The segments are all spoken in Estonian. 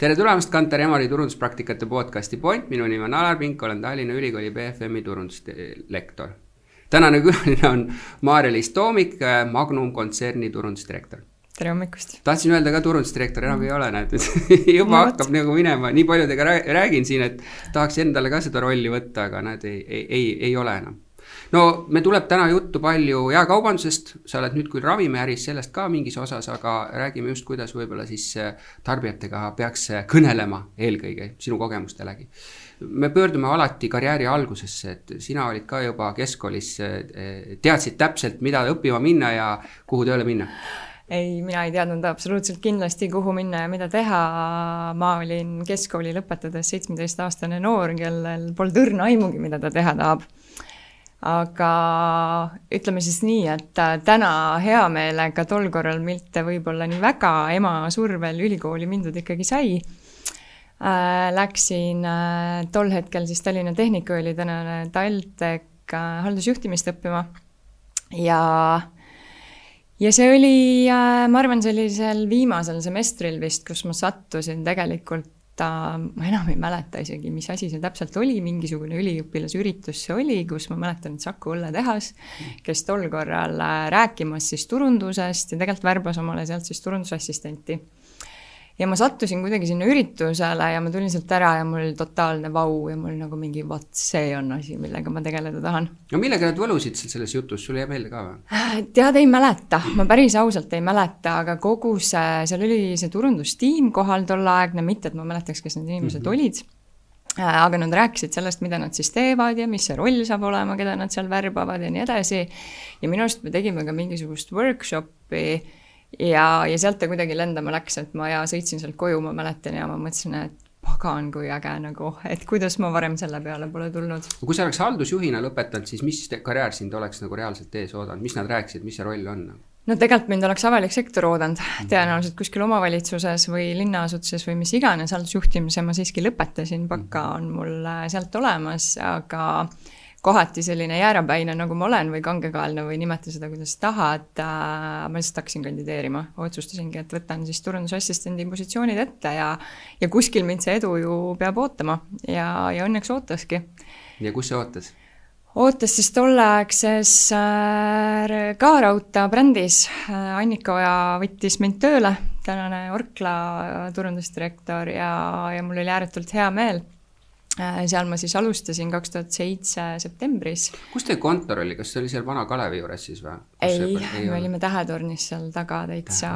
Tere tulemast Kantar Emori turunduspraktikate podcasti Point. Minu nimi on Alar Pink, olen Tallinna Ülikooli BFM-i turunduslektor. Tänane külaline on Maarja-Liis Toomik, Magnum kontserni turundusdirektor. Tere hommikust. Tahtsin öelda ka turundusdirektor, enam ei ole, näed. Juba hakkab nagu minema. Nii paljudega räägin siin, et tahaks endale ka seda rolli võtta, aga näed, ei ole enam. No me tuleb täna juttu palju jaekaubandusest, sa oled nüüd küll ravimiäris sellest ka mingis osas, aga räägime just, kuidas võib-olla siis tarbijatega peaks kõnelema eelkõige sinu kogemuste läbi. Me pöördume alati karjääri algusesse, et sina olid ka juba keskkoolis, teadsid täpselt, mida õppima minna ja kuhu tööle minna? Ei, mina ei teadnud absoluutselt kindlasti, kuhu minna ja mida teha. Ma olin keskkooli lõpetades 17-aastane noor, kellel polnud õrna aimugi, mida ta teha tahab. Aga ütleme siis nii, et täna hea meelega tol korral mitte võib-olla nii väga ema survel ülikooli mindud ikkagi sai. Läksin tol hetkel siis Tallinna Tehnikaülikooli, tänane TalTech haldusjuhtimist õppima. Ja see oli, ma arvan, sellisel viimasel semestril vist, kus ma sattusin tegelikult, ma enam ei mäleta isegi, mis asi see täpselt oli, mingisugune üliõpilasüritus see oli, kus ma mäletan, et Saku õlletehas, kes tol korral rääkimas siis turundusest ja tegelikult värbas omale sealt siis turundusassistenti. Ja ma sattusin kuidagi sinna üritusele ja ma tulin sealt ära ja mul oli totaalne vau ja mul nagu mingi see on asi, millega ma tegeleda tahan. No millega nad võlusid selles jutus, sul jääb meelde ka või? Tead, ei mäleta, ma päris ausalt ei mäleta, aga kogu seal oli see turundustiim kohal tollaegne, mitte et ma mäletaks, kes need inimesed olid, aga nad rääkisid sellest, mida nad siis teevad ja mis see roll saab olema, keda nad seal värbavad ja nii edasi. Ja minu arust me tegime ka mingisugust workshopi ja sealt ta kuidagi lendama läks, et ma sõitsin sealt koju, ma mäletan ja ma mõtlesin, et pagan kui äge nagu, et kuidas ma varem selle peale pole tulnud. Kui sa oleks haldusjuhina lõpetanud, siis mis karjäär sind oleks nagu reaalselt ees oodanud? Mis nad rääkisid, mis see roll on? No tegelikult mind oleks avalik sektor oodanud, tõenäoliselt kuskil omavalitsuses või linnaasutuses või mis iganes haldusjuhtimise ma siiski lõpetasin, pakka on mul sealt olemas, aga kohati selline jäärapäine, nagu ma olen või kangekaelne või nimeta seda, kuidas tahad, ma lihtsalt hakkasin kandideerima. Otsustasingi, et võtan siis turundusassistendi positsioonid ette ja kuskil mind see edu ju peab ootama ja õnneks ootaski. Ja kus see ootas? Ootas siis tolleaegses ka Rauta brändis. Annika Oja võttis mind tööle, tänane Orkla turundusdirektor ja mul oli ääretult hea meel. Seal ma siis alustasin 2007 septembris. Kus teie kontor oli? Kas see oli seal vana Kalevi juures siis või? Ei, me olime Tähetornis seal taga täitsa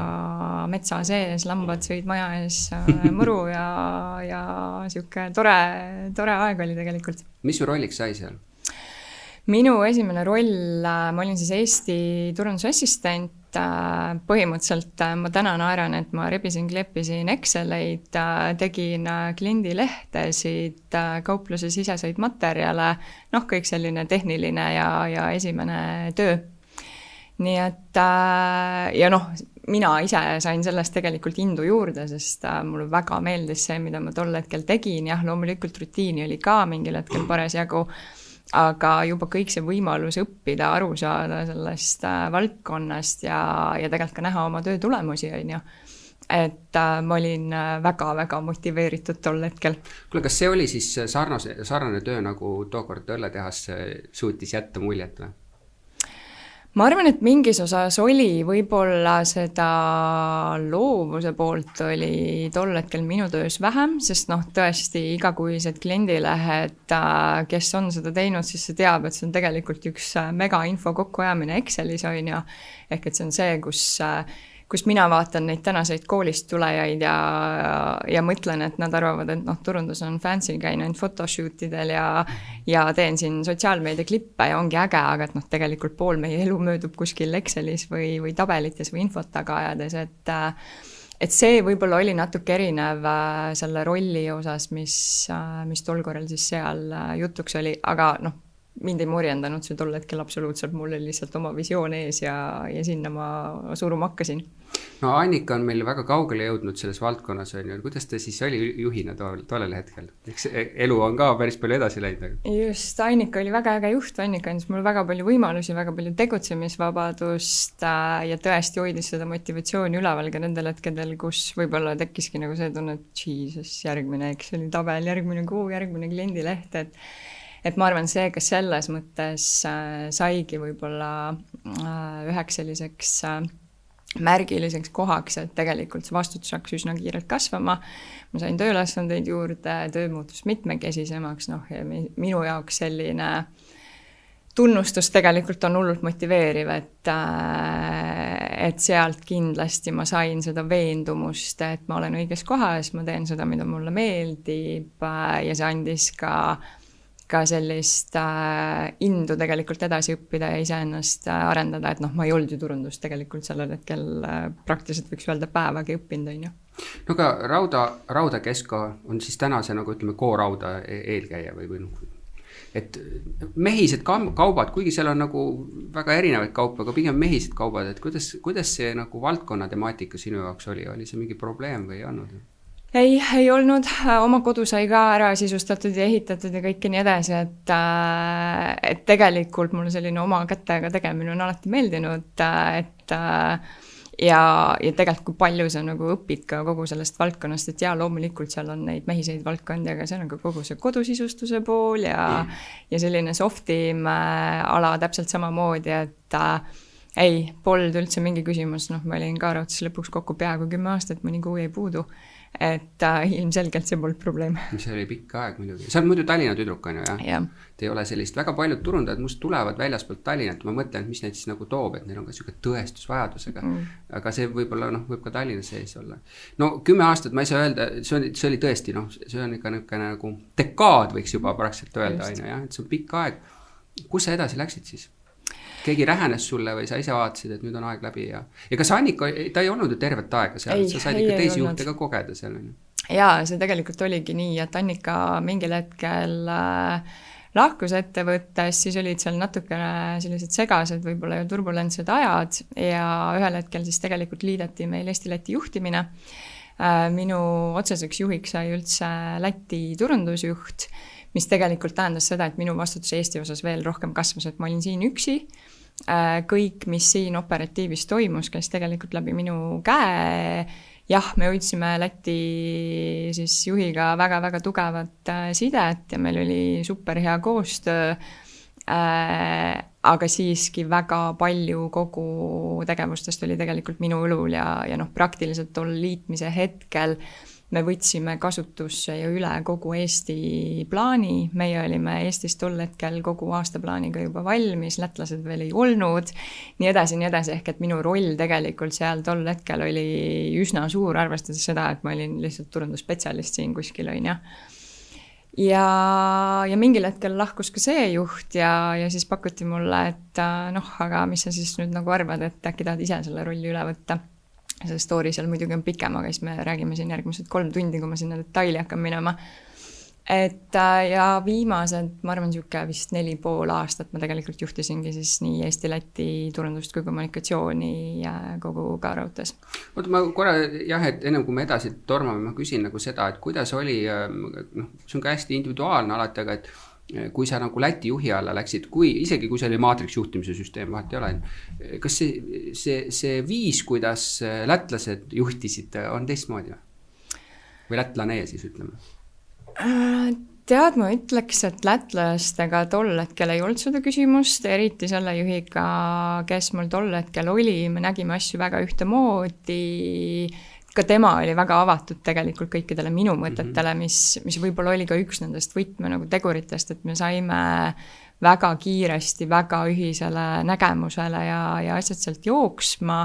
metsa sees, lambad sõid maja ees mõru ja siuke tore aeg oli tegelikult. Mis su rolliks sai seal? Minu esimene roll, ma olin siis Eesti turundusassistent, põhimõtteliselt ma täna naeran, et ma rebisin-kleppisin Exceleid, tegin kliendilehtesid, kaupluse siseseid materjale, kõik selline tehniline ja esimene töö. Nii et, mina ise sain sellest tegelikult indu juurde, sest mulle väga meeldis see, mida ma tol hetkel tegin, loomulikult rutiini oli ka mingil hetkel parasjagu, aga juba kõik see võimalus õppida, aru saada sellest valdkonnast ja tegelikult ka näha oma töö tulemusi, et ma olin väga-väga motiveeritud tol hetkel. Kuule, kas see oli siis sarnane töö, nagu tookord õlletehas suutis jätta muljet või? Ma arvan, et mingis osas oli võib-olla seda loovuse poolt oli tol hetkel minu töös vähem, sest tõesti igakuised kliendilehed, kes on seda teinud, siis see teab, et see on tegelikult üks mega info kokkuajamine Excelis on ja ehk et see on see, kus mina vaatan neid tänaseid koolist tulejaid ja mõtlen, et nad arvavad, et turundus on fancy, käin ainult photoshootidel ja teen siin sotsiaalmeedia klippe ja ongi äge, aga et tegelikult pool meie elu möödub kuskil Excelis või tabelites või infot taga ajades, et see võib-olla oli natuke erinev selle rolli osas, mis tol korral siis seal jutuks oli, aga mind ei morjendanud see tol hetkel absoluutselt, mul oli lihtsalt oma visioon ees ja sinna ma suruma hakkasin. No Annika on meil väga kaugele jõudnud selles valdkonnas, on ju, kuidas ta siis oli juhina tollel hetkel? Eks elu on ka päris palju edasi läinud. Just, Annika oli väga äge juht, Annika andis mul väga palju võimalusi, väga palju tegutsemisvabadust ja tõesti hoidis seda motivatsiooni üleval ka nendel hetkedel, kus võib-olla tekkiski nagu see tunne, et Jesus, järgmine, eks oli tabel, järgmine kuu, järgmine kliendileht, et ma arvan, see, kas selles mõttes saigi võib-olla üheks selliseks märgiliseks kohaks, et tegelikult see vastutus hakkas üsna kiirelt kasvama. Ma sain tööülesandeid juurde, töö muutus mitmekesisemaks, ja minu jaoks selline tunnustus tegelikult on hullult motiveeriv, et sealt kindlasti ma sain seda veendumust, et ma olen õiges kohas, ma teen seda, mida mulle meeldib ja see andis ka sellist indu tegelikult edasi õppida ja iseennast arendada, et ma ei olnud ju turundust tegelikult sellel hetkel praktiliselt võiks öelda päevagi õppinud, on ju. No ka Rauda Kesko on siis tänase nagu ütleme K-Rauda eelkäija või et mehised kaubad, kuigi seal on nagu väga erinevaid kaupa, aga pigem mehised kaubad, et kuidas see nagu valdkonna temaatika sinu jaoks oli see mingi probleem või ei olnud? Ei olnud, oma kodu sai ka ära sisustatud ja ehitatud ja kõike nii edasi, et tegelikult mulle selline oma kätega tegemine on alati meeldinud, ja tegelikult kui palju sa nagu õpid ka kogu sellest valdkonnast, et loomulikult seal on neid mehiseid valdkondi, aga seal on ka kogu see kodusisustuse pool ja selline softim ala täpselt samamoodi, et polnud üldse mingi küsimus, ma olin ka raudses lõpuks kokku peaaegu 10 aastat, mõni kuu ei puudu. Et ilmselgelt see polnud probleem. See oli pikk aeg muidugi. See on muidu Tallinna tüdruk, on ju, jah? Ja. Te ei ole sellist, väga paljud turundajad must tulevad väljaspoolt Tallinnat, ma mõtlen, et mis neid siis nagu toob, et neil on ka selline tõestusvajadusega, aga see võib-olla võib ka Tallinna sees olla. No 10 aastat ma ei saa öelda, see oli tõesti, see on ikka niisugune nagu dekaad võiks juba praktiliselt öelda, on ju, jah, et see on pikk aeg. Kus sa edasi läksid siis? Keegi rähenes sulle või sa ise vaatasid, et nüüd on aeg läbi ja kas Annika, ta ei olnud ju tervet aega seal, sa said ikka teisi juhte ka kogeda seal. Jaa, see tegelikult oligi nii, et Annika mingil hetkel lahkus ettevõttes, siis olid seal natukene sellised segased, võib-olla ju turbulentsed ajad ja ühel hetkel siis tegelikult liideti meil Eesti-Läti juhtimine. Minu otseseks juhiks sai üldse Läti turundusjuht, mis tegelikult tähendas seda, et minu vastutus Eesti osas veel rohkem kasvas, et ma olin siin üksi. Kõik, mis siin operatiivis toimus, käis tegelikult läbi minu käe. Jah, me hoidsime Läti siis juhiga väga-väga tugevat sidet ja meil oli super hea koostöö, aga siiski väga palju kogu tegevustest oli tegelikult minu õlul ja praktiliselt tol liitmise hetkel me võtsime kasutusse ja üle kogu Eesti plaani, meie olime Eestis tol hetkel kogu aastaplaaniga juba valmis, lätlased veel ei olnud, nii edasi, ehk et minu roll tegelikult seal tol hetkel oli üsna suur, arvestades seda, et ma olin lihtsalt turundusspetsialist siin kuskil, on ju. Ja mingil hetkel lahkus ka see juht ja siis pakuti mulle, et aga mis sa siis nüüd nagu arvad, et äkki tahad ise selle rolli üle võtta. See story seal muidugi on pikem, aga siis me räägime siin järgmised 3 tundi, kui ma sinna detaili hakkan minema. Ja viimased, ma arvan, vist 4,5 aastat ma tegelikult juhtisingi siis nii Eesti-Läti turundust kui kommunikatsiooni ja kogu K-Raudtees. Oota, ma korra, et ennem kui me edasi tormame, ma küsin nagu seda, et kuidas oli, see on ka hästi individuaalne alati, aga et kui sa nagu Läti juhi alla läksid, isegi kui see oli maatriks juhtimise süsteem, vahet ei ole, kas see viis, kuidas lätlased juhtisid, on teistmoodi või lätlane siis ütleme? Tead, ma ütleks, et lätlastega tol hetkel ei olnud seda küsimust, eriti selle juhiga, kes mul tol hetkel oli, me nägime asju väga ühtemoodi, ka tema oli väga avatud tegelikult kõikidele minu mõtetele, mis võib-olla oli ka üks nendest võtme nagu teguritest, et me saime väga kiiresti, väga ühisele nägemusele ja asjad sealt jooksma,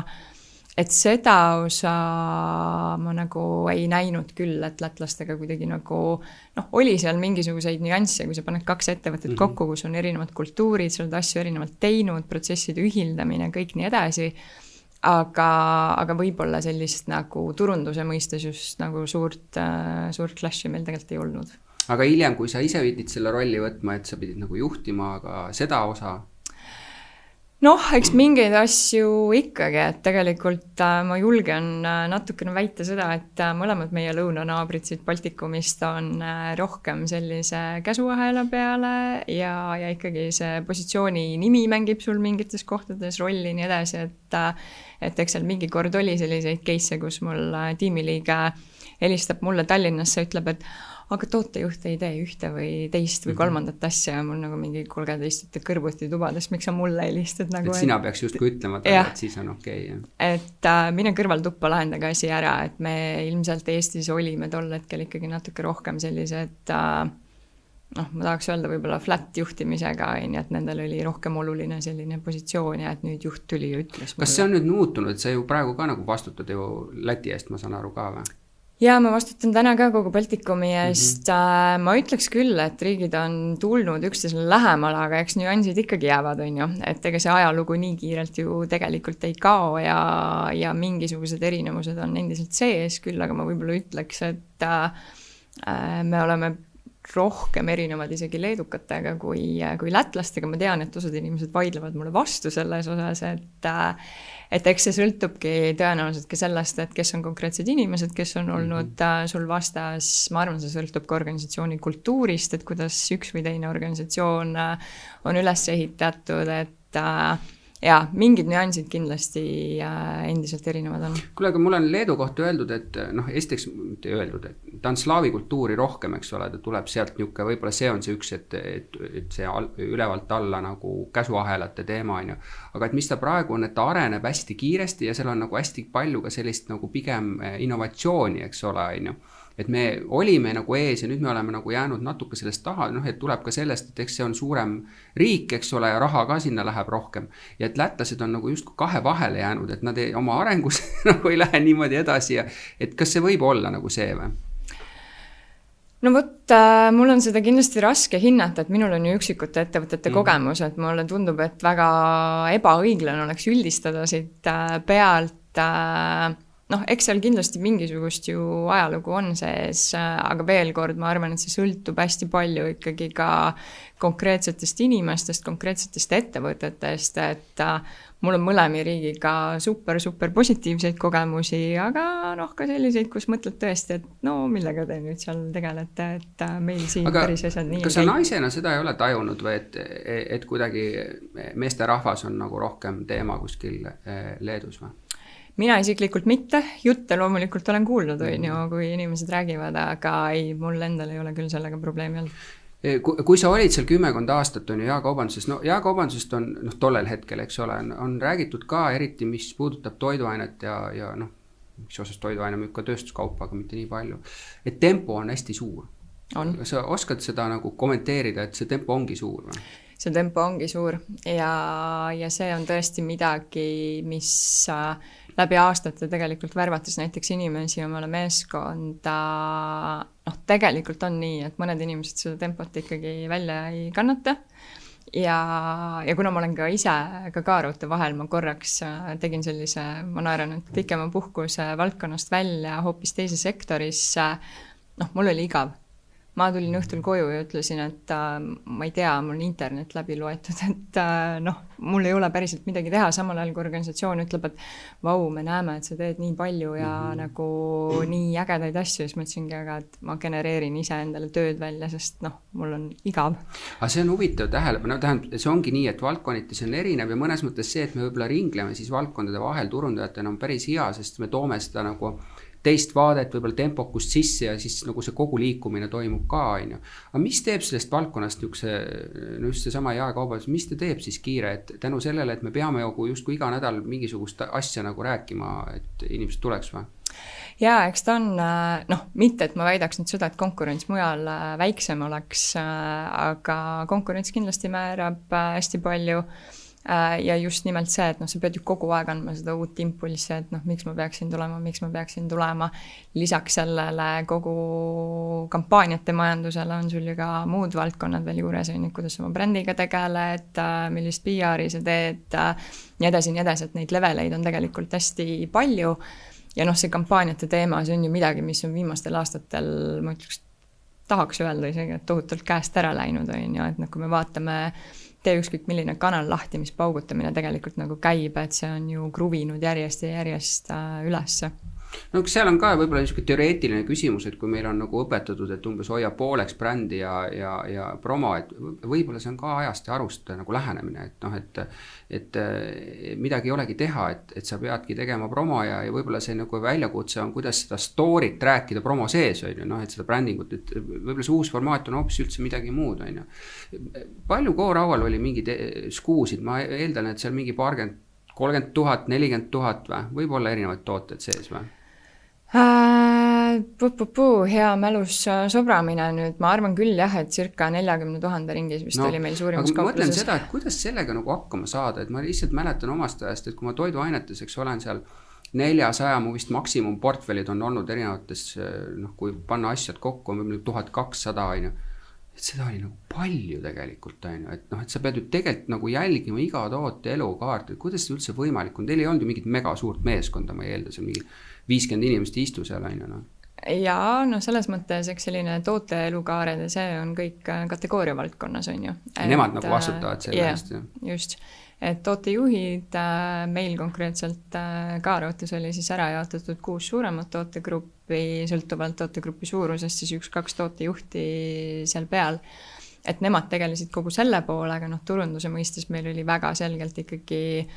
et seda osa ma nagu ei näinud küll, et lätlastega kuidagi nagu, oli seal mingisuguseid nüansse, kui sa paned 2 ettevõtet kokku, kus on erinevad kultuurid, sa oled asju erinevalt teinud, protsesside ühildamine, kõik nii edasi, aga võib-olla sellist nagu turunduse mõistes just nagu suurt clash'i meil tegelikult ei olnud. Aga hiljem, kui sa ise pidid selle rolli võtma, et sa pidid nagu juhtima, aga seda osa? Noh, eks mingeid asju ikkagi, et tegelikult ma julgen natukene väita seda, et mõlemad meie lõunanaabrid siit Baltikumist on rohkem sellise käsuahela peale ja ikkagi see positsiooni nimi mängib sul mingites kohtades rolli nii edasi, et eks seal mingi kord oli selliseid case'e, kus mul tiimiliige helistab mulle Tallinnasse, ütleb, et aga tootejuht ei tee ühte või teist või kolmandat asja ja mul nagu mingi 30 istute kõrvuti tubades, miks sa mulle helistad nagu. Et sina peaks justkui ütlema talle, et siis on okei. Et mine kõrvaltuppa lahendage asi ära, et me ilmselt Eestis olime tol hetkel ikkagi natuke rohkem sellised, ma tahaks öelda võib-olla flat juhtimisega, et nendel oli rohkem oluline selline positsioon ja et nüüd juht tuli ja ütles mulle. Kas see on nüüd muutunud, et sa ju praegu ka nagu vastutad ju Läti eest, ma saan aru ka või? Ja ma vastutan täna ka kogu Baltikumi eest. Ma ütleks küll, et riigid on tulnud üksteisele lähemal, aga eks nüansid ikkagi jäävad, on ju. Et ega see ajalugu nii kiirelt ju tegelikult ei kao ja mingisugused erinevused on endiselt sees küll, aga ma võib-olla ütleks, et me oleme rohkem erinevad isegi leedukatega kui lätlastega. Ma tean, et osad inimesed vaidlevad mulle vastu selles osas, et eks see sõltubki tõenäoliselt ka sellest, et kes on konkreetsed inimesed, kes on olnud sul vastas. Ma arvan, see sõltub ka organisatsiooni kultuurist, et kuidas üks või teine organisatsioon on üles ehitatud, et mingid nüansid kindlasti endiselt erinevad on. Kuule, aga mul on Leedu kohta öeldud, et esiteks öeldud, et ta on slaavi kultuuri rohkem, eks ole, ta tuleb sealt niuke, võib-olla see on see üks, et see ülevalt alla nagu käsuahelate teema on ju. Aga et mis ta praegu on, et ta areneb hästi kiiresti ja seal on nagu hästi palju ka sellist nagu pigem innovatsiooni, eks ole, on ju. Et me olime nagu ees ja nüüd me oleme nagu jäänud natuke sellest taha, et tuleb ka sellest, et eks see on suurem riik, eks ole, ja raha ka sinna läheb rohkem. Ja et lätlased on nagu justkui kahe vahele jäänud, et nad oma arengus nagu ei lähe niimoodi edasi ja et kas see võib olla nagu see või? No vot, mul on seda kindlasti raske hinnata, et minul on ju üksikute ettevõtete kogemus, et mulle tundub, et väga ebaõiglane oleks üldistada siit pealt. Eks seal kindlasti mingisugust ju ajalugu on sees, aga veel kord ma arvan, et see sõltub hästi palju ikkagi ka konkreetsetest inimestest, konkreetsetest ettevõtetest, et mul on mõlemi riigiga super positiivseid kogemusi, aga ka selliseid, kus mõtled tõesti, et millega te nüüd seal tegelete, et meil siin päris asjad nii. Kas sa naisena seda ei ole tajunud või et kuidagi meeste rahvas on nagu rohkem teema kuskil Leedus või? Mina isiklikult mitte, jutte loomulikult olen kuulnud, kui inimesed räägivad, aga ei, mul endal ei ole küll sellega probleemi olnud. Kui sa olid seal 10 aastat on ju jaekaubanduses, jaekaubandusest on tollel hetkel, eks ole, on räägitud ka eriti, mis puudutab toiduainet ja mis osas toiduaine müüb ka tööstuskaupa, aga mitte nii palju. Et tempo on hästi suur. Sa oskad seda nagu kommenteerida, et see tempo ongi suur või? See tempo ongi suur ja see on tõesti midagi, mis läbi aastate tegelikult värvates näiteks inimesi omale meeskonda, tegelikult on nii, et mõned inimesed seda tempot ikkagi välja ei kannata ja kuna ma olen ka ise ka kaarute vahel, ma korraks tegin sellise, ma naeran nüüd pikema puhkuse valdkonnast välja hoopis teise sektorisse, mul oli igav. Ma tulin õhtul koju ja ütlesin, et ma ei tea, mul on internet läbi loetud, et mul ei ole päriselt midagi teha, samal ajal kui organisatsioon ütleb, et vau, me näeme, et sa teed nii palju ja nagu nii ägedaid asju, siis mõtlesingi, et ma genereerin ise endale tööd välja, sest mul on igav. Aga see on huvitav tähendab, see ongi nii, et valdkonniti see on erinev ja mõnes mõttes see, et me võib-olla ringleme siis valdkondade vahel turundajatena on päris hea, sest me toome seda nagu teist vaadet, võib-olla tempokust sisse ja siis nagu see kogu liikumine toimub ka, on ju. Aga mis teeb sellest valdkonnast just see sama jaekaubandus, mis ta teeb siis kiire, et tänu sellele, et me peame justkui iga nädal mingisugust asja nagu rääkima, et inimesed tuleks või? Jaa, eks ta on, mitte, et ma väidaks nüüd seda, et konkurents mujal väiksem oleks, aga konkurents kindlasti määrab hästi palju. Ja just nimelt see, et sa pead ju kogu aeg andma seda uut impulsi, et miks ma peaksin tulema. Lisaks sellele kogu kampaaniate majandusele on sul ju ka muud valdkonnad veel juures, kuidas oma brändiga tegeled, millist PR-i sa teed, nii edasi, et neid leveleid on tegelikult hästi palju. Ja see kampaaniate teema, see on ju midagi, mis on viimastel aastatel, ma ütleks, tahaks öelda isegi, et tohutult käest ära läinud, et kui me vaatame tee ükskõik milline kanal lahti, mis paugutamine tegelikult nagu käib, et see on ju kruvinud järjest ja järjest ülesse. No seal on ka võib-olla niisugune teoreetiline küsimus, et kui meil on nagu õpetatud, et umbes hoia pooleks brändi ja promo, et võib-olla see on ka ajast ja arust nagu lähenemine, et noh, et midagi ei olegi teha, et sa peadki tegema promo ja võib-olla see nagu väljakutse on, kuidas seda story't rääkida promo sees, on ju, noh, et seda brändingut, et võib-olla see uus formaat on hoopis üldse midagi muud, on ju. Palju Go-raual oli mingid skuusid, ma eeldan, et seal mingi 30 000, 40 000 või võib-olla erinevaid tooted sees või? Hea mälus sobramine nüüd, ma arvan küll jah, et circa 40 000 ringis vist oli meil suurimas kaupluses. Aga ma mõtlen seda, et kuidas sellega nagu hakkama saada, et ma lihtsalt mäletan omast ajast, et kui ma toiduainetes, eks olen seal 400, mu vist maksimum portfellid on olnud erinevates, noh, kui panna asjad kokku, on võib-olla 1200, on ju. Et seda oli nagu palju tegelikult, on ju, et noh, et sa pead ju tegelikult nagu jälgima iga toote elukaart, et kuidas see üldse võimalik on, teil ei olnud ju mingit mega suurt meeskonda, ma ei eelda, see mingi 50 inimest istu seal, on ju, noh. Ja no selles mõttes, eks selline toote elukaared ja see on kõik kategooria valdkonnas, on ju. Nemad nagu vastutavad selle eest. Just, et tootejuhid meil konkreetselt K-rautis oli siis ära jaotatud 6 suuremat tootegruppi, sõltuvalt tootegrupi suurusest, siis 1-2 tootejuhti seal peal. Et nemad tegelesid kogu selle poolega, noh turunduse mõistes meil oli väga selgelt ikkagi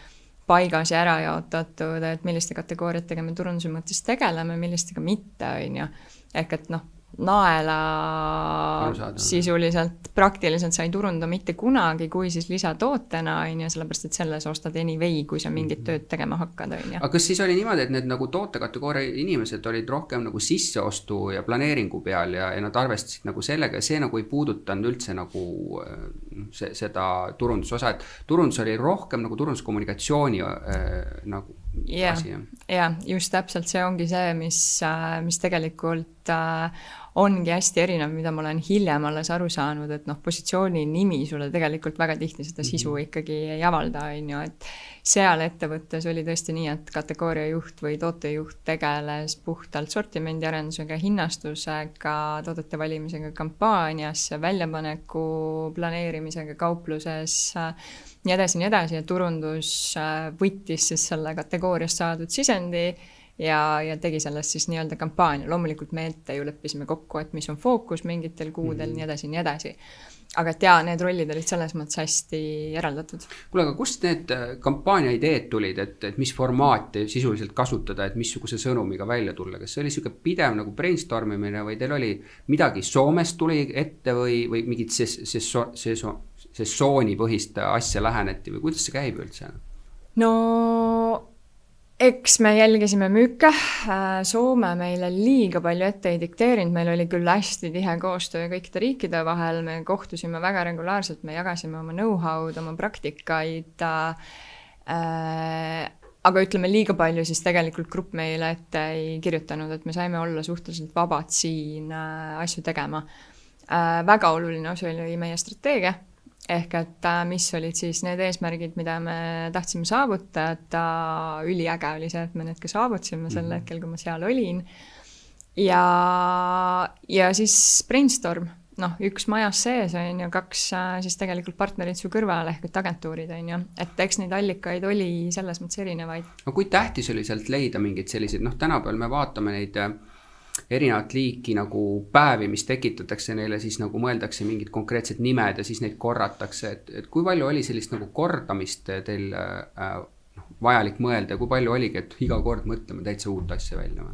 paigas ja ära jaotatud, et milliste kategooriatega me turunduse mõttes tegeleme, millistega mitte, on ju. Ehk et noh, naela sisuliselt praktiliselt sa ei turunda mitte kunagi, kui siis lisatootena, on ju, sellepärast, et selles ostad anyway, kui sa mingit tööd tegema hakkad, on ju. Aga kas siis oli niimoodi, et need nagu tootekategooria inimesed olid rohkem nagu sisseostu ja planeeringu peal ja nad arvestasid nagu sellega ja see nagu ei puudutanud üldse nagu seda turundusosa, et turundus oli rohkem nagu turunduskommunikatsiooni nagu asi. Ja, just täpselt see ongi see, mis tegelikult ongi hästi erinev, mida ma olen hiljem alles aru saanud, et noh, positsiooni nimi sulle tegelikult väga tihti seda sisu ikkagi ei avalda, on ju, et seal ettevõttes oli tõesti nii, et kategooria juht või tootejuht tegeles puhtalt sortimendiarendusega, hinnastusega, toodete valimisega kampaanias, väljapaneku planeerimisega kaupluses, nii edasi, ja turundus võttis siis selle kategooriast saadud sisendi ja tegi sellest siis nii-öelda kampaania. Loomulikult me ette ju leppisime kokku, et mis on fookus mingitel kuudel, nii edasi. Aga et jaa, need rollid olid selles mõttes hästi eraldatud. Kuule, aga kust need kampaania ideed tulid, et mis formaati sisuliselt kasutada, et missuguse sõnumiga välja tulla? Kas see oli selline pidev nagu brainstormimine või teil oli midagi Soomest tuli ette või mingit sessoonipõhist asja läheneti või kuidas see käib üldse? No eks me jälgisime müüke, Soome meile liiga palju ette ei dikteerinud, meil oli küll hästi tihe koostöö kõikide riikide vahel, me kohtusime väga regulaarselt, me jagasime oma know-how'd, oma praktikaid, aga ütleme liiga palju siis tegelikult grupp meile ette ei kirjutanud, et me saime olla suhteliselt vabad siin asju tegema. Väga oluline osa oli meie strateegia, ehk et mis olid siis need eesmärgid, mida me tahtsime saavutada, üliäge oli see, et me need ka saavutasime sel hetkel, kui ma seal olin. Ja siis brainstorm, noh, üks majas sees on ju, 2 siis tegelikult partnerid su kõrval ehk et agentuurid on ju, et eks neid allikaid oli selles mõttes erinevaid. No kui tähtis oli sealt leida mingeid selliseid, noh tänapäeval me vaatame neid erinevat liiki nagu päevi, mis tekitatakse neile, siis nagu mõeldakse mingid konkreetsed nimed ja siis neid korratakse, et kui palju oli sellist nagu kordamist teil vajalik mõelda ja kui palju oligi, et iga kord mõtleme täitsa uut asja välja?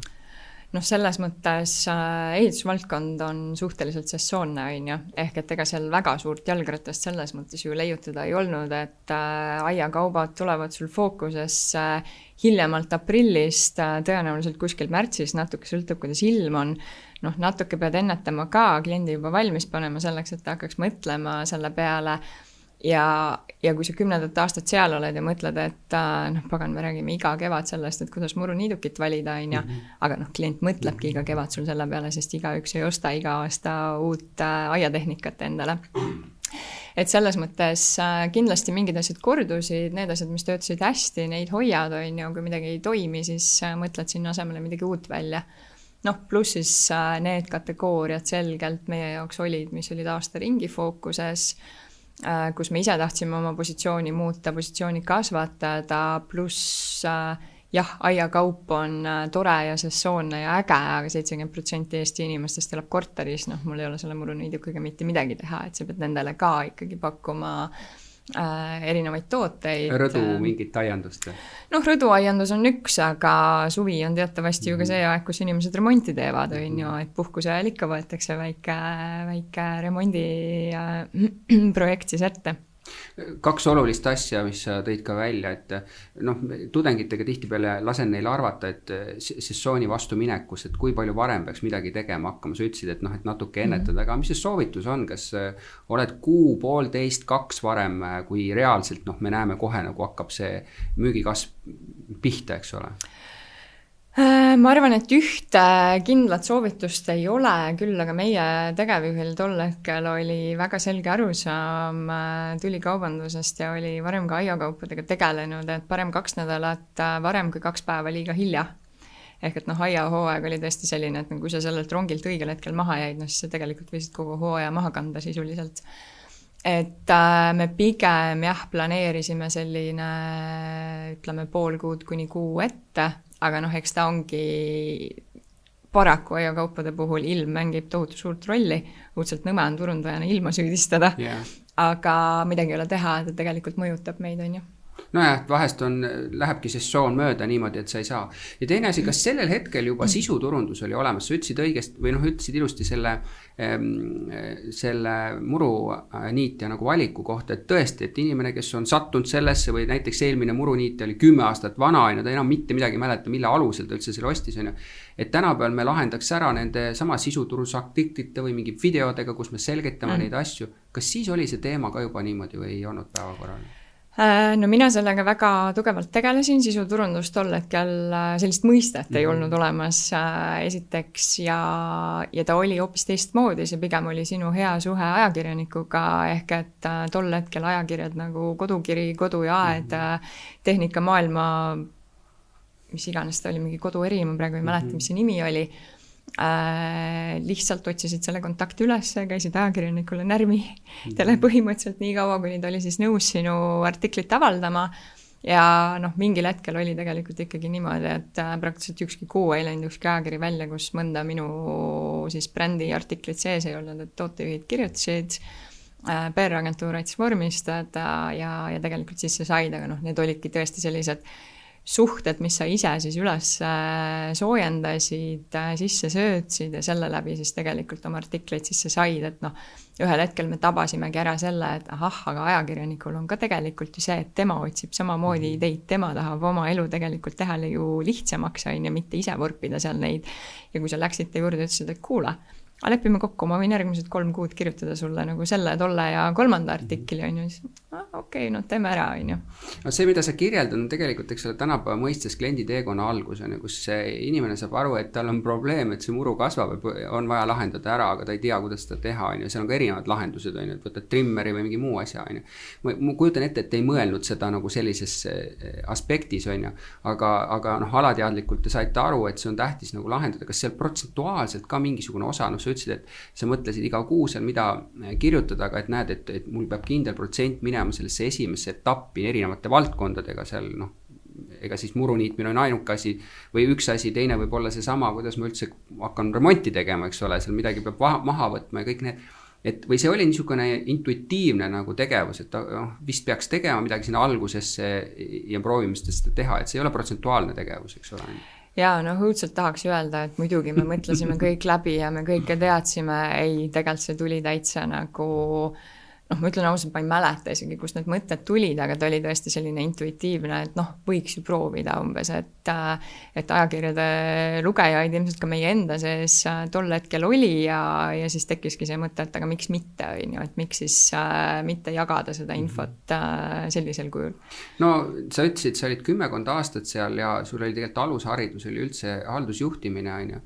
Noh, selles mõttes ehitusvaldkond on suhteliselt sessoonne, on ju, ehk et ega seal väga suurt jalgratast selles mõttes ju leiutada ei olnud, et aiakaubad tulevad sul fookusesse hiljemalt aprillist, tõenäoliselt kuskil märtsis, natuke sõltub, kuidas ilm on, noh, natuke pead ennetama ka, kliendi juba valmis panema selleks, et ta hakkaks mõtlema selle peale. Ja kui sa 10. aastat seal oled ja mõtled, et noh, pagan, me räägime iga kevad sellest, et kuidas muruniidukit valida, on ju, aga noh, klient mõtlebki iga kevad sul selle peale, sest igaüks ei osta iga aasta uut aiatehnikat endale. Et selles mõttes kindlasti mingid asjad kordusid, need asjad, mis töötasid hästi, neid hoiad, on ju, kui midagi ei toimi, siis mõtled sinna asemele midagi uut välja. Noh, pluss siis need kategooriad selgelt meie jaoks olid, mis olid aasta ringi fookuses. kus me ise tahtsime oma positsiooni muuta, positsiooni kasvatada, pluss jah, aiakaup on tore ja sessoonne ja äge, aga 70% Eesti inimestest elab korteris, noh, mul ei ole selle muruniidukaga mitte midagi teha, et sa pead nendele ka ikkagi pakkuma erinevaid tooteid. Rõdu mingit aiandust? Noh, rõduaiandus on üks, aga suvi on teatavasti ju ka see aeg, kus inimesed remonti teevad, on ju, et puhkuse ajal ikka võetakse väike remondi projekt siis ette. Kaks olulist asja, mis sa tõid ka välja, et noh, tudengitega tihtipeale lasen neile arvata, et sessiooni vastu minekus, et kui palju varem peaks midagi tegema hakkama, sa ütlesid, et noh, et natuke ennetada, aga mis see soovitus on, kas oled kuu, poolteist, 2 varem, kui reaalselt noh, me näeme kohe nagu hakkab see müügikasv pihta, eks ole? Ma arvan, et ühte kindlat soovitust ei ole, küll aga meie tegevjuhil tol hetkel oli väga selge arusaam tülikaubandusest ja oli varem ka aiakaupadega tegelenud, et parem 2 nädalat varem kui 2 päeva liiga hilja. Ehk et noh, aiahooaeg oli tõesti selline, et kui sa sellelt rongilt õigel hetkel maha jäid, no siis sa tegelikult võisid kogu hooaja maha kanda sisuliselt. Et me pigem jah, planeerisime selline, ütleme, pool kuud kuni kuu ette, aga noh, eks ta ongi paraku aiakaupade puhul ilm mängib tohutu suurt rolli, õudselt nõme on turundajana ilma süüdistada, aga midagi ei ole teha, et tegelikult mõjutab meid, on ju. Nojah, vahest lähebki sessioon mööda niimoodi, et sa ei saa. Ja teine asi, kas sellel hetkel juba sisuturundus oli olemas? Sa ütlesid õigesti, või noh, ütlesid ilusti selle muruniitja nagu valiku kohta, et tõesti, et inimene, kes on sattunud sellesse või näiteks eelmine muruniitja oli 10 aastat vana, ta enam mitte midagi mäleta, mille alusel ta üldse selle ostis, on ju. Et tänapäeval me lahendaks ära nende sama sisuturusartiklite või mingi videodega, kus me selgitame neid asju. Kas siis oli see teema ka juba niimoodi või ei olnud päevakorral? No mina sellega väga tugevalt tegelesin, sisuturundus tol hetkel sellist mõistet ei olnud olemas esiteks ja ta oli hoopis teistmoodi, see pigem oli sinu hea suhe ajakirjanikuga, ehk et tol hetkel ajakirjad nagu Kodukiri, Kodu ja Aed, Tehnika Maailma, mis iganes ta oli, mingi Kodueri, ma praegu ei mäleta, mis see nimi oli, lihtsalt otsisid selle kontakti üles, käisid ajakirjanikule närmi tele põhimõtteliselt nii kaua, kuni ta oli siis nõus sinu artiklit avaldama ja noh, mingil hetkel oli tegelikult ikkagi niimoodi, et praktiliselt ükski kuu ei läinud ükski ajakiri välja, kus mõnda minu siis brändi artiklit sees ei olnud, et tootejuhid kirjutasid, PR-agentuur aitas vormistada ja tegelikult siis see said, aga noh, need olidki tõesti sellised suhted, mis sa ise siis üles soojendasid, sisse söötsid ja selle läbi siis tegelikult oma artikleid sisse said, et noh, ühel hetkel me tabasimegi ära selle, et ahah, aga ajakirjanikul on ka tegelikult ju see, et tema otsib samamoodi ideid, tema tahab oma elu tegelikult teha ju lihtsamaks, on ja mitte ise vorpida seal neid. Ja kui sa läksid ta juurde, ütlesid, et kuule, lepime kokku, ma võin järgmised 3 kuud kirjutada sulle nagu selle, tolle ja 3. artikli, on ju, siis okei, no teeme ära, on ju. No see, mida sa kirjeldad, on tegelikult, eks ole, tänapäeva mõistes kliendi teekonna algus, on ju, kus inimene saab aru, et tal on probleem, et see muru kasvab, on vaja lahendada ära, aga ta ei tea, kuidas seda teha, on ju, seal on ka erinevad lahendused, on ju, et võtad trimmeri või mingi muu asja, on ju. Ma kujutan ette, et ei mõelnud seda nagu sellises aspektis, on ju, aga noh, alateadlikult te saite aru, et see on tähtis nagu lahendada, kas seal protsentuaalselt ka mingisugune osa, noh, sa ütlesid, et sa mõtlesid iga kuu seal mida kirjutada, aga et näed, et mul peab kindel protsent minema sellesse esimesse etappi erinevate valdkondadega seal, noh, ega siis muruniitmine on ainuke asi või üks asi, teine võib olla see sama, kuidas ma üldse hakkan remonti tegema, eks ole, seal midagi peab maha võtma ja kõik need, et või see oli niisugune intuitiivne nagu tegevus, et vist peaks tegema midagi sinna algusesse ja proovimistest teha, et see ei ole protsentuaalne tegevus, eks ole. Jaa, no õudselt tahaks öelda, et muidugi me mõtlesime kõik läbi ja me kõike teadsime, ei, tegelikult see tuli täitsa nagu, noh, ma ütlen ausalt, ma ei mäleta isegi, kus need mõtted tulid, aga ta oli tõesti selline intuitiivne, et noh, võiks ju proovida umbes, et ajakirjade lugejaid ilmselt ka meie enda sees tol hetkel oli ja siis tekkiski see mõte, et aga miks mitte, et miks siis mitte jagada seda infot sellisel kujul. No sa ütlesid, sa olid 10 aastat seal ja sul oli tegelikult alusharidus, oli üldse haldusjuhtimine, on ju.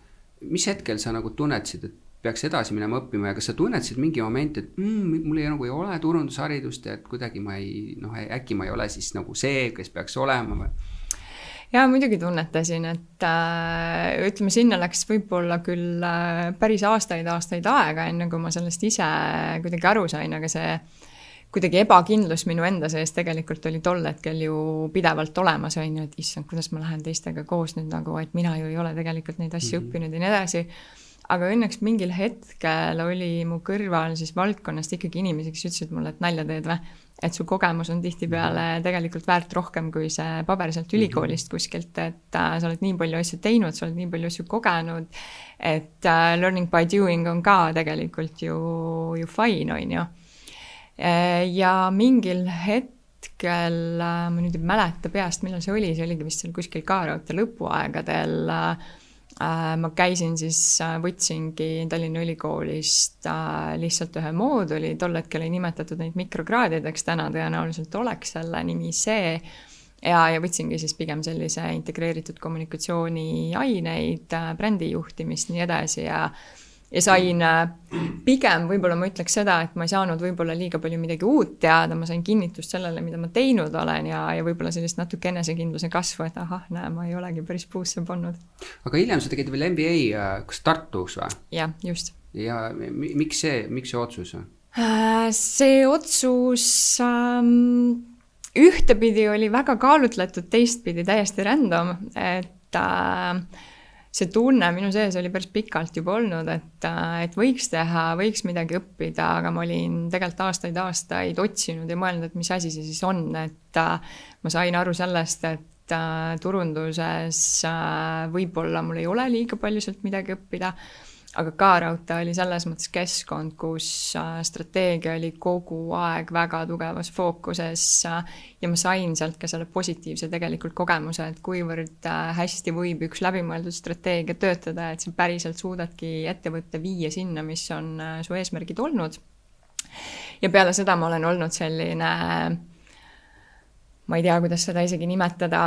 Mis hetkel sa nagu tunnetasid, et peaks edasi minema õppima ja kas sa tunnetasid mingi moment, et mul nagu ei ole turundusharidust ja et kuidagi äkki ma ei ole siis nagu see, kes peaks olema või? Jaa, muidugi tunnetasin, et ütleme, sinna läks võib-olla küll päris aastaid aega, enne kui ma sellest ise kuidagi aru sain, aga see kuidagi ebakindlus minu enda sees tegelikult oli tol hetkel ju pidevalt olemas, on ju, et issand, kuidas ma lähen teistega koos nüüd nagu, et mina ju ei ole tegelikult neid asju õppinud ja nii edasi. Aga õnneks mingil hetkel oli mu kõrval siis valdkonnast ikkagi inimesi, kes ütlesid mulle, et nalja teed või, et su kogemus on tihtipeale tegelikult väärt rohkem kui see paber sealt ülikoolist kuskilt, et sa oled nii palju asju teinud, sa oled nii palju asju kogenud, et learning by doing on ka tegelikult ju fine, on ju. Ja mingil hetkel, ma nüüd ei mäleta peast, millal see oligi vist seal kuskil Kaaraute lõpuaegadel, ma käisin siis, võtsingi Tallinna Ülikoolist lihtsalt ühe mooduli, tol hetkel ei nimetatud neid mikrokraadideks, täna tõenäoliselt oleks selle nimi see, ja võtsingi siis pigem sellise integreeritud kommunikatsiooni aineid, brändijuhtimist, nii edasi ja sain pigem, võib-olla ma ütleks seda, et ma ei saanud võib-olla liiga palju midagi uut teada, ma sain kinnitust sellele, mida ma teinud olen ja võib-olla sellist natuke enesekindluse kasvu, et ahah, näe, ma ei olegi päris puusse pannud. Aga hiljem sa tegid veel MBA, kas Tartus või? Jah, just. Ja miks see otsus? See otsus ühtepidi oli väga kaalutletud, teistpidi täiesti random, et see tunne minu sees oli päris pikalt juba olnud, et võiks teha, võiks midagi õppida, aga ma olin tegelikult aastaid otsinud ja mõelnud, et mis asi see siis on, et ma sain aru sellest, et turunduses võib-olla mul ei ole liiga palju sealt midagi õppida, aga Kaaraute oli selles mõttes keskkond, kus strateegia oli kogu aeg väga tugevas fookuses ja ma sain sealt ka selle positiivse tegelikult kogemuse, et kuivõrd hästi võib üks läbimõeldud strateegia töötada, et sa päriselt suudadki ettevõtte viia sinna, mis on su eesmärgid olnud. Ja peale seda ma olen olnud selline, ma ei tea, kuidas seda isegi nimetada,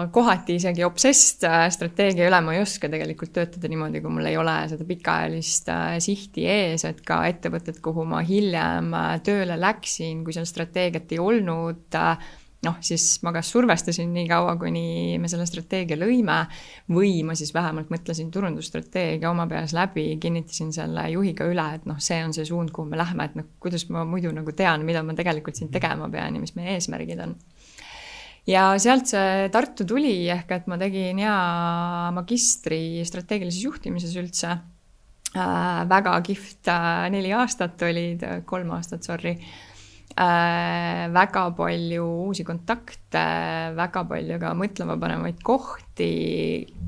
kohati isegi obsessed strateegia üle, ma ei oska tegelikult töötada niimoodi, kui mul ei ole seda pikaajalist sihti ees, et ka ettevõtted, kuhu ma hiljem tööle läksin, kui seal strateegiat ei olnud, siis ma kas survestasin nii kaua, kuni me selle strateegia lõime, või ma siis vähemalt mõtlesin turundusstrateegia oma peas läbi, kinnitasin selle juhiga üle, et see on see suund, kuhu me lähme, et kuidas ma muidu nagu tean, mida ma tegelikult siin tegema pean ja mis meie eesmärgid on. Ja sealt see Tartu tuli, ehk et ma tegin magistri strateegilises juhtimises üldse. Väga kihvt 4 aastat olid, 3 aastat, sorry. Väga palju uusi kontakte, väga palju ka mõtlema panevaid kohti,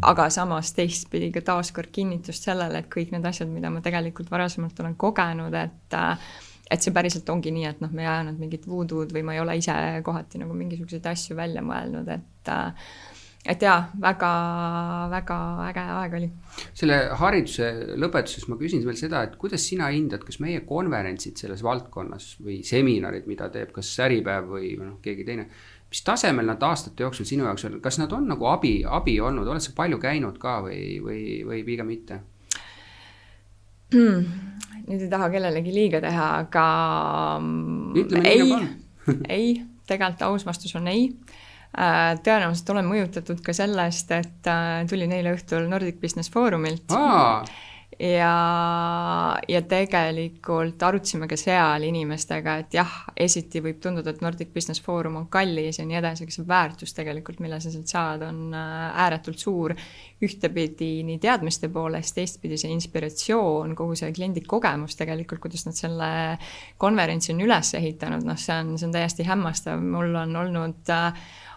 aga samas teistpidi ka taaskord kinnitust sellele, et kõik need asjad, mida ma tegelikult varasemalt olen kogenud, et see päriselt ongi nii, et me ei ajanud mingit voodoo'd või ma ei ole ise kohati nagu mingisuguseid asju välja mõelnud, et jaa, väga, väga äge aeg oli. Selle hariduse lõpetuses ma küsin veel seda, et kuidas sina hindad, kas meie konverentsid selles valdkonnas või seminarid, mida teeb kas Äripäev või keegi teine, mis tasemel nad aastate jooksul sinu jaoks on, kas nad on nagu abi olnud, oled sa palju käinud ka või pigem mitte? Nüüd ei taha kellelegi liiga teha, aga ei, tegelikult aus vastus on ei. Tõenäoliselt olen mõjutatud ka sellest, et tulin eile õhtul Nordic Business Forumilt ja tegelikult arutasime ka seal inimestega, et jah, esiti võib tunduda, et Nordic Business Forum on kallis ja nii edasi, aga see väärtus tegelikult, mille sa sealt saad, on ääretult suur. Ühtepidi nii teadmiste poolest, teistpidi see inspiratsioon, kogu see kliendi kogemus tegelikult, kuidas nad selle konverentsi on üles ehitanud, see on täiesti hämmastav. Mul on olnud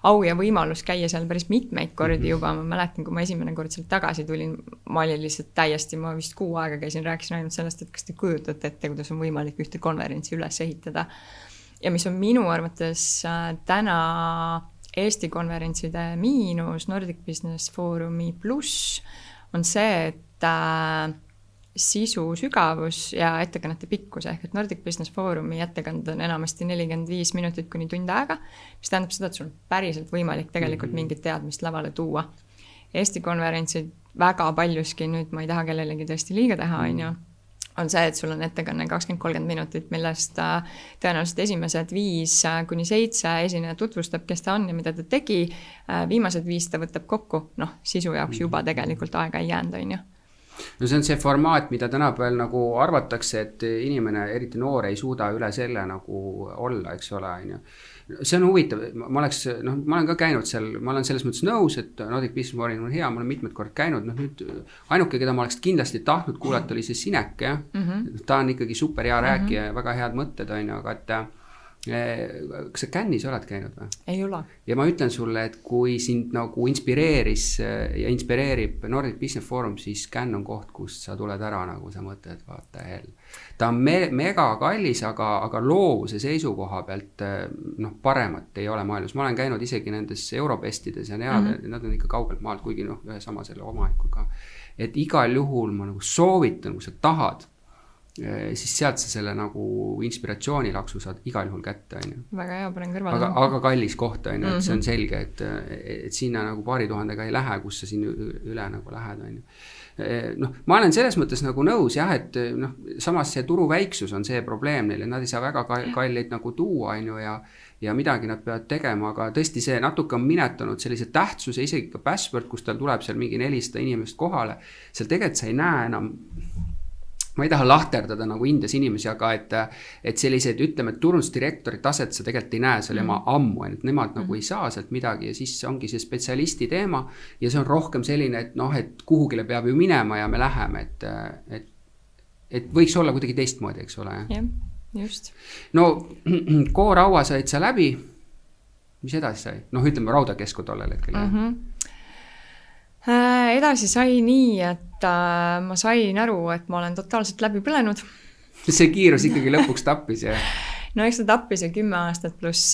au ja võimalus käia seal päris mitmeid kordi juba. Ma mäletan, kui ma esimene kord sealt tagasi tulin, ma olin lihtsalt täiesti, ma vist 6 aega käisin, rääkisin ainult sellest, et kas te kujutate ette, kuidas on võimalik ühte konverentsi üles ehitada. Ja mis on minu arvates täna Eesti konverentside miinus, Nordic Business Forumi pluss, on see, et sisu sügavus ja ettekannete pikkus, ehk et Nordic Business Forumi ettekanded on enamasti 45 minutit kuni tund aega, mis tähendab seda, et sul on päriselt võimalik tegelikult mingit teadmist lavale tuua. Eesti konverentsid väga paljuski, nüüd ma ei taha kellelegi tõesti liiga teha, on see, et sul on ettekanne 20-30 minutit, millest tõenäoliselt esimesed 5 kuni 7 esineja tutvustab, kes ta on ja mida ta tegi. Viimased 5 ta võtab kokku, sisu jaoks juba tegelikult aega ei jäänud, on ju. no see on see formaat, mida tänapäeval nagu arvatakse, et inimene, eriti noor, ei suuda üle selle nagu olla, eks ole, on ju. See on huvitav, ma olen ka käinud seal, ma olen selles mõttes nõus, et Nordic Business Forum on hea, ma olen mitmed kord käinud, nüüd ainuke, keda ma oleks kindlasti tahtnud kuulata, oli see Sinek, jah. Ta on ikkagi super hea rääkija ja väga head mõtted, on ju, aga et kas sa Cannes'is oled käinud või? Ei ole. Ja ma ütlen sulle, et kui sind nagu inspireeris ja inspireerib Nordic Business Forum, siis Cannes on koht, kust sa tuled ära, nagu sa mõtled, vaata hell. Ta on mega kallis, aga loovuse seisukoha pealt paremat ei ole maailmas. Ma olen käinud isegi nendes Europestides ja nad on ikka kaugelt maalt, kuigi ühe sama selle omanikul ka. Et igal juhul ma nagu soovitan, kui sa tahad, siis sealt sa selle nagu inspiratsioonilaksu saad igal juhul kätte, on ju. Väga hea, panen kõrvale. Aga kallis koht, on ju, et see on selge, et sinna nagu 2000 ei lähe, kus sa siin üle nagu lähed, on ju. Ma olen selles mõttes nagu nõus, jah, et samas see turu väiksus on see probleem neil, et nad ei saa väga kalleid nagu tuua, on ju, ja midagi nad peavad tegema, aga tõesti see natuke on minetanud sellise tähtsuse, isegi ka Password, kus tal tuleb seal mingi 400 inimest kohale, seal tegelikult sa ei näe enam, ma ei taha lahterdada nagu Indias inimesi, aga et sellised, ütleme, turundusdirektori taset sa tegelikult ei näe seal ema ammu, et nemad nagu ei saa sealt midagi ja siis ongi see spetsialisti teema ja see on rohkem selline, et kuhugile peab ju minema ja me läheme, et võiks olla kuidagi teistmoodi, eks ole. Jah, just. No, Kooraua said sa läbi, mis edasi sai? Ütleme Raudakesku tollel hetkel. Edasi sai nii, et ma sain aru, et ma olen totaalselt läbi põlenud. See kiirus ikkagi lõpuks tappis, jah? No eks ta tappis 10 aastat pluss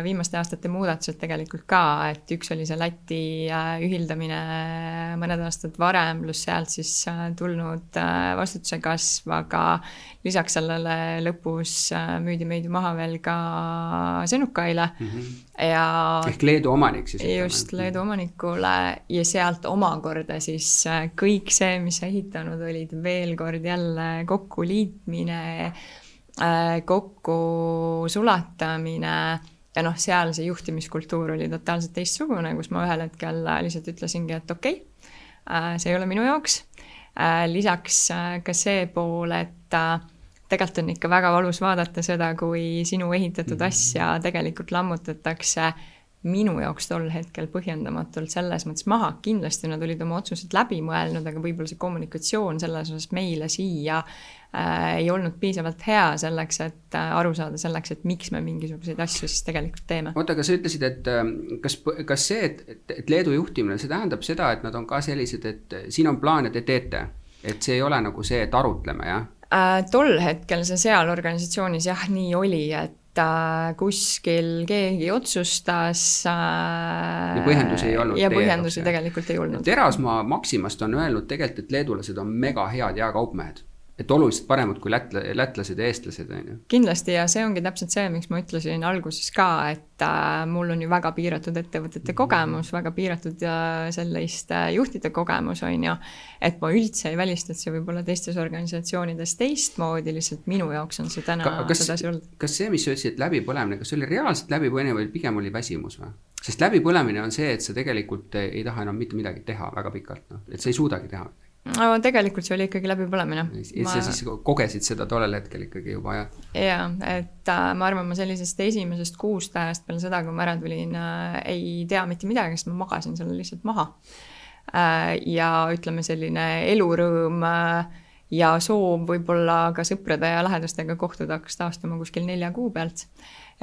viimaste aastate muudatused tegelikult ka, et üks oli see Läti ühildamine mõned aastad varem, pluss sealt siis tulnud vastutuse kasv, aga lisaks sellele lõpus müüdi meid maha veel ka Senukaile. Ja ehk Leedu omanik siis. Just, Leedu omanikule ja sealt omakorda siis kõik see, mis ehitanud olid veel kord jälle kokkuliitmine, kokku sulatamine ja seal see juhtimiskultuur oli totaalselt teistsugune, kus ma ühel hetkel lihtsalt ütlesingi, et okei, see ei ole minu jaoks. Lisaks ka see pool, et tegelikult on ikka väga valus vaadata seda, kui sinu ehitatud asja tegelikult lammutatakse minu jaoks tol hetkel põhjendamatult selles mõttes maha. Kindlasti nad olid oma otsused läbi mõelnud, aga võib-olla see kommunikatsioon selles osas meile siia ei olnud piisavalt hea selleks, et aru saada selleks, et miks me mingisuguseid asju siis tegelikult teeme. Oota, aga sa ütlesid, et kas see, et Leedu juhtimine, see tähendab seda, et nad on ka sellised, et siin on plaan ja te teete, et see ei ole nagu see, et arutleme, jah? Tol hetkel see seal organisatsioonis jah, nii oli, et kuskil keegi otsustas ja põhjendusi ei olnud. Ja põhjendusi tegelikult ei olnud. Erasmaa Maximast on öelnud tegelikult, et leedulased on mega head jaakaupmehed. Et oluliselt paremad kui lätlased ja eestlased. Kindlasti ja see ongi täpselt see, miks ma ütlesin alguses ka, et mul on ju väga piiratud ettevõtete kogemus, väga piiratud sellist juhtide kogemus on ju, et ma üldse ei välista, et see võib olla teistes organisatsioonides teistmoodi, lihtsalt minu jaoks on see täna sedasi olnud. Kas see, mis sa ütlesid, et läbipõlemine, kas see oli reaalselt läbipõlemine või pigem oli väsimus või? Sest läbipõlemine on see, et sa tegelikult ei taha enam mitte midagi teha väga pikalt, et sa ei suudagi teha. No, tegelikult see oli ikkagi läbipõlemine. Sa siis kogesid seda tollel hetkel ikkagi juba, jah? Jaa, et ma arvan, ma sellisest esimesest 6 ajast peale seda, kui ma ära tulin, ei tea mitte midagi, sest ma magasin selle lihtsalt maha. Ja ütleme selline elurõõm ja soov võib-olla ka sõprade ja lähedastega kohtuda hakkas taastuma kuskil 4 kuu pealt.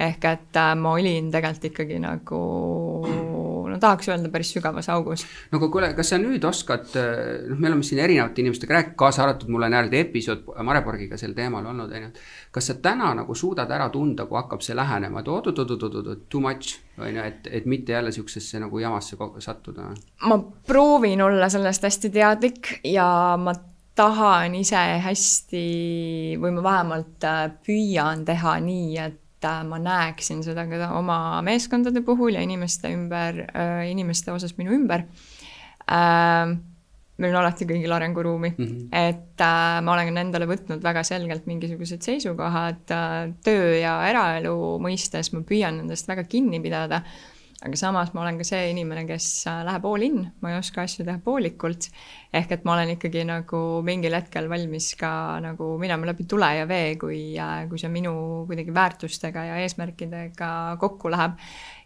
Ehk et ma olin tegelikult ikkagi nagu, tahaks öelda päris sügavas augus. No kuule, kas sa nüüd oskad, me oleme siin erinevate inimestega rääkinud, kaasa arvatud mulle näärde episood Mareborgiga sel teemal olnud, kas sa täna nagu suudad ära tunda, kui hakkab see lähenema, too much, et mitte jälle siuksesse nagu jamasse sattuda? Ma proovin olla sellest hästi teadlik ja ma tahan ise hästi või ma vähemalt püüan teha nii, et ma näeksin seda ka oma meeskondade puhul ja inimeste osas minu ümber. Meil on alati kõigil arenguruumi, et ma olen endale võtnud väga selgelt mingisugused seisukohad töö ja eraelu mõistes, ma püüan nendest väga kinni pidada, aga samas ma olen ka see inimene, kes läheb all in, ma ei oska asju teha poolikult, ehk et ma olen ikkagi nagu mingil hetkel valmis ka nagu minema läbi tule ja vee, kui see minu kuidagi väärtustega ja eesmärkidega kokku läheb.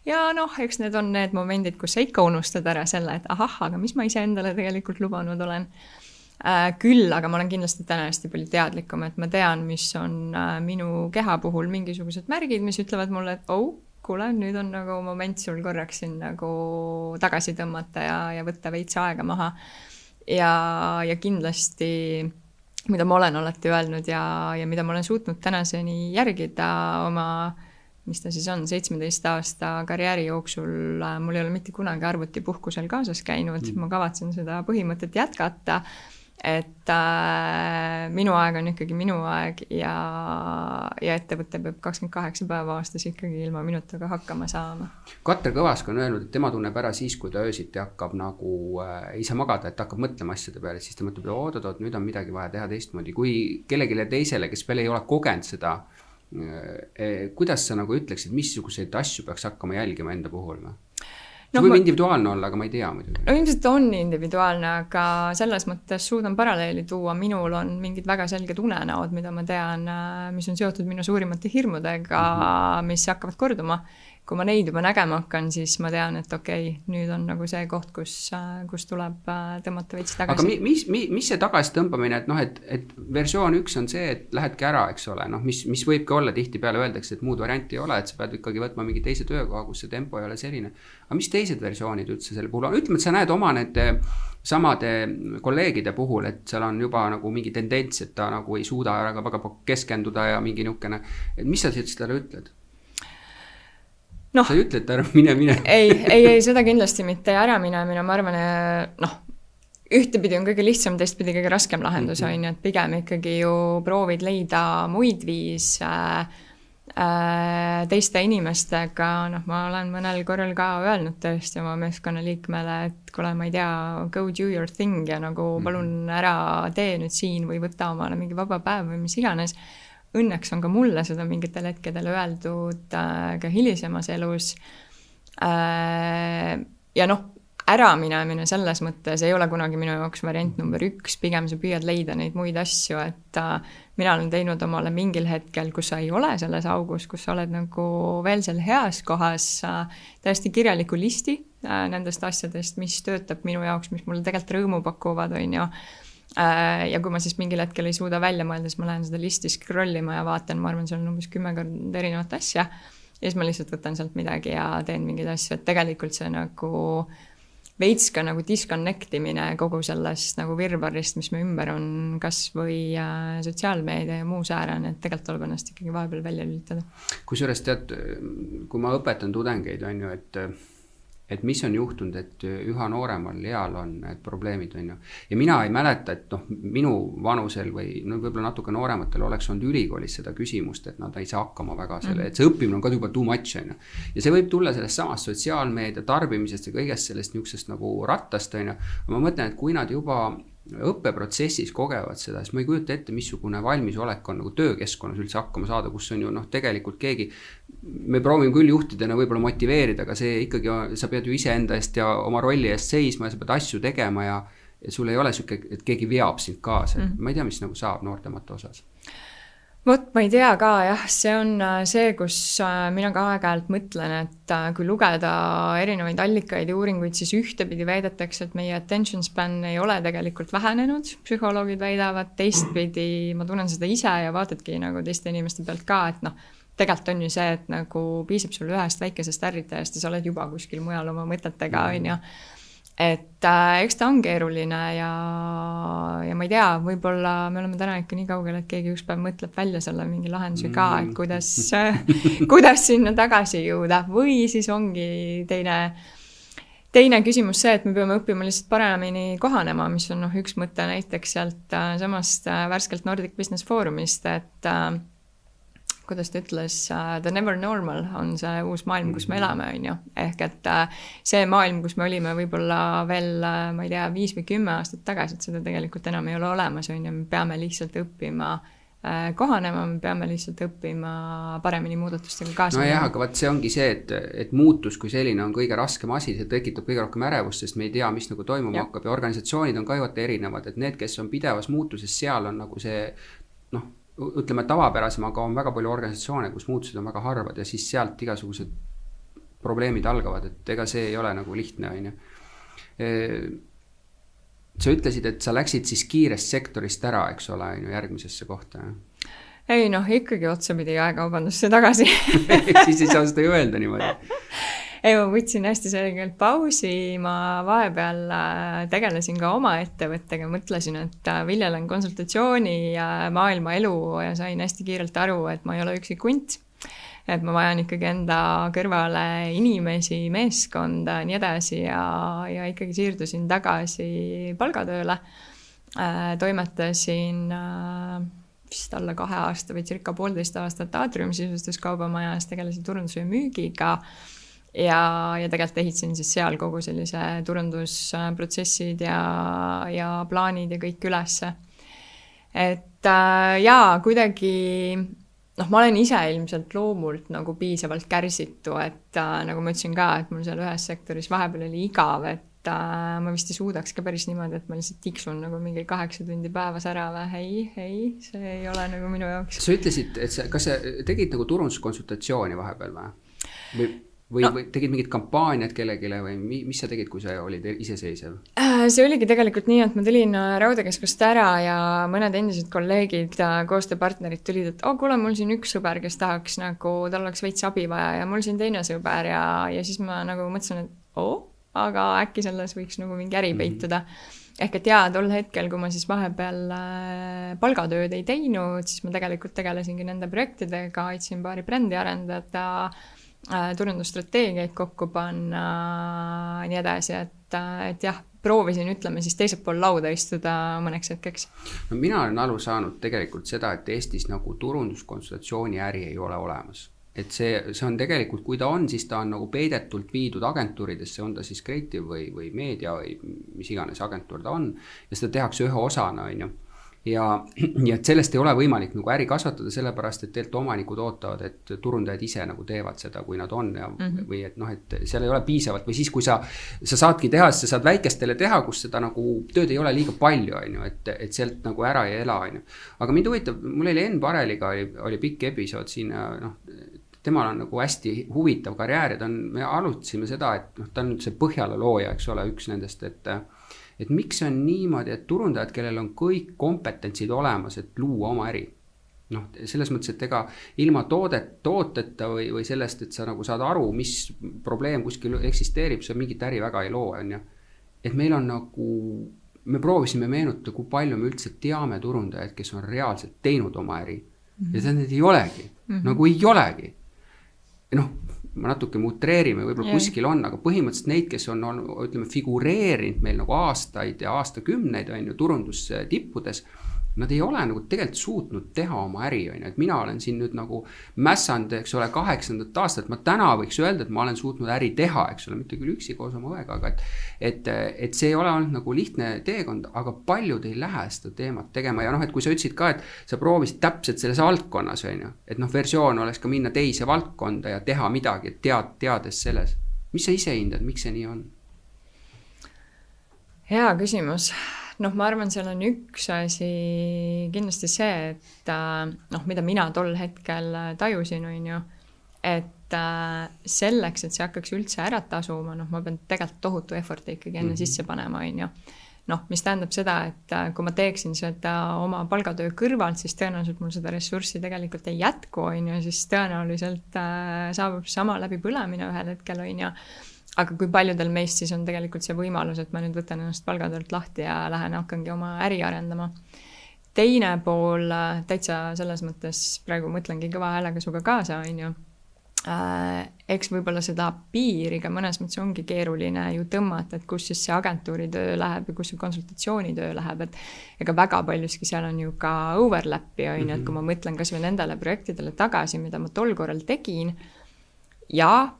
Ja noh, eks need on need momendid, kus sa ikka unustad ära selle, et ahah, aga mis ma ise endale tegelikult lubanud olen. Küll, aga ma olen kindlasti täna hästi palju teadlikum, et ma tean, mis on minu keha puhul mingisugused märgid, mis ütlevad mulle, et kuule, nüüd on nagu moment sul korraks siin nagu tagasi tõmmata ja võtta veits aega maha. Ja kindlasti, mida ma olen alati öelnud ja mida ma olen suutnud tänaseni järgida oma, mis ta siis on, 17 aasta karjääri jooksul, mul ei ole mitte kunagi arvutipuhkusel kaasas käinud, ma kavatsen seda põhimõtet jätkata, et minu aeg on ikkagi minu aeg ja ettevõte peab 28 päeva aastas ikkagi ilma minutaga hakkama saama. Katre Kõvask on öelnud, et tema tunneb ära siis, kui ta öösiti hakkab nagu ei saa magada, et hakkab mõtlema asjade peale, siis ta mõtleb, oot, nüüd on midagi vaja teha teistmoodi. Kui kellegile teisele, kes veel ei ole kogenud seda, kuidas sa nagu ütleksid, missuguseid asju peaks hakkama jälgima enda puhul? See võib individuaalne olla, aga ma ei tea muidugi. No ilmselt on individuaalne, aga selles mõttes suudan paralleeli tuua. Minul on mingid väga selged unenäod, mida ma tean, mis on seotud minu suurimate hirmudega, mis hakkavad korduma. Kui ma neid juba nägema hakkan, siis ma tean, et okei, nüüd on nagu see koht, kus tuleb tõmmata veits tagasi. Aga mis see tagasi tõmbamine, et versioon 1 on see, et lähedki ära, eks ole, mis võibki olla tihti peale öeldakse, et muud varianti ei ole, et sa pead ikkagi võtma mingi teise töökoha, kus see tempo ei ole selline. Aga mis teised versioonid üldse selle puhul on? Ütleme, et sa näed oma need samade kolleegide puhul, et seal on juba nagu mingi tendents, et ta nagu ei suuda väga keskenduda ja mingi niukene, et mis sa siis talle ütled? Sa ei ütle, et ära mine. Ei, seda kindlasti mitte ära minemine, ma arvan, ühtepidi on kõige lihtsam, teistpidi kõige raskem lahendus on, et pigem ikkagi ju proovid leida muid viis teiste inimestega, ma olen mõnel korral ka öelnud tõesti oma meeskonnaliikmele, et kuule, ma ei tea, go do your thing ja nagu palun ära tee nüüd siin või võtta omale mingi vaba päev või mis iganes. Õnneks on ka mulle seda mingitel hetkedel öeldud ka hilisemas elus. Ja ära minemine selles mõttes ei ole kunagi minu jaoks variant number 1, pigem sa püüad leida neid muid asju, et mina olen teinud omale mingil hetkel, kus sa ei ole selles augus, kus sa oled nagu veel seal heas kohas, täiesti kirjaliku listi nendest asjadest, mis töötab minu jaoks, mis mulle tegelikult rõõmu pakuvad, on ju. Ja kui ma siis mingil hetkel ei suuda välja mõelda, siis ma lähen seda listi scrollima ja vaatan, ma arvan, see on umbes 10 korda erinevat asja ja siis ma lihtsalt võtan sealt midagi ja teen mingeid asju, et tegelikult see nagu veits ka nagu disconnectimine kogu sellest nagu virvarist, mis me ümber on, kas või sotsiaalmeedia ja muu säärane, et tegelikult tuleb ennast ikkagi vahepeal välja lülitada. Kusjuures tead, kui ma õpetan tudengeid, on ju, et mis on juhtunud, et üha nooremal eal on need probleemid, on ju. Ja mina ei mäleta, et minu vanusel või võib-olla natuke noorematel oleks olnud ülikoolis seda küsimust, et nad ei saa hakkama väga selle, et see õppimine on ka juba too much, on ju. Ja see võib tulla sellest samast sotsiaalmeedia tarbimisest ja kõigest sellest niisugusest nagu rattast, on ju. Ma mõtlen, et kui nad juba õppeprotsessis kogevad seda, siis ma ei kujuta ette, missugune valmisolek on nagu töökeskkonnas üldse hakkama saada, kus on ju tegelikult keegi, me proovime küll juhtidena võib-olla motiveerida, aga see ikkagi, sa pead ju ise enda eest ja oma rolli eest seisma ja sa pead asju tegema ja sul ei ole siuke, et keegi veab sind kaasa. Ma ei tea, mis nagu saab noortemate osas. Vot, ma ei tea ka, jah, see on see, kus mina ka aeg-ajalt mõtlen, et kui lugeda erinevaid allikaid ja uuringuid, siis ühtepidi väidetakse, et meie attention span ei ole tegelikult vähenenud, psühholoogid väidavad, teistpidi ma tunnen seda ise ja vaatadki nagu teiste inimeste pealt ka, et tegelikult on ju see, et nagu piisab sul ühest väikesest ärritajast ja sa oled juba kuskil mujal oma mõtetega, on ju. Et eks ta on keeruline ja ma ei tea, võib-olla me oleme täna ikka nii kaugel, et keegi üks päev mõtleb välja selle mingi lahenduse ka, et kuidas sinna tagasi jõuda või siis ongi teine küsimus see, et me peame õppima lihtsalt paremini kohanema, mis on üks mõte näiteks sealt samast värskelt Nordic Business Forumist, et kuidas ta ütles, the never normal on see uus maailm, kus me elame, on ju. Ehk et see maailm, kus me olime võib-olla veel, ma ei tea, 5 või 10 aastat tagasi, et seda tegelikult enam ei ole olemas, on ju. Me peame lihtsalt õppima kohanema, me peame lihtsalt õppima paremini muudatustega kaasa. No jah, aga vaat see ongi see, et muutus kui selline on kõige raskem asi, see tekitab kõige rohkem ärevust, sest me ei tea, mis nagu toimuma hakkab ja organisatsioonid on ka ju erinevad, et need, kes on pidevas muutuses, seal on nagu see, noh, ütleme tavapärasem, aga on väga palju organisatsioone, kus muutused on väga harvad ja siis sealt igasugused probleemid algavad, et ega see ei ole nagu lihtne, on ju. Sa ütlesid, et sa läksid siis kiirest sektorist ära, eks ole, järgmisesse kohta. Ei noh, ikkagi otsapidi jaekaubandusse tagasi. Siis ei saa seda ju öelda niimoodi. Ei, ma võtsin hästi selgelt pausi, ma vahepeal tegelesin ka oma ettevõttega, mõtlesin, et viljelen konsultatsiooni ja maailma elu ja sain hästi kiirelt aru, et ma ei ole üksi kunt. Et ma vajan ikkagi enda kõrvale inimesi, meeskonda, nii edasi ja ikkagi siirdusin tagasi palgatööle. Toimetasin vist alla 2 aasta või circa 1,5 aastat Aatrium sisustuskaubamajas, tegelesin turunduse ja müügiga ja tegelikult ehitasin siis seal kogu sellise turundusprotsessid ja plaanid ja kõik ülesse. Et kuidagi noh, ma olen ise ilmselt loomult nagu piisavalt kärsitu, et nagu ma ütlesin ka, et mul seal ühes sektoris vahepeal oli igav, et ma vist ei suudaks ka päris niimoodi, et ma lihtsalt tiksun nagu mingi 8 tundi päevas ära või ei, see ei ole nagu minu jaoks. Sa ütlesid, et kas sa tegid nagu turunduskonsultatsiooni vahepeal või tegid mingid kampaaniad kellegile või mis sa tegid, kui sa olid iseseisev? See oligi tegelikult nii, et ma tulin Raudakeskust ära ja mõned endised kolleegid, koostööpartnerid tulid, et kuule, mul siin üks sõber, kes tahaks nagu, tal oleks veits abi vaja ja mul siin teine sõber ja siis ma nagu mõtlesin, et aga äkki selles võiks nagu mingi äri peituda. Ehk et tol hetkel, kui ma siis vahepeal palgatööd ei teinud, siis ma tegelikult tegelesingi nende projektidega, aitasin paari brändi arendada, turundusstrateegiaid kokku panna, nii edasi, et jah, proovisin, ütleme siis teiselt pool lauda istuda mõneks hetkeks. No mina olen aru saanud tegelikult seda, et Eestis nagu turunduskonsultatsiooni äri ei ole olemas. Et see on tegelikult, kui ta on, siis ta on nagu peidetult viidud agentuuridesse, on ta siis Creative või meedia või mis iganes agentuur ta on ja seda tehakse ühe osana, on ju. Ja et sellest ei ole võimalik nagu äri kasvatada, sellepärast, et tegelikult omanikud ootavad, et turundajad ise nagu teevad seda, kui nad on ja, või et noh, et seal ei ole piisavalt või siis, kui sa saadki teha, siis sa saad väikestele teha, kus seda nagu tööd ei ole liiga palju, on ju, et sealt nagu ära ei ela, on ju. Aga mind huvitab, mul oli Enn Pareliga oli pikk episood siin, noh, temal on nagu hästi huvitav karjäär ja me alustasime seda, et noh, ta on see Põhjala looja, eks ole, üks nendest, et miks on niimoodi, et turundajad, kellel on kõik kompetentsid olemas, et luua oma äri. Noh, selles mõttes, et ega ilma tooteta või sellest, et sa nagu saad aru, mis probleem kuskil eksisteerib, sa mingit äri väga ei loo, on ju. Et meil on nagu, me proovisime meenutada, kui palju me üldse teame turundajaid, kes on reaalselt teinud oma äri. Ja see need ei olegi, nagu ei olegi. Noh, ma natuke mutreerime, võib-olla kuskil on, aga põhimõtteliselt neid, kes on, ütleme, figureerinud meil nagu aastaid ja aastakümneid on ju turundustippudes, nad ei ole nagu tegelikult suutnud teha oma äri, on ju, et mina olen siin nüüd nagu mässanud, eks ole, 8. aastat, ma täna võiks öelda, et ma olen suutnud äri teha, eks ole, mitte küll üksi koos oma õega, aga et see ei ole olnud nagu lihtne teekond, aga paljud ei lähe seda teemat tegema ja noh, et kui sa ütlesid ka, et sa proovisid täpselt selles valdkonnas, on ju, et noh, versioon oleks ka minna teise valdkonda ja teha midagi, teades selles. Mis sa ise hindad, miks see nii on? Hea küsimus. Noh, ma arvan, seal on üks asi kindlasti see, et noh, mida mina tol hetkel tajusin, on ju, et selleks, et see hakkaks üldse ära tasuma, noh, ma pean tegelikult tohutu efforti ikkagi enne sisse panema, on ju. Noh, mis tähendab seda, et kui ma teeksin seda oma palgatöö kõrvalt, siis tõenäoliselt mul seda ressurssi tegelikult ei jätku, on ju, siis tõenäoliselt saabub sama läbi põlemine ühel hetkel, on ju. Aga kui paljudel meist siis on tegelikult see võimalus, et ma nüüd võtan ennast palgatöölt lahti ja lähen hakkangi oma äri arendama. Teine pool, täitsa selles mõttes praegu mõtlengi kõva häälega suga kaasa, on ju. Eks võib-olla seda piiri ka mõnes mõttes ongi keeruline ju tõmmata, et kus siis see agentuuritöö läheb ja kus see konsultatsioonitöö läheb, et ega väga paljuski seal on ju ka overlappi, on ju, et kui ma mõtlen kas või nendele projektidele tagasi, mida ma tol korral tegin, ja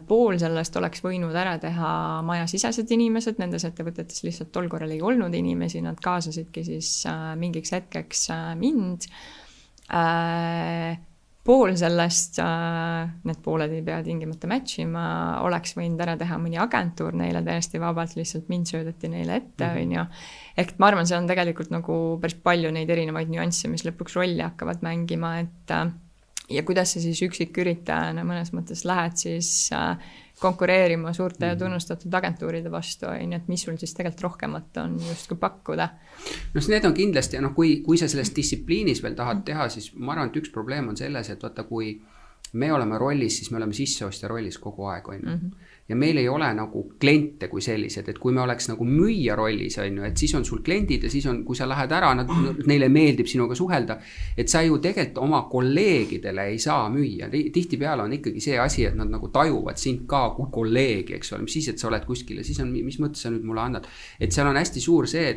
pool sellest oleks võinud ära teha majasisesed inimesed, nendes ettevõtetes lihtsalt tol korral ei olnud inimesi, nad kaasasidki siis mingiks hetkeks mind Pool sellest, need pooled ei pea tingimata matchima, oleks võinud ära teha mõni agentuur neile täiesti vabalt, lihtsalt mind söödeti neile ette, on ju. Ehk ma arvan, see on tegelikult nagu päris palju neid erinevaid nüansse, mis lõpuks rolli hakkavad mängima, et ja kuidas sa siis üksiküritajana mõnes mõttes lähed siis konkureerima suurte ja tunnustatud agentuuride vastu, et mis sul siis tegelikult rohkemat on justkui pakkuda. No need on kindlasti, kui sa selles distsipliinis veel tahad teha, siis ma arvan, et üks probleem on selles, et vaata, kui me oleme rollis, siis me oleme sisseostja rollis kogu aeg, on ju. Ja meil ei ole nagu kliente kui sellised, et kui me oleks nagu müüja rollis, on ju, et siis on sul kliendid ja siis on, kui sa lähed ära, neile meeldib sinuga suhelda, et sa ju tegelikult oma kolleegidele ei saa müüa. Tihtipeale on ikkagi see asi, et nad nagu tajuvad sind ka kui kolleegi, eks ole, mis siis, et sa oled kuskil ja siis on, mis mõttes sa nüüd mulle annad. Et seal on hästi suur see,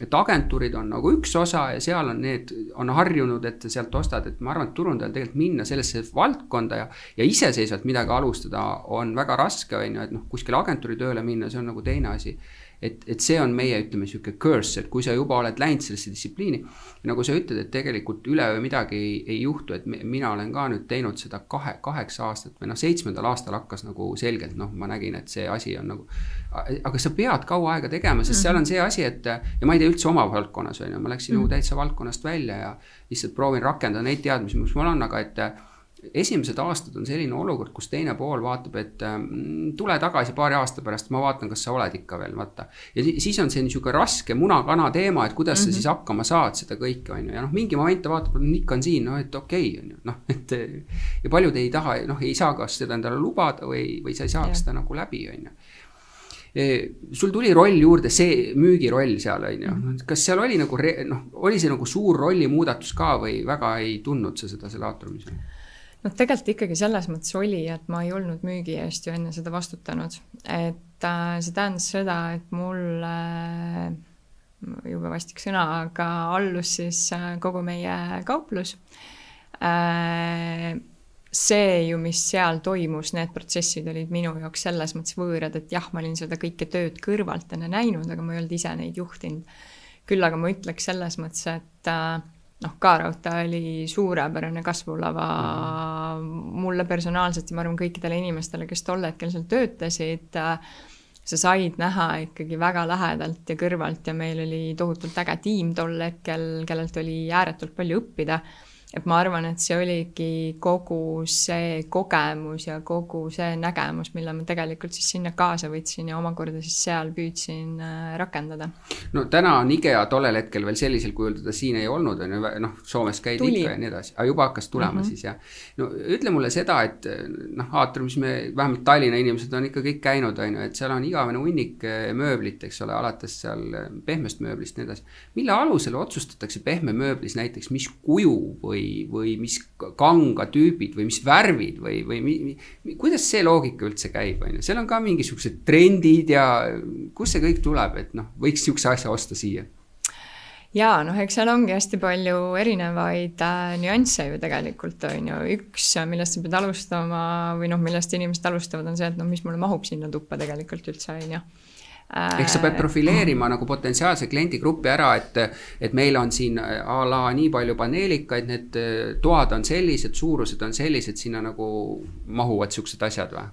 et agentuurid on nagu üks osa ja seal on need, on harjunud, et sealt ostad, et ma arvan, et turundajal tegelikult minna sellesse valdkonda ja iseseisvalt midagi alustada on väga raske, et kuskil agentuuri tööle minna, see on nagu teine asi. Et see on meie, ütleme, siuke curse, et kui sa juba oled läinud sellesse distsipliini, nagu sa ütled, et tegelikult üleöö midagi ei juhtu, et mina olen ka nüüd teinud seda 8 aastat või 7. aastal hakkas nagu selgelt, ma nägin, et see asi on nagu, aga sa pead kaua aega tegema, sest seal on see asi, et ja ma ei tea üldse oma valdkonnas, ma läksin nagu täitsa valdkonnast välja ja lihtsalt proovin rakendada neid teadmisi, mis mul on, aga et esimesed aastad on selline olukord, kus teine pool vaatab, et tule tagasi paari aasta pärast, ma vaatan, kas sa oled ikka veel, vaata. Ja siis on see niisugune raske muna-kana teema, et kuidas sa siis hakkama saad seda kõike, on ju. Ja mingi moment ta vaatab, et ikka on siin, et okei, on ju. Et ja paljud ei taha, ei saa kas seda endale lubada või sa ei saa seda nagu läbi, on ju. Sul tuli roll juurde, see müügiroll seal, on ju. Kas seal oli nagu, oli see nagu suur rolli muudatus ka või väga ei tundnud sa seda selle aatormisel? Tegelikult ikkagi selles mõttes oli, et ma ei olnud müügi eest ju enne seda vastutanud. Et see tähendas seda, et mul juba vastik sõna, aga allus siis kogu meie kauplus. See ju, mis seal toimus, need protsessid olid minu jaoks selles mõttes võõrad, et jah, ma olin seda kõike tööd kõrvalt enne näinud, aga ma ei olnud ise neid juhtinud. Küll aga ma ütleks selles mõttes, et K-Rauta oli suurepärane kasvulava mulle personaalselt ja ma arvan kõikidele inimestele, kes tol hetkel seal töötasid, sa said näha ikkagi väga lähedalt ja kõrvalt ja meil oli tohutult äge tiim tol hetkel, kellelt oli ääretult palju õppida. Et ma arvan, et see oligi kogu see kogemus ja kogu see nägemus, mille ma tegelikult siis sinna kaasa võtsin ja omakorda siis seal püüdsin rakendada. No täna on IKEA tollel hetkel veel sellisel kujul, teda siin ei olnud, Soomes käid ikka ja nii edasi, aga juba hakkas tulema siis ja. No ütle mulle seda, et aator, mis me vähemalt Tallinna inimesed on ikka kõik käinud, et seal on igavene hunnik mööblit, eks ole, alates seal pehmest mööblist nii edasi. Mille alusel otsustatakse pehme mööblis näiteks, mis kuju või mis kanga tüübid või mis värvid või kuidas see loogika üldse käib? Seal on ka mingisugused trendid ja kus see kõik tuleb, et võiks niisuguse asja osta siia? Jaa, eks seal ongi hästi palju erinevaid nüansse ju tegelikult on ju. Üks, millest sa pead alustama või millest inimesed alustavad on see, et mis mulle mahub sinna tuppa tegelikult üldse on ju. Ehk sa pead profileerima nagu potentsiaalse kliendigrupi ära, et meil on siin a la nii palju paneelikaid, need toad on sellised, suurused on sellised, sinna nagu mahuvad siuksed asjad või?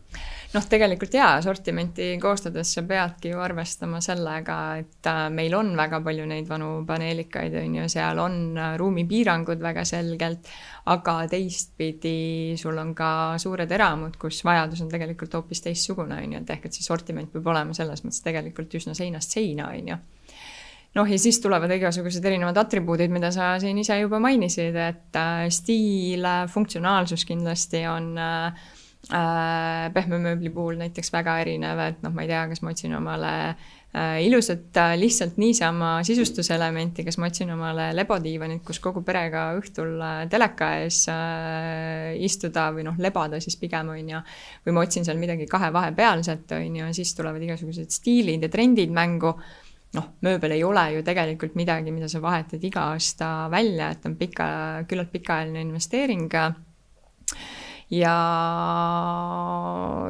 Tegelikult jaa, sortimenti koostades sa peadki ju arvestama sellega, et meil on väga palju neid vanu paneelikaid ja seal on ruumipiirangud väga selgelt, aga teistpidi sul on ka suured eramud, kus vajadus on tegelikult hoopis teistsugune, ehk et see sortiment peab olema selles mõttes tegelikult üsna seinast seina. Ja siis tulevad igasugused erinevad atribuudid, mida sa siin ise juba mainisid, et stiil, funktsionaalsus kindlasti on pehme mööbli puhul näiteks väga erinev, et ma ei tea, kas ma otsin omale ilusat lihtsalt niisama sisustuselementi, kas ma otsin omale lebodiivanit, kus kogu perega õhtul teleka ees istuda või lebada siis pigem on ja või ma otsin seal midagi kahe vahepealset on ja siis tulevad igasugused stiilid ja trendid mängu. Mööbel ei ole ju tegelikult midagi, mida sa vahetad iga aasta välja, et on küllalt pikaajaline investeering. Ja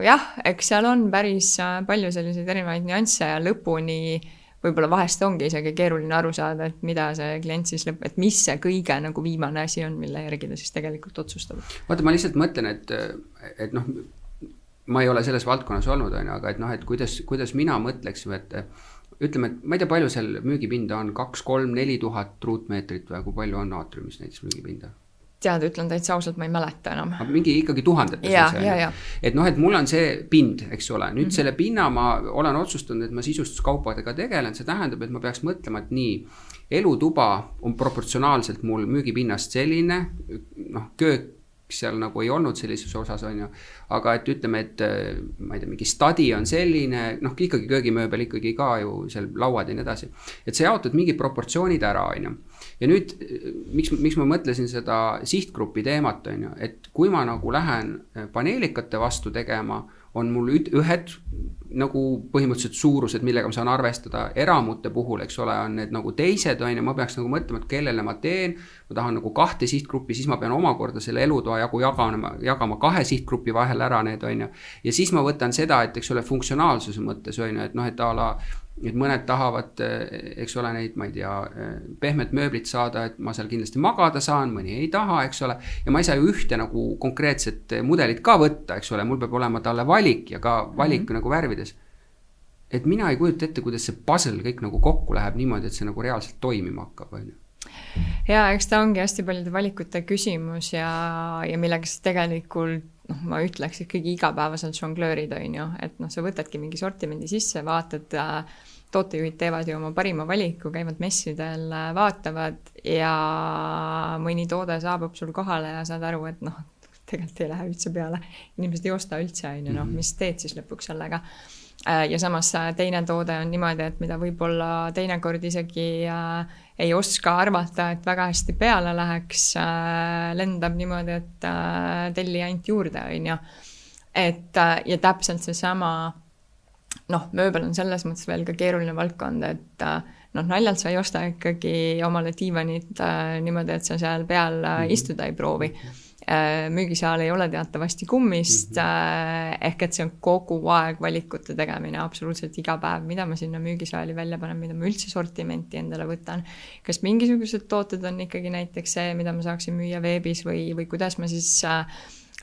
jah, eks seal on päris palju selliseid erinevaid nüansse ja lõpuni võib-olla vahest ongi isegi keeruline aru saada, et mida see klient siis et mis see kõige nagu viimane asi on, mille järgi ta siis tegelikult otsustab. Vaata, ma lihtsalt mõtlen, et noh, ma ei ole selles valdkonnas olnud, aga et noh, et kuidas mina mõtleksin, et ütleme, et ma ei tea, palju seal müügipinda on, 2, 3, 4 tuhat ruutmeetrit või kui palju on aatriumis näiteks müügipinda? Tead, ütlen täitsa ausalt, ma ei mäleta enam. Mingi ikkagi tuhandetes. Et noh, et mul on see pind, eks ole. Nüüd selle pinna ma olen otsustanud, et ma sisustuskaupadega tegelen. See tähendab, et ma peaks mõtlema, et nii, elutuba on proportsionaalselt mul müügipinnast selline, noh, köök seal nagu ei olnud sellises osas, on ju. Aga et ütleme, et ma ei tea, mingi stadi on selline, noh, ikkagi köögimööbel ikkagi ka ju seal lauad ja nii edasi. Et see jaotud mingi proportsioonid ära, on ju. Ja nüüd, miks ma mõtlesin seda sihtgrupi teemat, on ju, et kui ma nagu lähen paneelikate vastu tegema, on mul ühed nagu põhimõtteliselt suurused, millega ma saan arvestada. Eramute puhul, eks ole, on need nagu teised, on ju, ma peaks nagu mõtlema, et kellele ma teen, ma tahan nagu 2 sihtgruppi, siis ma pean omakorda selle elutoa jagu jagama 2 sihtgrupi vahel ära need, on ju. Ja siis ma võtan seda, et eks ole, funktsionaalsuse mõttes, on ju, et noh, et et mõned tahavad, eks ole, neid, ma ei tea, pehmet mööblit saada, et ma seal kindlasti magada saan, mõni ei taha, eks ole, ja ma ei saa ju ühte nagu konkreetset mudelit ka võtta, eks ole, mul peab olema talle valik ja ka valik nagu värvides. Et mina ei kujuta ette, kuidas see puzzle kõik nagu kokku läheb niimoodi, et see nagu reaalselt toimima hakkab, on ju. Ja eks ta ongi hästi paljude valikute küsimus ja millega sa tegelikult, noh, ma ütleks ikkagi igapäevaselt žonglöörid, on ju, et noh, sa võtadki mingi sortimendi sisse, vaatad, tootejuhid teevad ju oma parima valiku, käivad messidel, vaatavad ja mõni toode saabub sul kohale ja saad aru, et noh, tegelikult ei lähe üldse peale. Inimesed ei osta üldse, on ju, noh, mis teed siis lõpuks sellega. Ja samas teine toode on niimoodi, et mida võib-olla teinekord isegi ei oska arvata, et väga hästi peale läheks, lendab niimoodi, et telli ainult juurde, on ju. Ja täpselt see sama, noh, mööbel on selles mõttes veel ka keeruline valdkond, et noh, naljalt sa ei osta ikkagi omale diivanit niimoodi, et sa seal peal istuda ei proovi. Müügisaal ei ole teatavasti kummist, ehk et see on kogu aeg valikute tegemine, absoluutselt iga päev, mida ma sinna müügisaali välja panen, mida ma üldse sortimenti endale võtan. Kas mingisugused tooted on ikkagi näiteks see, mida ma saaksin müüa veebis või kuidas ma siis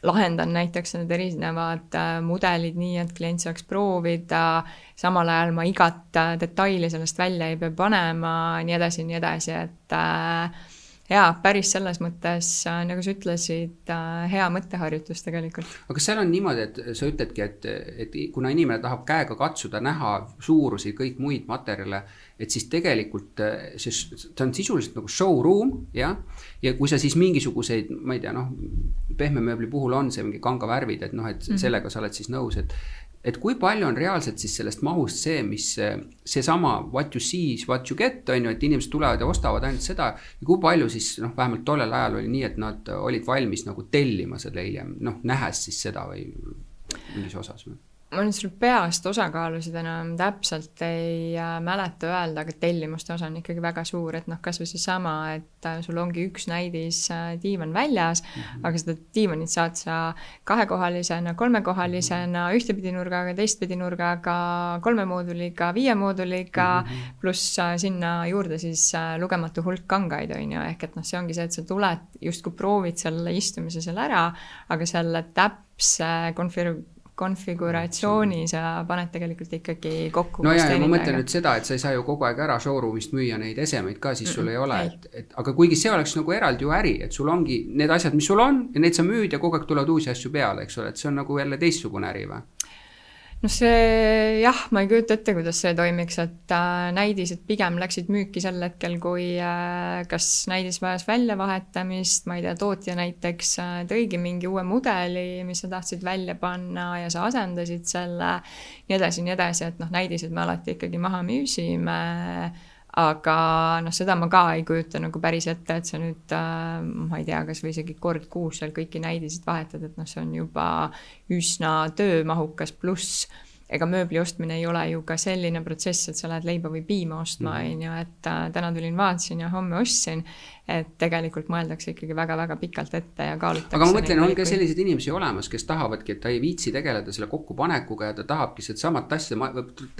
lahendan näiteks need erinevad mudelid nii, et klient saaks proovida, samal ajal ma igat detaili sellest välja ei pea panema, nii edasi, et jaa, päris selles mõttes, nagu sa ütlesid, hea mõtteharjutus tegelikult. Aga kas seal on niimoodi, et sa ütledki, et kuna inimene tahab käega katsuda, näha suurusi, kõik muid materjale, et siis tegelikult ta on sisuliselt nagu showroom, ja kui sa siis mingisuguseid, ma ei tea, noh, pehmemööbli puhul on see mingi kanga värvid, et noh, et sellega sa oled siis nõus, et kui palju on reaalselt siis sellest mahust see, mis see sama what you see is what you get, on ju, et inimesed tulevad ja ostavad ainult seda, ja kui palju siis, noh, vähemalt tollel ajal oli nii, et nad olid valmis nagu tellima seda hiljem, noh, nähes siis seda või mingis osas või? Ma nüüd sul peast osakaalusid enam täpselt ei mäleta öelda, aga tellimuste osa on ikkagi väga suur, et noh, kas või see sama, et sul ongi üks näidis diivan väljas, aga seda diivanit saad sa 2-kohalisena, 3-kohalisena, ühtepidi nurgaga, teistpidi nurgaga, 3 mooduliga, 5 mooduliga, pluss sinna juurde siis lugematu hulk kangaid, on ju, ehk et noh, see ongi see, et sa tuled, justkui proovid selle istumise seal ära, aga selle täpse konfiguratsiooni sa paned tegelikult ikkagi kokku. No ja ma mõtlen nüüd seda, et sa ei saa ju kogu aeg ära showroomist müüa neid esemeid ka, siis sul ei ole, aga kuigi see oleks nagu eraldi ju äri, et sul ongi need asjad, mis sul on ja neid sa müüd ja kogu aeg tulevad uusi asju peale, eks ole, et see on nagu jälle teistsugune äri või? No see, jah, ma ei kujuta ette, kuidas see toimiks, et näidised pigem läksid müüki sel hetkel, kui kas näidis vajas väljavahetamist, ma ei tea, tootja näiteks tõigi mingi uue mudeli, mis sa tahtsid välja panna ja sa asendasid selle, nii edasi, et noh, näidised me alati ikkagi maha müüsime, aga noh, seda ma ka ei kujuta nagu päris ette, et sa nüüd, ma ei tea, kas või isegi kord kuus seal kõiki näidisid vahetad, et noh, see on juba üsna töömahukas pluss ega mööbli ostmine ei ole ju ka selline protsess, et sa lähed leiba või piima ostma, on ju, et täna tulin, vaatasin ja homme ostsin, et tegelikult mõeldakse ikkagi väga-väga pikalt ette ja kaalutakse. Aga ma mõtlen, on ka selliseid inimesi olemas, kes tahavadki, et ta ei viitsi tegeleda selle kokkupanekuga ja ta tahabki seda samat asja,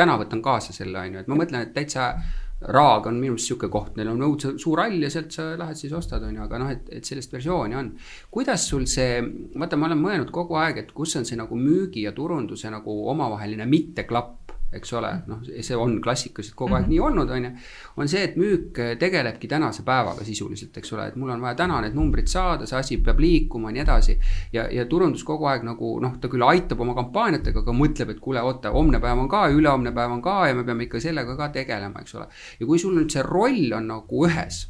täna võtan kaasa selle, on ju, et ma mõtlen, et täitsa Raag on minu meelest siuke koht, neil on õudse suur all ja sealt sa lähed siis ostad, on ju, aga noh, et sellist versiooni on. Kuidas sul see, vaata, ma olen mõelnud kogu aeg, et kus on see nagu müügi ja turunduse nagu omavaheline mitteklapp, eks ole, noh, see on klassikaliselt kogu aeg nii olnud, on see, et müük tegelebki tänase päevaga sisuliselt, eks ole, et mul on vaja täna need numbrid saada, see asi peab liikuma nii edasi ja turundus kogu aeg nagu, noh, ta küll aitab oma kampaaniatega, aga mõtleb, et kuule, oota, homne päev on ka ja ülehomne päev on ka ja me peame ikka sellega ka tegelema, eks ole. Ja kui sul nüüd see roll on nagu ühes,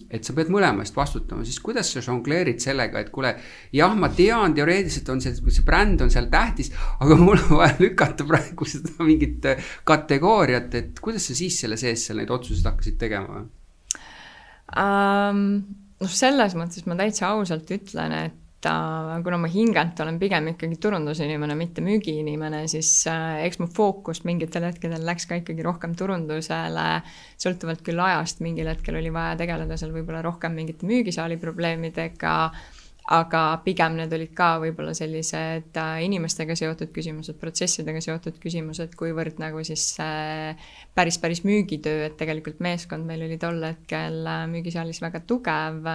et sa pead mõlemast vastutama, siis kuidas sa žongleerid sellega, et kuule, jah, ma tean, teoreetiliselt on see bränd on seal tähtis, aga mul on vaja lükata praegu seda mingit kategooriat, et kuidas sa siis selle sees seal neid otsuseid hakkasid tegema? No selles mõttes ma täitsa ausalt ütlen, et kuna ma hingelt olen pigem ikkagi turundusinimene, mitte müügiinimene, siis eks mu fookus mingitel hetkedel läks ka ikkagi rohkem turundusele, sõltuvalt küll ajast, mingil hetkel oli vaja tegeleda seal võib-olla rohkem mingite müügisaali probleemidega, aga pigem need olid ka võib-olla sellised inimestega seotud küsimused, protsessidega seotud küsimused, kuivõrd nagu siis päris müügitöö, et tegelikult meeskond meil oli tol hetkel müügisaalis väga tugev,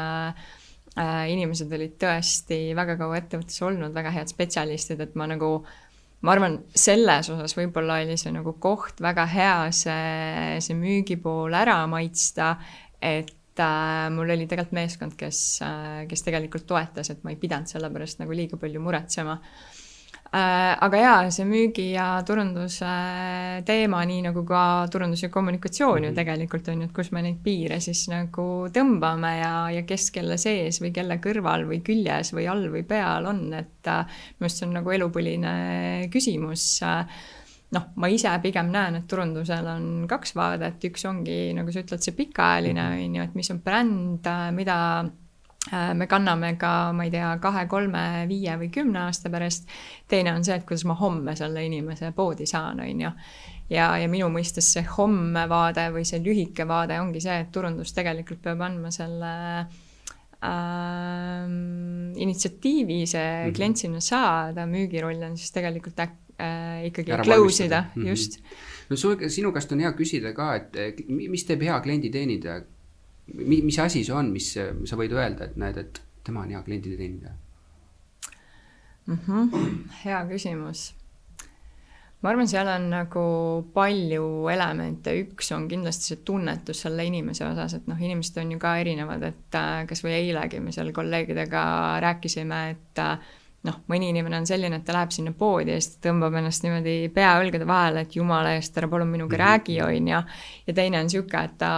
inimesed olid tõesti väga kaua ettevõttes olnud, väga head spetsialistid, et ma arvan, selles osas võib-olla oli see nagu koht väga hea see müügipool ära maitsta, et mul oli tegelikult meeskond, kes tegelikult toetas, et ma ei pidanud selle pärast nagu liiga palju muretsema. Aga jaa, see müügi ja turunduse teema, nii nagu ka turundus ja kommunikatsioon ju tegelikult on, et kus me neid piire siis nagu tõmbame ja kes kelle sees või kelle kõrval või küljes või all või peal on, et minu see on nagu elupõline küsimus. Noh, ma ise pigem näen, et turundusel on 2 vaadet, üks ongi, nagu sa ütled, see pikaajaline, et mis on bränd, mida me kanname ka, ma ei tea, 2, 3, 5 või 10 aasta pärast. Teine on see, et kuidas ma homme selle inimese poodi saan, on ju. Ja minu mõistes see homme vaade või see lühike vaade ongi see, et turundus tegelikult peab andma selle initsiatiivi, see klient sinna saada, müügiroll on siis tegelikult ikkagi close ida, just. No sinu käest on hea küsida ka, et mis teeb hea klienditeenindaja? Mis asi see on, mis sa võid öelda, et näed, et tema on hea klienditeenindaja? Hea küsimus. Ma arvan, seal on nagu palju elemente. Üks on kindlasti see tunnetus selle inimese osas, et noh, inimesed on ju ka erinevad, et kas või eilegi me seal kolleegidega rääkisime, et noh, mõni inimene on selline, et ta läheb sinna poodi ja siis tõmbab ennast niimoodi pea õlgade vahele, et jumala eest, ära palun minuga räägi, on ju. Ja teine on siuke, et ta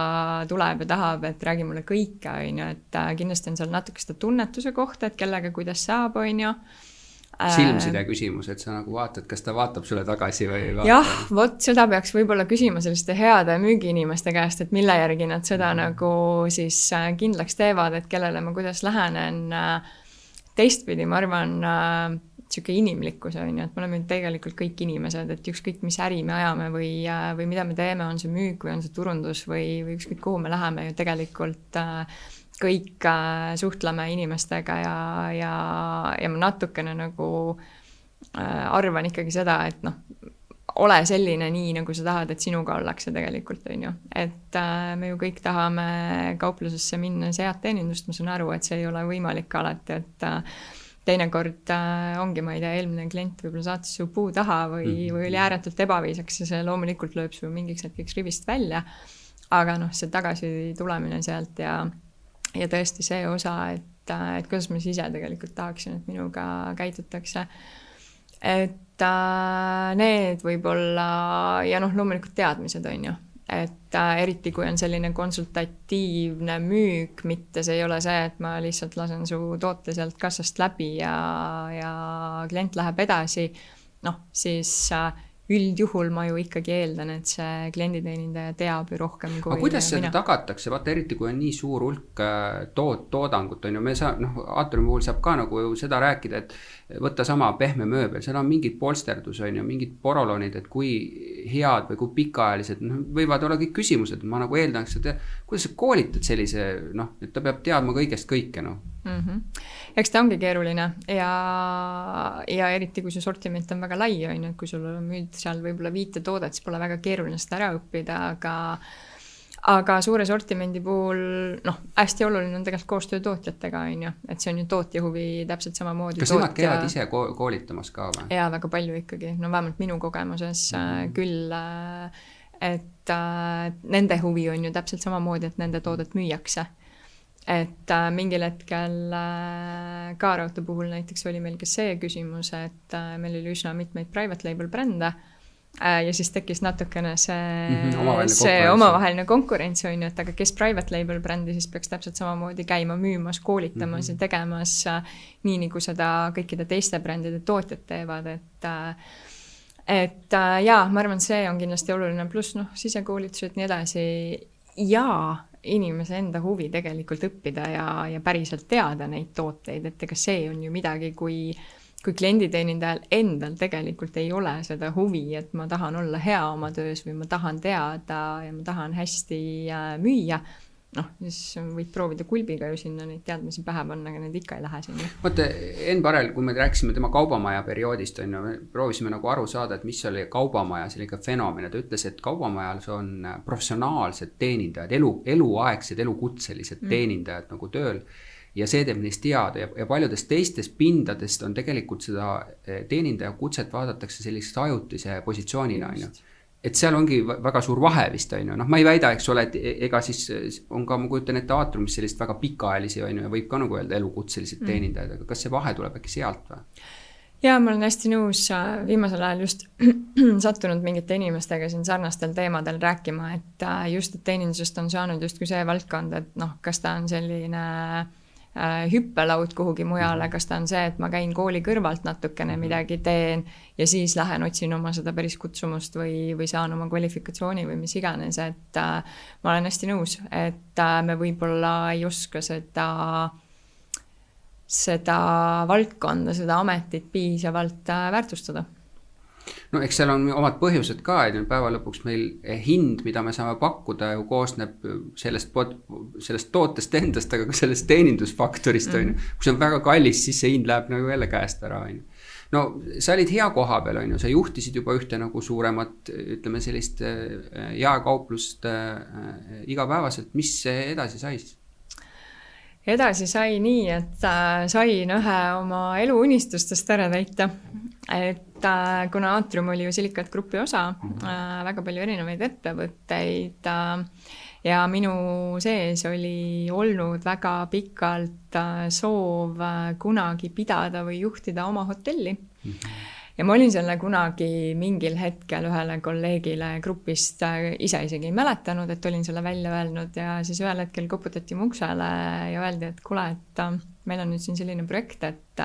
tuleb ja tahab, et räägi mulle kõike, on ju, et kindlasti on seal natuke seda tunnetuse kohta, et kellega kuidas saab, on ju. Silmside küsimus, et sa nagu vaatad, kas ta vaatab sulle tagasi või vaatab? Jah, vot seda peaks võib-olla küsima selliste heade müügiinimeste käest, et mille järgi nad seda nagu siis kindlaks teevad, et kellele ma kuidas lähenen. Teistpidi, ma arvan, siuke inimlikkus on ju, et me oleme tegelikult kõik inimesed, et ükskõik mis äri me ajame või mida me teeme, on see müük või on see turundus või ükskõik kuhu me läheme ju tegelikult kõik suhtleme inimestega ja ma natukene nagu arvan ikkagi seda, et noh, ole selline nii, nagu sa tahad, et sinuga ollakse tegelikult, on ju. Et me ju kõik tahame kauplusesse minna head teenindust, ma saan aru, et see ei ole võimalik alati, et teinekord ongi, ma ei tea, eelmine klient võib-olla saatis su puu taha või oli ääretult ebaviisaks ja see loomulikult lööb su mingiks hetkeks rivist välja, aga noh, see tagasi tulemine sealt ja tõesti see osa, et kuidas ma ise tegelikult tahaksin, et minuga käitutakse. Et need võib-olla, ja noh, loomulikult teadmised on ju, et eriti kui on selline konsultatiivne müük, mitte see ei ole see, et ma lihtsalt lasen su toote sealt kassast läbi ja klient läheb edasi, noh, siis üldjuhul ma ju ikkagi eeldan, et see klienditeenindaja teab ju rohkem kui aga kuidas seda tagatakse, vaata eriti kui on nii suur hulk toodangut, on ju, me Aatriumi puhul saab ka nagu seda rääkida, et võtta sama pehme mööbel, seal on mingid polsterdus, on ju, mingid porolonid, et kui head või kui pikaajalised, võivad olla kõik küsimused, ma nagu eeldaks, et kuidas sa koolitad sellise, et ta peab teadma kõigest kõike, Eks ta ongi keeruline ja eriti kui su sortiment on väga lai, on ju, et kui sul müüd seal võib-olla 5 toodet, siis pole väga keeruline seda ära õppida, aga suure sortimendi puhul, hästi oluline on tegelikult koostöö tootjatega, on ju, et see on ju tootja huvi täpselt samamoodi. Kas nemad käivad ise koolitamas ka või? Jaa, väga palju ikkagi, vähemalt minu kogemuses küll, et nende huvi on ju täpselt samamoodi, et nende toodet müüakse. Et mingil hetkel K-Raudtee puhul näiteks oli meil ka see küsimus, et meil oli üsna mitmeid private label brände ja siis tekkis natukene see omavaheline konkurents, on ju, et aga kes private label brändi siis peaks täpselt samamoodi käima müümas, koolitamas ja tegemas nii, nagu seda kõikide teiste brändide tootjad teevad, et jaa, ma arvan, see on kindlasti oluline, pluss sisekoolitused nii edasi ja inimese enda huvi tegelikult õppida ja päriselt teada neid tooteid, et ega see on ju midagi, kui klienditeenindajal endal tegelikult ei ole seda huvi, et ma tahan olla hea oma töös või ma tahan teada ja ma tahan hästi müüa, siis võid proovida kulbiga ju sinna neid teadmisi pähe panna, aga need ikka ei lähe sinna. Mõte, Enn Parel, kui me rääkisime tema kaubamaja perioodist, on ju, me proovisime nagu aru saada, et mis oli kaubamaja selline fenomen, ta ütles, et kaubamajal on professionaalsed teenindajad, eluaegsed, elukutselised teenindajad nagu tööl ja see teeb neist teada ja paljudest teistest pindadest on tegelikult seda teenindaja kutset vaadatakse selliseks ajutise positsioonina, on ju. Et seal ongi väga suur vahe vist, on ju. Ma ei väida, eks ole, et ega siis on ka, ma kujutan ette Aatriumis sellist väga pikaajalisi, on ju, ja võib ka nagu öelda elukutselised teenindajad, aga kas see vahe tuleb äkki sealt või? Jaa, ma olen hästi nõus viimasel ajal just sattunud mingite inimestega siin sarnastel teemadel rääkima, et just, et teenindusest on saanud justkui see valdkond, et kas ta on selline hüppelaud kuhugi mujale, kas ta on see, et ma käin kooli kõrvalt natukene midagi teen ja siis lähen otsin oma seda päris kutsumust või saan oma kvalifikatsiooni või mis iganes, et ma olen hästi nõus, et me võib-olla ei oska seda valdkonda, seda ametit piisavalt väärtustada. No eks seal on omad põhjused ka, et päeva lõpuks meil hind, mida me saame pakkuda, ju koosneb sellest tootest endast, aga ka sellest teenindusfaktorist, on ju. Kui see on väga kallis, siis see hind läheb nagu jälle käest ära, on ju. No sa olid hea koha peal, on ju, sa juhtisid juba ühte nagu suuremat, ütleme sellist jaekauplust igapäevaselt, mis edasi sai siis? Edasi sai nii, et sain ühe oma eluunistustest ära täita, et kuna Aatrium oli ju Silikat Grupi osa, väga palju erinevaid ettevõtteid ja minu sees oli olnud väga pikalt soov kunagi pidada või juhtida oma hotelli. Ja ma olin selle kunagi mingil hetkel ühele kolleegile grupist ise isegi ei mäletanud, et olin selle välja öelnud ja siis ühel hetkel koputati mu uksele ja öeldi, et kuule, et meil on nüüd siin selline projekt, et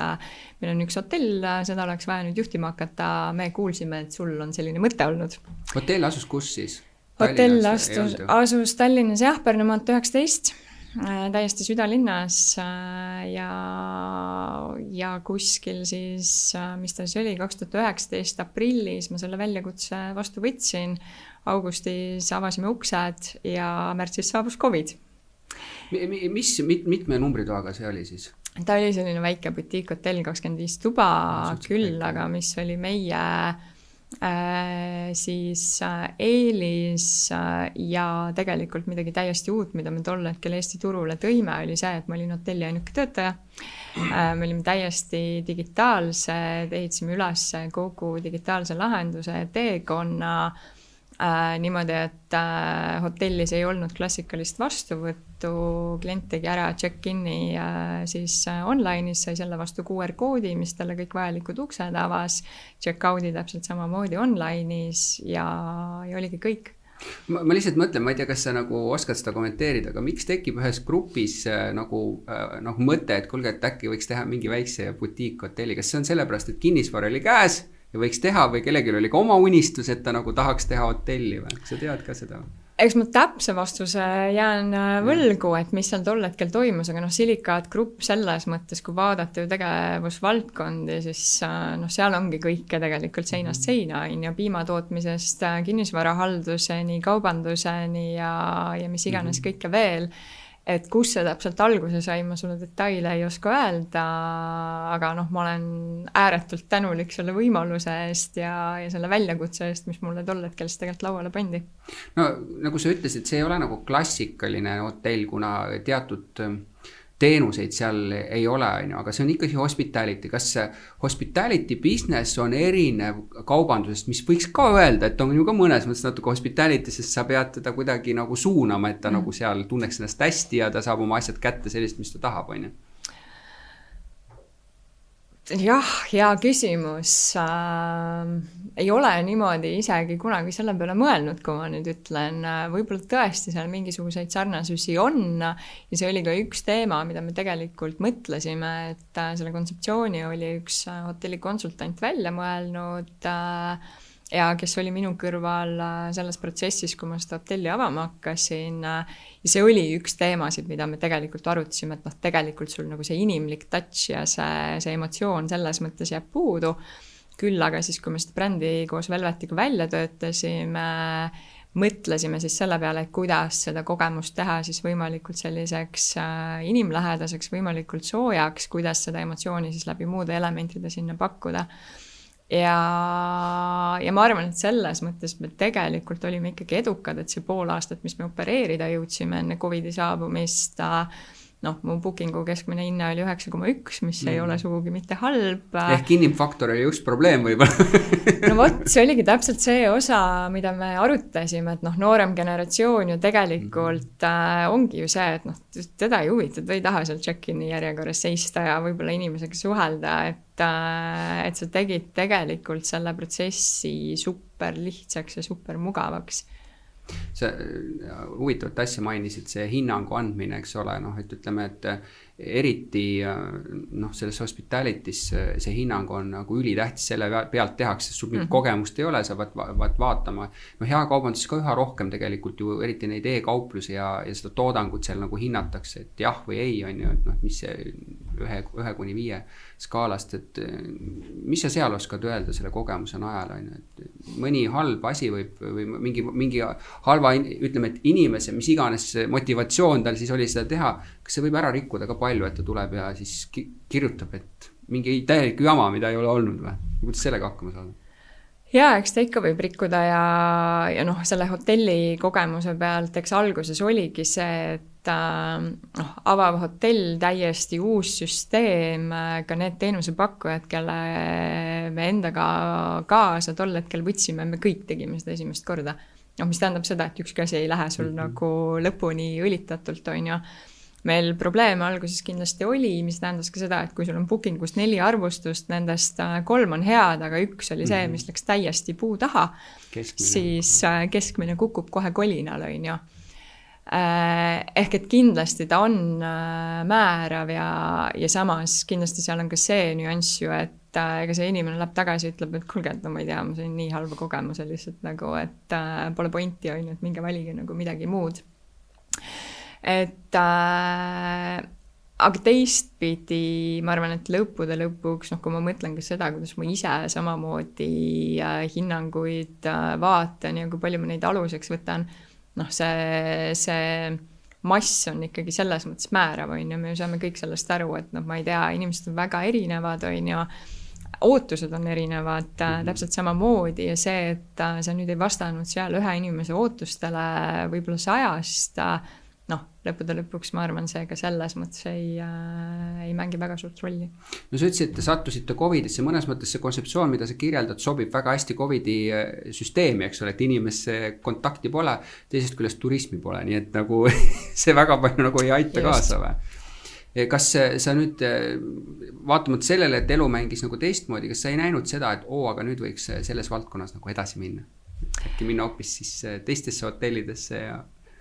meil on üks hotell, seda oleks vaja nüüd juhtima hakata, me kuulsime, et sul on selline mõte olnud. Hotell asus kus siis? Hotell asus Tallinnas, jah, Pärnumaalt 19, täiesti südalinnas ja kuskil siis, mis ta siis oli, 2019 aprillis ma selle väljakutse vastu võtsin, augustis avasime uksed ja märtsis saabus COVID. Mitme numbritoaga see oli siis? Ta oli selline väike butiik-hotell, 25 tuba küll, aga mis oli meie siis eelis ja tegelikult midagi täiesti uut, mida me tol hetkel Eesti turule tõime, oli see, et ma olin hotelli ainuke töötaja. Me olime täiesti digitaalsed, ehitasime üles kogu digitaalse lahenduse teekonna niimoodi, et hotellis ei olnud klassikalist vastuvõttu, klient tegi ära check-in'i siis online'is, sai selle vastu QR-koodi, mis talle kõik vajalikud uksed avas, check-out'i täpselt samamoodi online'is ja oligi kõik. Ma lihtsalt mõtlen, ma ei tea, kas sa nagu oskad seda kommenteerida, aga miks tekib ühes grupis nagu mõte, et kuulge, et äkki võiks teha mingi väikse butiik-hotelli, kas see on sellepärast, et kinnisvara oli käes ja võiks teha või kellelgi oli ka oma unistus, et ta nagu tahaks teha hotelli või? Sa tead ka seda? Eks ma täpse vastuse jään võlgu, et mis seal tol hetkel toimus, aga Silicaat Grupp selles mõttes, kui vaadata ju tegevusvaldkondi, siis seal ongi kõike tegelikult seinast seina, piimatootmisest kinnisvarahalduseni, kaubanduseni ja mis iganes kõike veel. Et kus see täpselt alguse sai, ma sulle detaile ei oska öelda, aga ma olen ääretult tänulik selle võimaluse eest ja selle väljakutse eest, mis mulle tol hetkel siis tegelikult lauale pandi. No nagu sa ütlesid, see ei ole nagu klassikaline hotell, kuna teatud teenuseid seal ei ole, aga see on ikkagi hospitality. Kas see hospitality business on erinev kaubandusest, mis võiks ka öelda, et on ju ka mõnes mõttes natuke hospitality, sest sa pead teda kuidagi nagu suunama, et ta nagu seal tunneks ennast hästi ja ta saab oma asjad kätte sellist, mis ta tahab, on ju? Jah, hea küsimus. Ei ole niimoodi isegi kunagi selle peale mõelnud, kui ma nüüd ütlen. Võib-olla tõesti seal mingisuguseid sarnasusi on ja see oli ka üks teema, mida me tegelikult mõtlesime, et selle kontseptsiooni oli üks hotellikonsultant välja mõelnud ja kes oli minu kõrval selles protsessis, kui ma seda hotelli avama hakkasin. Ja see oli üks teemasid, mida me tegelikult arutasime, et tegelikult sul nagu see inimlik touch ja see emotsioon selles mõttes jääb puudu. Küll aga siis, kui me seda brändi koos Velvetiga välja töötasime, mõtlesime siis selle peale, et kuidas seda kogemust teha siis võimalikult selliseks inimlähedaseks, võimalikult soojaks, kuidas seda emotsiooni siis läbi muude elementide sinna pakkuda. Ja ma arvan, et selles mõttes me tegelikult olime ikkagi edukad, et see pool aastat, mis me opereerida jõudsime enne COVID-i saabumist, mu bookingu keskmine hinne oli 9,1, mis ei ole sugugi mitte halb. Ehk inimfaktor oli just probleem võib-olla. No vot, see oligi täpselt see osa, mida me arutasime, et noorem generatsioon ju tegelikult ongi ju see, et teda ei huvita, ta ei taha seal check-in'i järjekorras seista ja võib-olla inimesega suhelda, et sa tegid tegelikult selle protsessi super lihtsaks ja super mugavaks. Sa huvitavat asja mainisid, see hinnangu andmine, eks ole, et ütleme, et eriti selles hospitalitis see hinnang on nagu ülitähtis, selle pealt tehakse, sul mingit kogemust ei ole, sa vaat vaatama. Hea kaubanduses ka üha rohkem tegelikult ju eriti neid e-kauplusi ja seda toodangut seal nagu hinnatakse, et jah või ei on ju, et mis see 1–5 skaalast, et mis sa seal oskad öelda selle kogemuse najal on ju, et mõni halb asi või mingi halva, ütleme, et inimese, mis iganes motivatsioon tal siis oli seda teha, kas see võib ära rikkuda ka palju, et ta tuleb ja siis kirjutab, et mingi täielik jama, mida ei ole olnud või? Kuidas sellega hakkama saada? Jaa, eks ta ikka võib rikkuda ja selle hotelli kogemuse pealt, eks alguses oligi see, et avav hotell, täiesti uus süsteem, ka need teenusepakkujad, kelle me endaga kaasa tol hetkel võtsime, me kõik tegime seda esimest korda. Mis tähendab seda, et ükski asi ei lähe sul nagu lõpuni õlitatult, on ju. Meil probleeme alguses kindlasti oli, mis tähendas ka seda, et kui sul on bookingus 4 arvustust, nendest 3 on head, aga 1 oli see, mis läks täiesti puu taha, siis keskmine kukub kohe kolinal, on ju. Ehk et kindlasti ta on määrav ja samas kindlasti seal on ka see nüanss ju, et ega see inimene läheb tagasi ja ütleb, et kuulge, et ma ei tea, ma sain nii halva kogemuse lihtsalt nagu, et pole pointi on ju, et minge valige nagu midagi muud. Aga teistpidi, ma arvan, et lõppude lõpuks, kui ma mõtlen ka seda, kuidas ma ise samamoodi hinnanguid vaatan ja kui palju ma neid aluseks võtan, see mass on ikkagi selles mõttes määrav, on ju, me saame kõik sellest aru, et ma ei tea, inimesed on väga erinevad, on ju, ootused on erinevad täpselt samamoodi ja see, et sa nüüd ei vastanud seal ühe inimese ootustele võib-olla 100, lõppude lõpuks ma arvan, see ka selles mõttes ei mängi väga suurt rolli. No sa ütlesid, et te sattusite COVID-isse, mõnes mõttes see kontseptsioon, mida sa kirjeldad, sobib väga hästi COVID-i süsteemi, eks ole, et inimesse kontakti pole, teisest küljest turismi pole, nii et nagu see väga palju nagu ei aita kaasa või? Kas sa nüüd, vaatamata sellele, et elu mängis nagu teistmoodi, kas sa ei näinud seda, et aga nüüd võiks selles valdkonnas nagu edasi minna? Äkki minna hoopis siis teistesse hotellidesse ja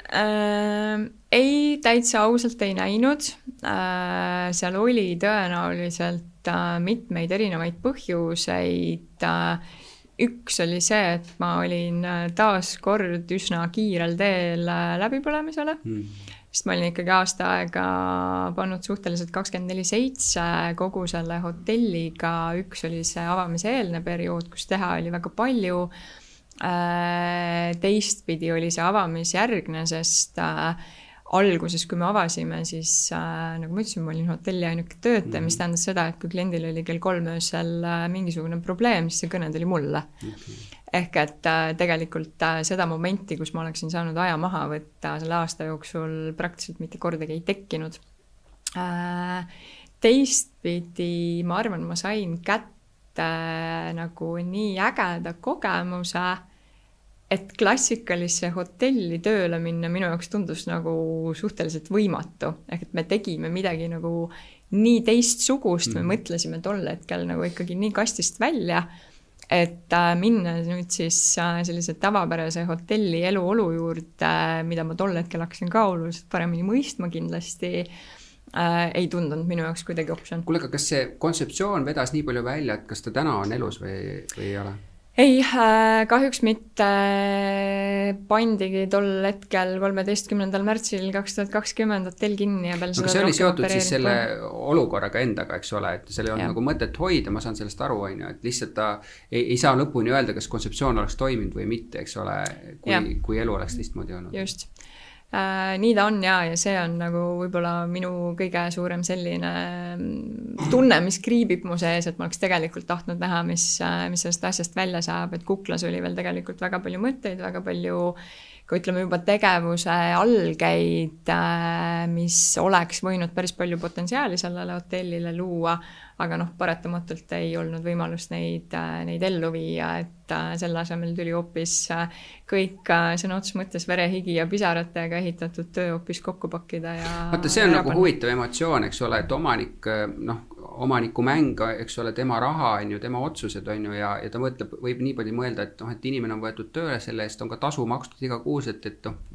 Ei, täitsa ausalt ei näinud. Seal oli tõenäoliselt mitmeid erinevaid põhjuseid. Üks oli see, et ma olin taas kord üsna kiirel teel läbipõlemisele, sest ma olin ikkagi aasta aega pannud suhteliselt 24/7 kogu selle hotelliga. Üks oli see avamise eelne periood, kus teha oli väga palju. Teistpidi oli see avamisjärgne, sest alguses, kui me avasime, siis nagu ma ütlesin, ma olin hotelli ainuke töötaja, mis tähendas seda, et kui kliendil oli kell 3 öösel mingisugune probleem, siis see kõne tuli mulle. Ehk et tegelikult seda momenti, kus ma oleksin saanud aja maha võtta selle aasta jooksul praktiliselt mitte kordagi ei tekkinud. Teistpidi ma arvan, ma sain kätte nagu nii ägeda kogemuse, et klassikalisse hotelli tööle minna minu jaoks tundus nagu suhteliselt võimatu. Ehk et me tegime midagi nagu nii teistsugust, me mõtlesime tol hetkel nagu ikkagi nii kastist välja, et minna nüüd siis sellise tavapärase hotelli eluolu juurde, mida ma tol hetkel hakkasin ka oluliselt paremini mõistma kindlasti, ei tundunud minu jaoks kuidagi optsioon. Kuule, aga kas see kontseptsioon vedas nii palju välja, et kas ta täna on elus või ei ole? Ei, kahjuks mitte. Pandigi tol hetkel 13. märtsil 2020 hotell kinni ja peale seda see oli seotud siis selle olukorraga endaga, eks ole, et seal ei olnud nagu mõtet hoida, ma saan sellest aru, et lihtsalt ta ei saa lõpuni öelda, kas kontseptsioon oleks toiminud või mitte, eks ole, kui elu oleks teistmoodi olnud. Just. Nii ta on ja see on nagu võib-olla minu kõige suurem selline tunne, mis kriibib mu sees, et ma oleks tegelikult tahtnud näha, mis sellest asjast välja saab, et Kuklas oli veel tegelikult väga palju mõtteid, väga palju, kui ütleme juba tegevuse algeid, mis oleks võinud päris palju potentsiaali sellele hotellile luua, aga paratamatult ei olnud võimalust neid ellu viia, et selle asemel tuli hoopis kõik sõna otseses mõttes verehigi ja pisaratega ehitatud töö hoopis kokku pakkida. Vaata, see on nagu huvitav emotsioon, eks ole, et omaniku mäng, eks ole, tema raha on ju, tema otsused on ju ja ta võib nii palju mõelda, et inimene on võetud tööle selle eest, on ka tasu makstud iga kuus, et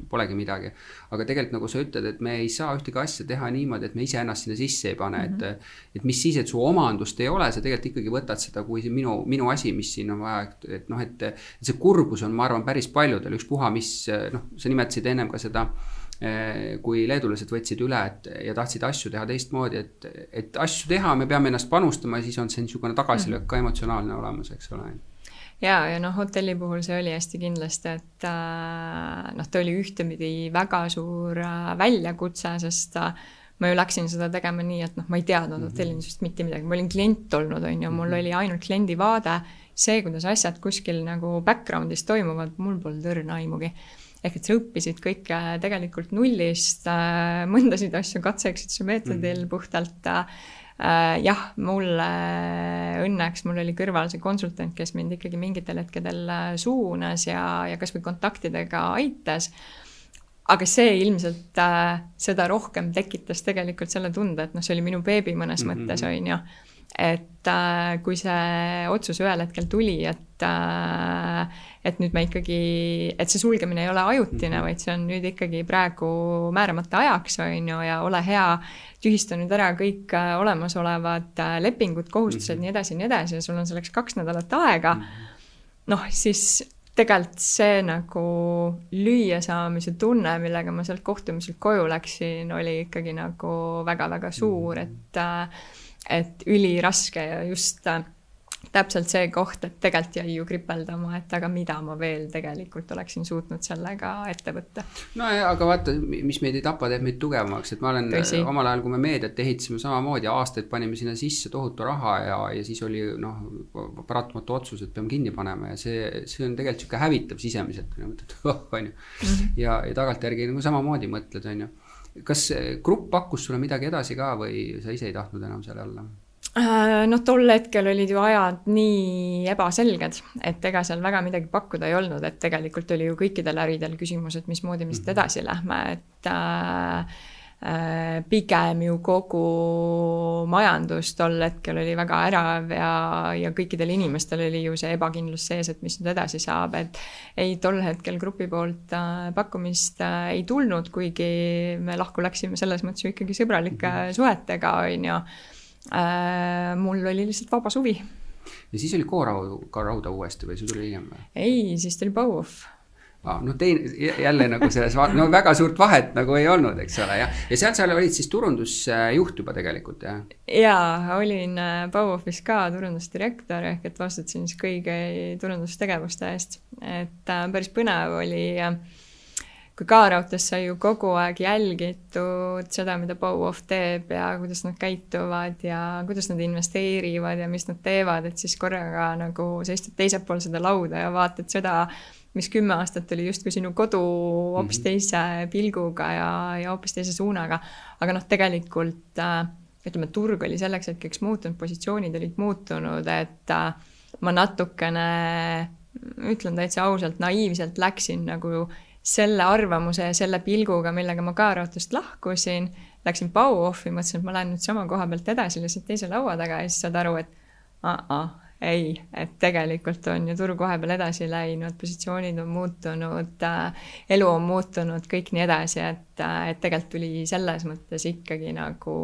polegi midagi. Aga tegelikult nagu sa ütled, et me ei saa ühtegi asja teha niimoodi, et me ise ennast sinna sisse ei pane, et mis siis, et su omandust ei ole, sa tegelikult ikkagi võtad seda kui see minu asi, mis siin on vaja, et see kurbus on, ma arvan, päris paljudel, üks puha, mis, sa nimetasid ennem ka seda, kui leedulased võtsid üle ja tahtsid asju teha teistmoodi, et asju teha, me peame ennast panustama ja siis on see niisugune tagasilöök ka emotsionaalne olemas, eks ole. Ja hotelli puhul see oli hästi kindlasti, et ta oli ühtepidi väga suur väljakutse, sest ma ju läksin seda tegema nii, et ma ei teadnud hotellinisust mitte midagi, ma olin klient olnud, mul oli ainult kliendi vaade, see, kuidas asjad kuskil nagu backgroundis toimuvad, mul polnud õrna aimugi. Ehk et sa õppisid kõike tegelikult nullist, mõndasid asju katse-eksituse meetodil puhtalt. Jah, mulle õnneks, mul oli kõrval see konsultant, kes mind ikkagi mingitel hetkedel suunas ja kas või kontaktidega aitas. Aga see ilmselt seda rohkem tekitas tegelikult selle tunde, et see oli minu beebi mõnes mõttes, on ju. Et kui see otsus ühel hetkel tuli, et nüüd me ikkagi, et see sulgemine ei ole ajutine, vaid see on nüüd ikkagi praegu määramata ajaks, on ju, ja ole hea, tühista nüüd ära kõik olemasolevad lepingud, kohustused, nii edasi, ja sul on selleks 2 nädalat aega, siis tegelikult see nagu lüüa saamise tunne, millega ma sealt kohtumiselt koju läksin, oli ikkagi nagu väga-väga suur, et üliraske ja just täpselt see koht, et tegelikult jäi ju kripeldama, et aga mida ma veel tegelikult oleksin suutnud sellega ette võtta. No ja, aga vaata, mis meid ei tapa, teeb meid tugevamaks, et ma olen omal ajal, kui me meediat ehitasime samamoodi, aastaid panime sinna sisse tohutu raha ja siis oli paratamatu otsus, et peame kinni panema ja see on tegelikult siuke hävitav sisemiselt, on ju. Ja tagantjärgi nagu samamoodi mõtled, on ju. Kas grupp pakkus sulle midagi edasi ka või sa ise ei tahtnud enam selle alla? Tol hetkel olid ju ajad nii ebaselged, et ega seal väga midagi pakkuda ei olnud, et tegelikult oli ju kõikidel äridel küsimus, et mismoodi me edasi lähme, et pigem ju kogu majandus tol hetkel oli väga ärav ja kõikidel inimestel oli ju see ebakindlus sees, et mis nüüd edasi saab, et ei, tol hetkel grupi poolt pakkumist ei tulnud, kuigi me lahku läksime selles mõttes ju ikkagi sõbralike suhetega, on ju. Mul oli lihtsalt vaba suvi. Ja siis oli K-Rauda uuesti või see tuli hiljem või? Ei, siis tuli Bauhof. No jälle nagu selles, no väga suurt vahet nagu ei olnud, eks ole, ja seal olid siis turundusjuht juba tegelikult, jah? Jaa, olin Bauhofis ka turundusdirektor, ehk et vastutasin siis kõige turundustegevuste eest, et päris põnev oli, kui K-Raudtees sai ju kogu aeg jälgitud seda, mida Bauhof teeb ja kuidas nad käituvad ja kuidas nad investeerivad ja mis nad teevad, et siis korraga nagu sa istud teiselt pool seda lauda ja vaatad seda, mis 10 aastat oli justkui sinu kodu hoopis teise pilguga ja hoopis teise suunaga. Aga tegelikult, ütleme, turg oli selleks hetkeks muutunud, positsioonid olid muutunud, et ma natukene, ütlen täitsa ausalt, naiivselt läksin nagu selle arvamuse ja selle pilguga, millega ma K-Raudteest lahkusin, läksin Bauhofi, mõtlesin, et ma lähen nüüd sama koha pealt edasi lihtsalt teise laua taga ja siis saad aru, et ei, et tegelikult on ju turg vahepeal edasi läinud, positsioonid on muutunud, elu on muutunud, kõik nii edasi, et tegelikult tuli selles mõttes ikkagi nagu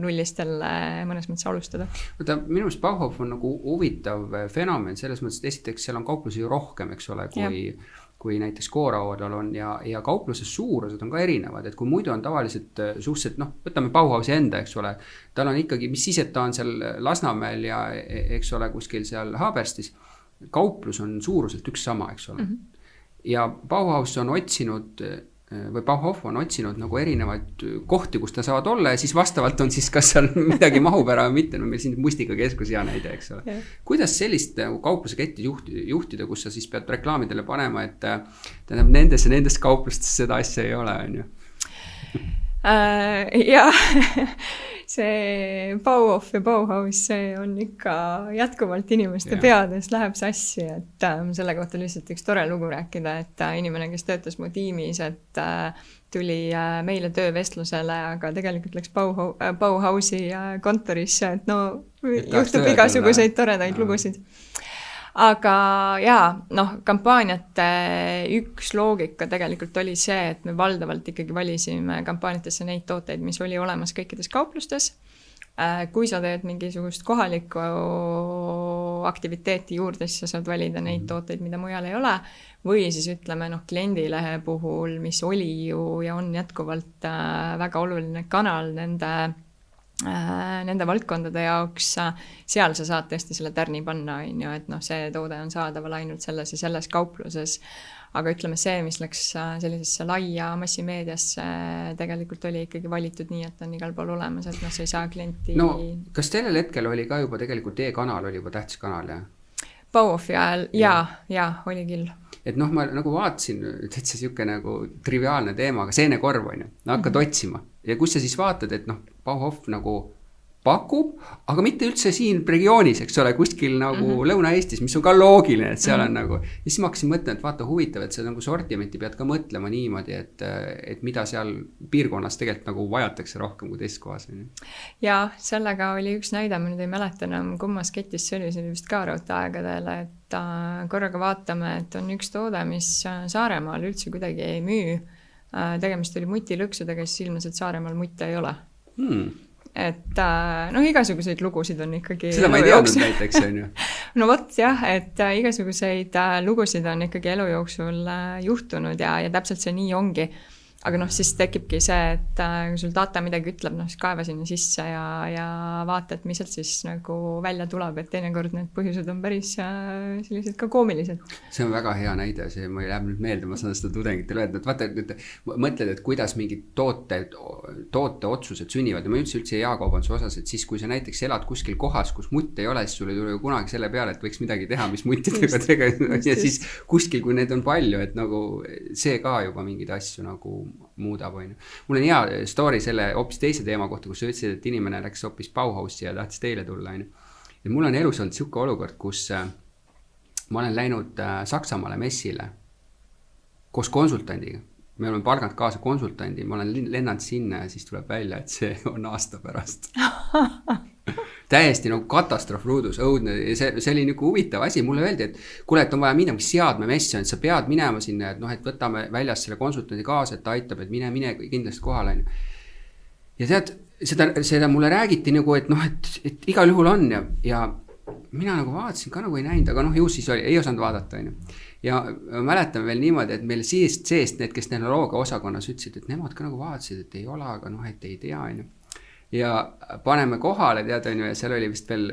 nullist jälle mõnes mõttes alustada. Minu meelest Bauhof on nagu huvitav fenomen selles mõttes, et esiteks seal on kauplusi rohkem, eks ole, kui näiteks K-Raudal on ja kaupluse suurused on ka erinevad, et kui muidu on tavaliselt suhteliselt, võtame Bauhausi enda, eks ole, tal on ikkagi, mis siis, et ta on seal Lasnamäel ja eks ole kuskil seal Haaberstis, kauplus on suuruselt üks sama, eks ole. Ja Bauhaus on otsinud või Bauhof on otsinud nagu erinevaid kohti, kus ta saavad olla ja siis vastavalt on siis, kas seal midagi mahub ära või mitte, no meil siin Mustikakeskus hea näide, eks ole. Kuidas sellist kaupluse ketti juhtida, kus sa siis pead reklaamidele panema, et tähendab nendes kauplustes seda asja ei ole, on ju? Jaa, see Bauhof ja Bauhaus, see on ikka jätkuvalt inimeste peades läheb sassi, et selle kohta lihtsalt üks tore lugu rääkida, et inimene, kes töötas mu tiimis, et tuli meile töövestlusele, aga tegelikult läks Bauhausi kontorisse, et juhtub igasuguseid toredaid lugusid. Aga jaa, kampaaniate üks loogika tegelikult oli see, et me valdavalt ikkagi valisime kampaaniatesse neid tooteid, mis oli olemas kõikides kauplustes. Kui sa teed mingisugust kohalikku aktiviteeti juurde, siis sa saad valida neid tooteid, mida mujal ei ole. Või siis ütleme, kliendilehe puhul, mis oli ju ja on jätkuvalt väga oluline kanal nende valdkondade jaoks, seal sa saad tõesti selle tärni panna, et see toode on saadaval ainult selles ja selles kaupluses. Aga ütleme see, mis läks sellisesse laia massimeediasse, tegelikult oli ikkagi valitud nii, et on igal pool olemas, et sa ei saa klienti... Kas sellel hetkel oli ka juba tegelikult e-kanal oli juba tähtis kanal, jah? Bauhofi ajal, jaa, oli küll. Et ma nagu vaatasin, täitsa siuke nagu triviaalne teema, aga seenekorv on ju, hakkad otsima. Ja kus sa siis vaatad, et Bauhof nagu pakub, aga mitte üldse siin regioonis, eks ole, kuskil nagu Lõuna-Eestis, mis on ka loogiline, et seal on nagu, ja siis ma hakkasin mõtlema, et vaata huvitav, et sa nagu sortimenti pead ka mõtlema niimoodi, et mida seal piirkonnas tegelikult nagu vajatakse rohkem kui teist kohas. Ja sellega oli üks näide, ma nüüd ei mäleta enam, kummas ketis see oli vist K-Raudtee aegadele, et korraga vaatame, et on üks toode, mis Saaremaal üldse kuidagi ei müü. Tegemist oli mutilõksudega, siis ilmas, et Saaremaal mutte ei ole. Et igasuguseid lugusid on ikkagi... Seda ma ei teadnud näiteks, on ju. No vot jah, et igasuguseid lugusid on ikkagi elu jooksul juhtunud ja täpselt see nii ongi. Aga siis tekibki see, et kui sul data midagi ütleb, siis kaeva sinna sisse ja vaata, et mis sealt siis nagu välja tuleb, et teinekord need põhjused on päris sellised ka koomilised. See on väga hea näide, see ma läheb nüüd meelde, ma saan seda tudengitele öelda, et vaata, mõtled, et kuidas mingid toote otsused sünnivad ja ma üldse jaakaubanduse osas, et siis kui sa näiteks elad kuskil kohas, kus mutt ei ole, siis sul ei tule kunagi selle peale, et võiks midagi teha, mis muttidega tegema ja siis kuskil, kui neid on palju, et nagu see ka juba mingeid asju nagu muudab, on ju. Mul on hea story selle hoopis teise teema kohta, kus sa ütlesid, et inimene läks hoopis Bauhausi ja tahtis teile tulla, on ju. Ja mul on elus olnud siuke olukord, kus ma olen läinud Saksamaale messile koos konsultandiga. me oleme palganud kaasa konsultandi, ma olen lennanud sinna ja siis tuleb välja, et see on aasta pärast. Täiesti nagu katastroof ruudus, õudne, see oli nagu huvitav asi, mulle öeldi, et kuule, et on vaja minna seadmemessi, et sa pead minema sinna, et noh, et võtame väljas selle konsultandi kaasa, et ta aitab, et mine kindlasti kohale. Ja tead, seda mulle räägiti nagu, et noh, et igal juhul on ja mina nagu vaatasin ka nagu ei näinud, aga noh, ju siis oli, ei osanud vaadata, ja mäletame veel niimoodi, et meil seest need, kes tehnoloogia osakonnas ütlesid, et nemad ka nagu vaatasid, et ei ole, aga noh, et ei tea, ja paneme kohale, tead, ja seal oli vist veel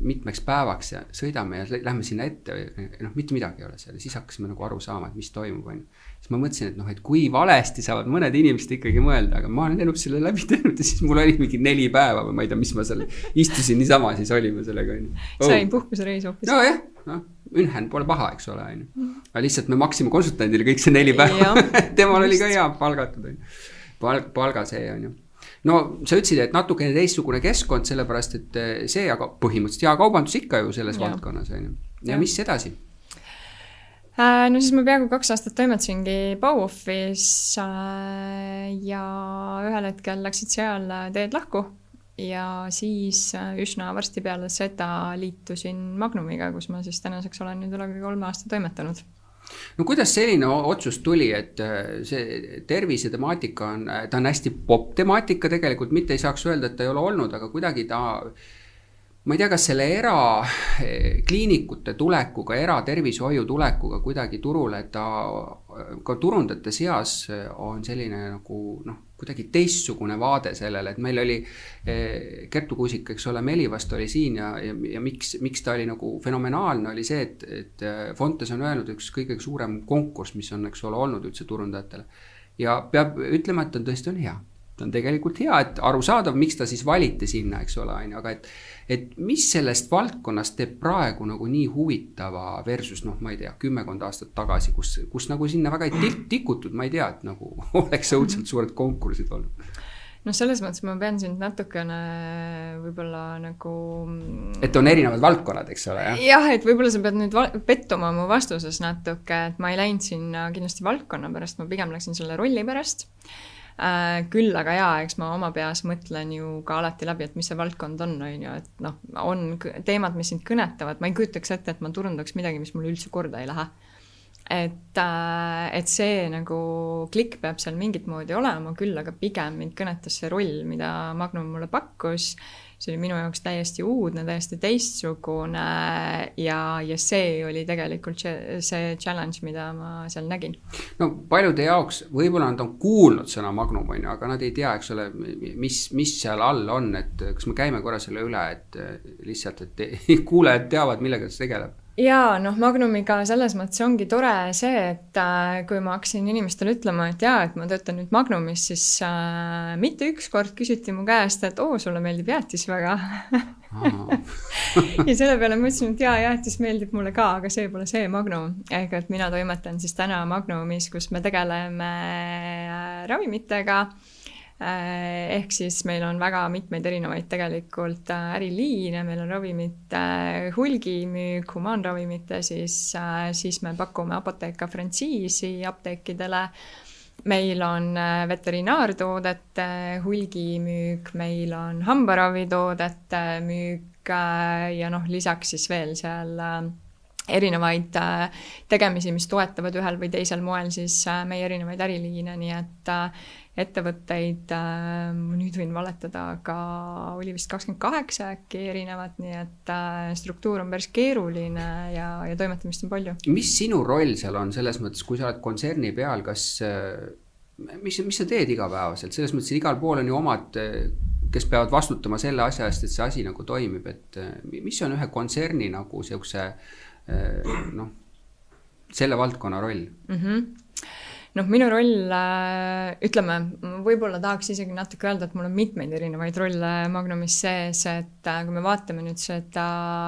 mitmeks päevaks ja sõidame ja lähme sinna ette, noh, mitte midagi ei ole seal, siis hakkasime nagu aru saama, et mis toimub, siis ma mõtlesin, et noh, et kui valesti saavad mõned inimesed ikkagi mõelda, aga ma olen elus selle läbi teinud ja siis mul oli mingi 4 päeva või ma ei tea, mis ma seal istusin niisama, siis olime sellega. Sai puhkusereis hoopis. No jah, ünhen pole paha, eks ole. Aga lihtsalt me maksime konsultandile kõik see 4 päeva. Temal oli ka hea palgatud. Palga see on ju. No sa ütlesid, et natukene teistsugune keskkond, sellepärast, et see, aga põhimõtteliselt hea kaubandus ikka ju selles valdkonnas. Ja mis edasi? No siis ma peaaegu 2 aastat toimetasingi Bauhofis ja ühel hetkel läksid seal teed lahku ja siis üsna varsti peale seda liitusin Magnumiga, kus ma siis tänaseks olen nüüd üle 3 aasta toimetanud. No kuidas selline otsus tuli, et see tervise temaatika ta on hästi pop temaatika tegelikult, mitte ei saaks öelda, et ta ei ole olnud, aga kuidagi ta, ma ei tea, kas selle erakliinikute tulekuga, eratervishoiu tulekuga kuidagi turule, et ta ka turundajate seas on selline nagu kuidagi teistsugune vaade sellele, et meil oli Kertu Kuusik, eks ole, Melivast oli siin ja miks ta oli nagu fenomenaalne oli see, et Fontes on öelnud üks kõige suurem konkurss, mis on, eks ole, olnud üldse turundajatele. Ja peab ütlema, et ta tõesti on hea. Ta on tegelikult hea, et arusaadav, miks ta siis valiti sinna, eks ole, aga et mis sellest valdkonnast teeb praegu nagu nii huvitava versus, noh, ma ei tea, 10 aastat tagasi, kus nagu sinna väga ei tikutud, ma ei tea, et nagu oleks õudselt suured konkursid olnud. No selles mõttes ma pean sind natukene võib-olla nagu... Et on erinevad valdkonnad, eks ole, jah? Jah, et võib-olla sa pead nüüd pettuma mu vastuses natuke, et ma ei läinud sinna kindlasti valdkonna pärast, ma pigem läksin selle rolli pärast. Küll aga jaa, eks ma oma peas mõtlen ju ka alati läbi, et mis see valdkond on ju, et noh, on teemad, mis sind kõnetavad, ma ei kujutaks ette, et ma turundaks midagi, mis mul üldse korda ei lähe. Et see nagu klikk peab seal mingit moodi olema, küll aga pigem mind kõnetas see roll, mida Magnum mulle pakkus. See oli minu jaoks täiesti uudne, täiesti teistsugune ja see oli tegelikult see challenge, mida ma seal nägin. No paljude jaoks võib-olla nad on kuulnud sõna Magnum, aga nad ei tea, eks ole, mis seal all on, et kas me käime korra selle üle, et lihtsalt, et kuulejad teavad, millega see tegeleb. Jaa, noh, Magnumiga selles mõttes ongi tore see, et kui ma hakkasin inimestele ütlema, et jaa, et ma töötan nüüd Magnumis, siis mitte ükskord küsiti mu käest, et sulle meeldib jäätis väga. Ja selle peale mõtlesin, et jäätis meeldib mulle ka, aga see pole see Magnum. Ehk et mina toimetan siis täna Magnumis, kus me tegeleme ravimitega. Ehk siis meil on väga mitmeid erinevaid tegelikult äriliine, meil on ravimite hulgimüük, humaanravimite, siis me pakume Apotheka frantsiisi apteekidele. Meil on veterinaartoodete hulgimüük, meil on hambaravitoodete müük ja noh, lisaks siis veel seal erinevaid tegemisi, mis toetavad ühel või teisel moel siis meie erinevaid äriliine, nii et ettevõtteid, nüüd võin valetada, aga oli vist 28 äkki erinevat, nii et struktuur on päris keeruline ja toimetamist on palju. Mis sinu roll seal on selles mõttes, kui sa oled kontserni peal, mis sa teed igapäevaselt? Selles mõttes, et igal pool on ju omad, kes peavad vastutama selle asja eest, et see asi nagu toimib, et mis on ühe kontserni nagu seukse, selle valdkonna roll? Noh, minu roll, ütleme, võib-olla tahaks isegi natuke öelda, et mul on mitmeid erinevaid rolle Magnumis sees, et kui me vaatame nüüd seda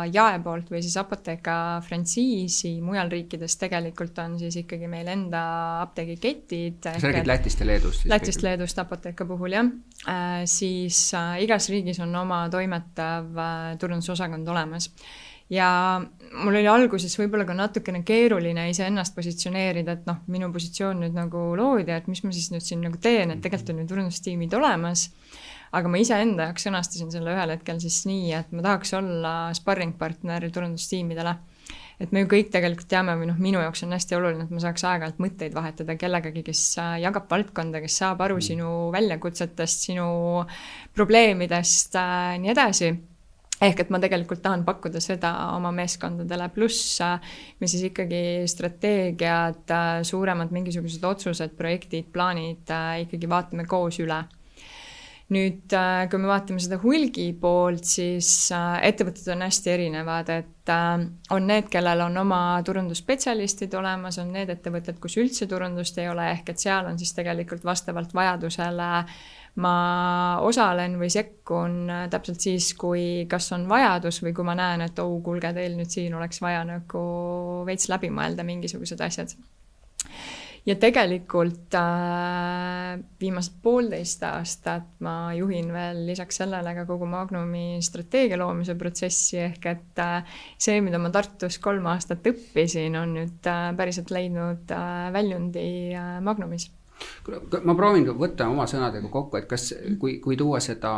jaepoolt või siis Apotheka frantsiisi mujal riikides tegelikult on siis ikkagi meil enda apteegiketid. Sa räägid Lätist ja Leedust? Lätist, Leedust Apotheka puhul, jah. Siis igas riigis on oma toimetav turundusosakond olemas. ja mul oli alguses võib-olla ka natukene keeruline iseennast positsioneerida, et noh, minu positsioon nüüd nagu loodja, et mis ma siis nüüd siin nagu teen, et tegelikult on ju turundustiimid olemas, aga ma iseenda jaoks sõnastasin selle ühel hetkel siis nii, et ma tahaks olla sparringpartner turundustiimidele. Et me ju kõik tegelikult teame, või noh, minu jaoks on hästi oluline, et ma saaks aeg-ajalt mõtteid vahetada kellegagi, kes jagab valdkonda, kes saab aru sinu väljakutsetest, sinu probleemidest, nii edasi. Ehk et ma tegelikult tahan pakkuda seda oma meeskondadele, pluss me siis ikkagi strateegiad, suuremad mingisugused otsused, projektid, plaanid ikkagi vaatame koos üle. Nüüd, kui me vaatame seda hulgi poolt, siis ettevõtted on hästi erinevad, et on need, kellel on oma turundusspetsialistid olemas, on need ettevõtted, kus üldse turundust ei ole, ehk et seal on siis tegelikult vastavalt vajadusele ma osalen või sekkun täpselt siis, kui kas on vajadus või kui ma näen, et kuulge, teil nüüd siin oleks vaja nagu veits läbi mõelda mingisugused asjad. Ja tegelikult viimased 1,5 aastat ma juhin veel lisaks sellele ka kogu Magnumi strateegia loomise protsessi, ehk et see, mida ma Tartus 3 aastat õppisin, on nüüd päriselt leidnud väljundi Magnumis. Ma proovin võtta oma sõnadega kokku, et kas, kui tuua seda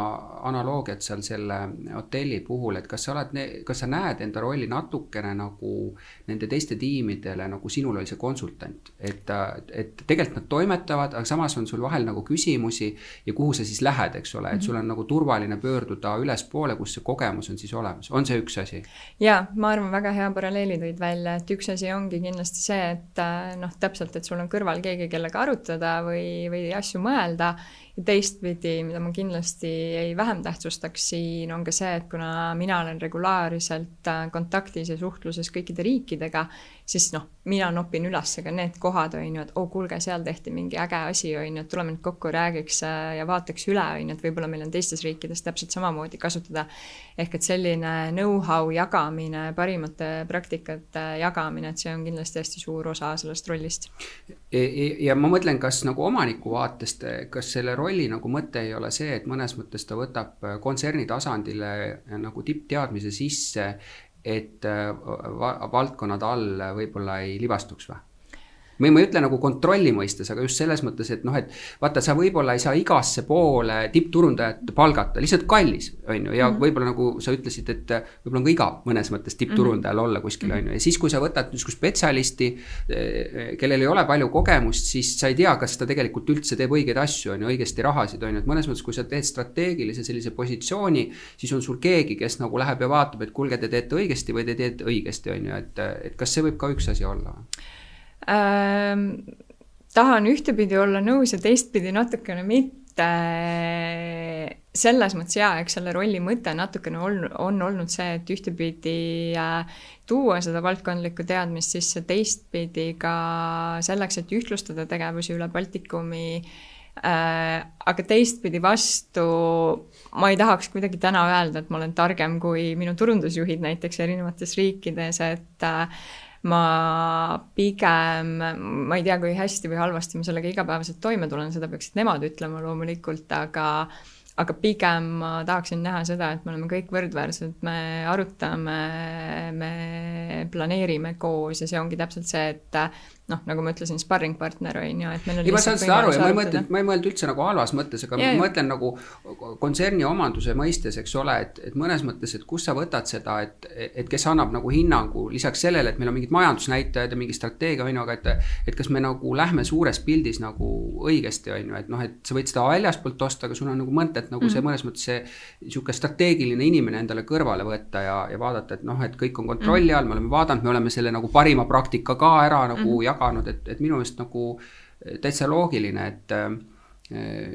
analoogiat seal selle hotelli puhul, et kas sa näed enda rolli natukene nagu nende teiste tiimidele, nagu sinul oli see konsultant, et tegelikult nad toimetavad, aga samas on sul vahel nagu küsimusi ja kuhu sa siis lähed, eks ole, et sul on nagu turvaline pöörduda ülespoole, kus see kogemus on siis olemas. On see üks asi? Ja, ma arvan, väga hea paralleeli tõid välja, et üks asi ongi kindlasti see, et noh, täpselt, et sul on kõrval keegi, kellega arutada või asju mõelda. Ja teistpidi, mida ma kindlasti ei vähem tähtsustaks siin, on ka see, et kuna mina olen regulaarselt kontaktis ja suhtluses kõikide riikidega, siis noh, mina nopin üles ka need kohad, et kuulge, seal tehti mingi äge asi, et tuleme nüüd kokku, räägiks ja vaataks üle, et võib-olla meil on teistes riikides täpselt samamoodi kasutada. Ehk et selline know-how jagamine, parimate praktikate jagamine, et see on kindlasti hästi suur osa sellest rollist. Ja ma mõtlen, kas nagu omaniku vaatest, kas selle rolli nagu mõte ei ole see, et mõnes mõttes ta võtab kontserni tasandile nagu tippteadmise sisse, et valdkonnad all võib-olla ei libastuks või? Ma ei ütle nagu kontrolli mõistes, aga just selles mõttes, et noh, et vaata, sa võib-olla ei saa igasse poole tippturundajat palgata, lihtsalt kallis, on ju, ja võib-olla nagu sa ütlesid, et võib-olla on ka igav mõnes mõttes tippturundajal olla kuskil, on ju, ja siis, kui sa võtad niisugust spetsialisti, kellel ei ole palju kogemust, siis sa ei tea, kas ta tegelikult üldse teeb õigeid asju, on ju, õigesti rahasid, on ju, et mõnes mõttes, kui sa teed strateegilise sellise positsiooni, siis on sul keegi, kes nagu läheb ja vaatab, et kuulge, te teete õigesti või te teete õigesti, on ju, et kas see võib ka üks asi olla? Tahan ühtepidi olla nõus ja teistpidi natukene mitte. Selles mõttes eks selle rolli mõte natukene on olnud see, et ühtepidi tuua seda valdkondlikku teadmist sisse, teistpidi ka selleks, et ühtlustada tegevusi üle Baltikumi, aga teistpidi vastu ma ei tahaks kuidagi täna öelda, et ma olen targem kui minu turundusjuhid näiteks erinevates riikides, et ma pigem, ma ei tea, kui hästi või halvasti ma sellega igapäevaselt toime tulen, seda peaksid nemad ütlema loomulikult, aga pigem ma tahaksin näha seda, et me oleme kõik võrdväärsed, me arutame, me planeerime koos ja see ongi täpselt see, et noh, nagu ma ütlesin, sparringpartner on ju, et meil on ma saan seda aru ja ma ei mõelnud üldse nagu halvas mõttes, aga ma mõtlen nagu kontserni omanduse mõistes, eks ole, et mõnes mõttes, et kus sa võtad seda, et kes annab nagu hinnangu lisaks sellele, et meil on mingid majandusnäitajad ja mingi strateegia on ju, aga et kas me nagu lähme suures pildis nagu õigesti on ju, et noh, et sa võid seda väljaspoolt osta, aga sul on nagu mõtet nagu see mõnes mõttes see niisugune strateegiline inimene endale kõrvale võtta ja vaadata, et noh, et kõik on kontrolli all, me oleme vaadanud, me oleme selle nagu parima praktika ka ära nagu jaganud, et minu meelest nagu täitsa loogiline, et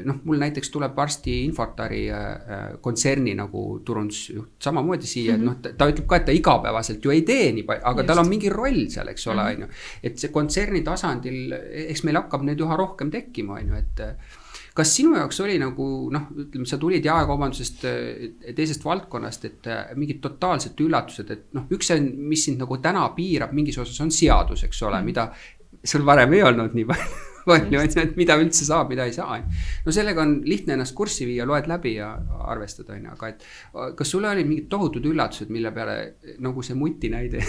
noh, mul näiteks tuleb varsti Infotari kontserni nagu turundusjuht samamoodi siia, et noh, ta ütleb ka, et ta igapäevaselt ju ei tee nii palju, aga tal on mingi roll seal, eks ole, on ju. Et see kontserni tasandil, eks meil hakkab nüüd üha rohkem tekkima, on ju, et kas sinu jaoks oli nagu, noh, ütleme, sa tulid jaekaubandusest teisest valdkonnast, et mingid totaalsed üllatused, et noh, üks on, mis sind nagu täna piirab mingis osas on seadus, eks ole, mida sul varem ei olnud nii palju. palju, et mida üldse saab, mida ei saa. No sellega on lihtne ennast kurssi viia, loed läbi ja arvestada, aga et kas sulle olid mingid tohutud üllatused, mille peale nagu see muti näide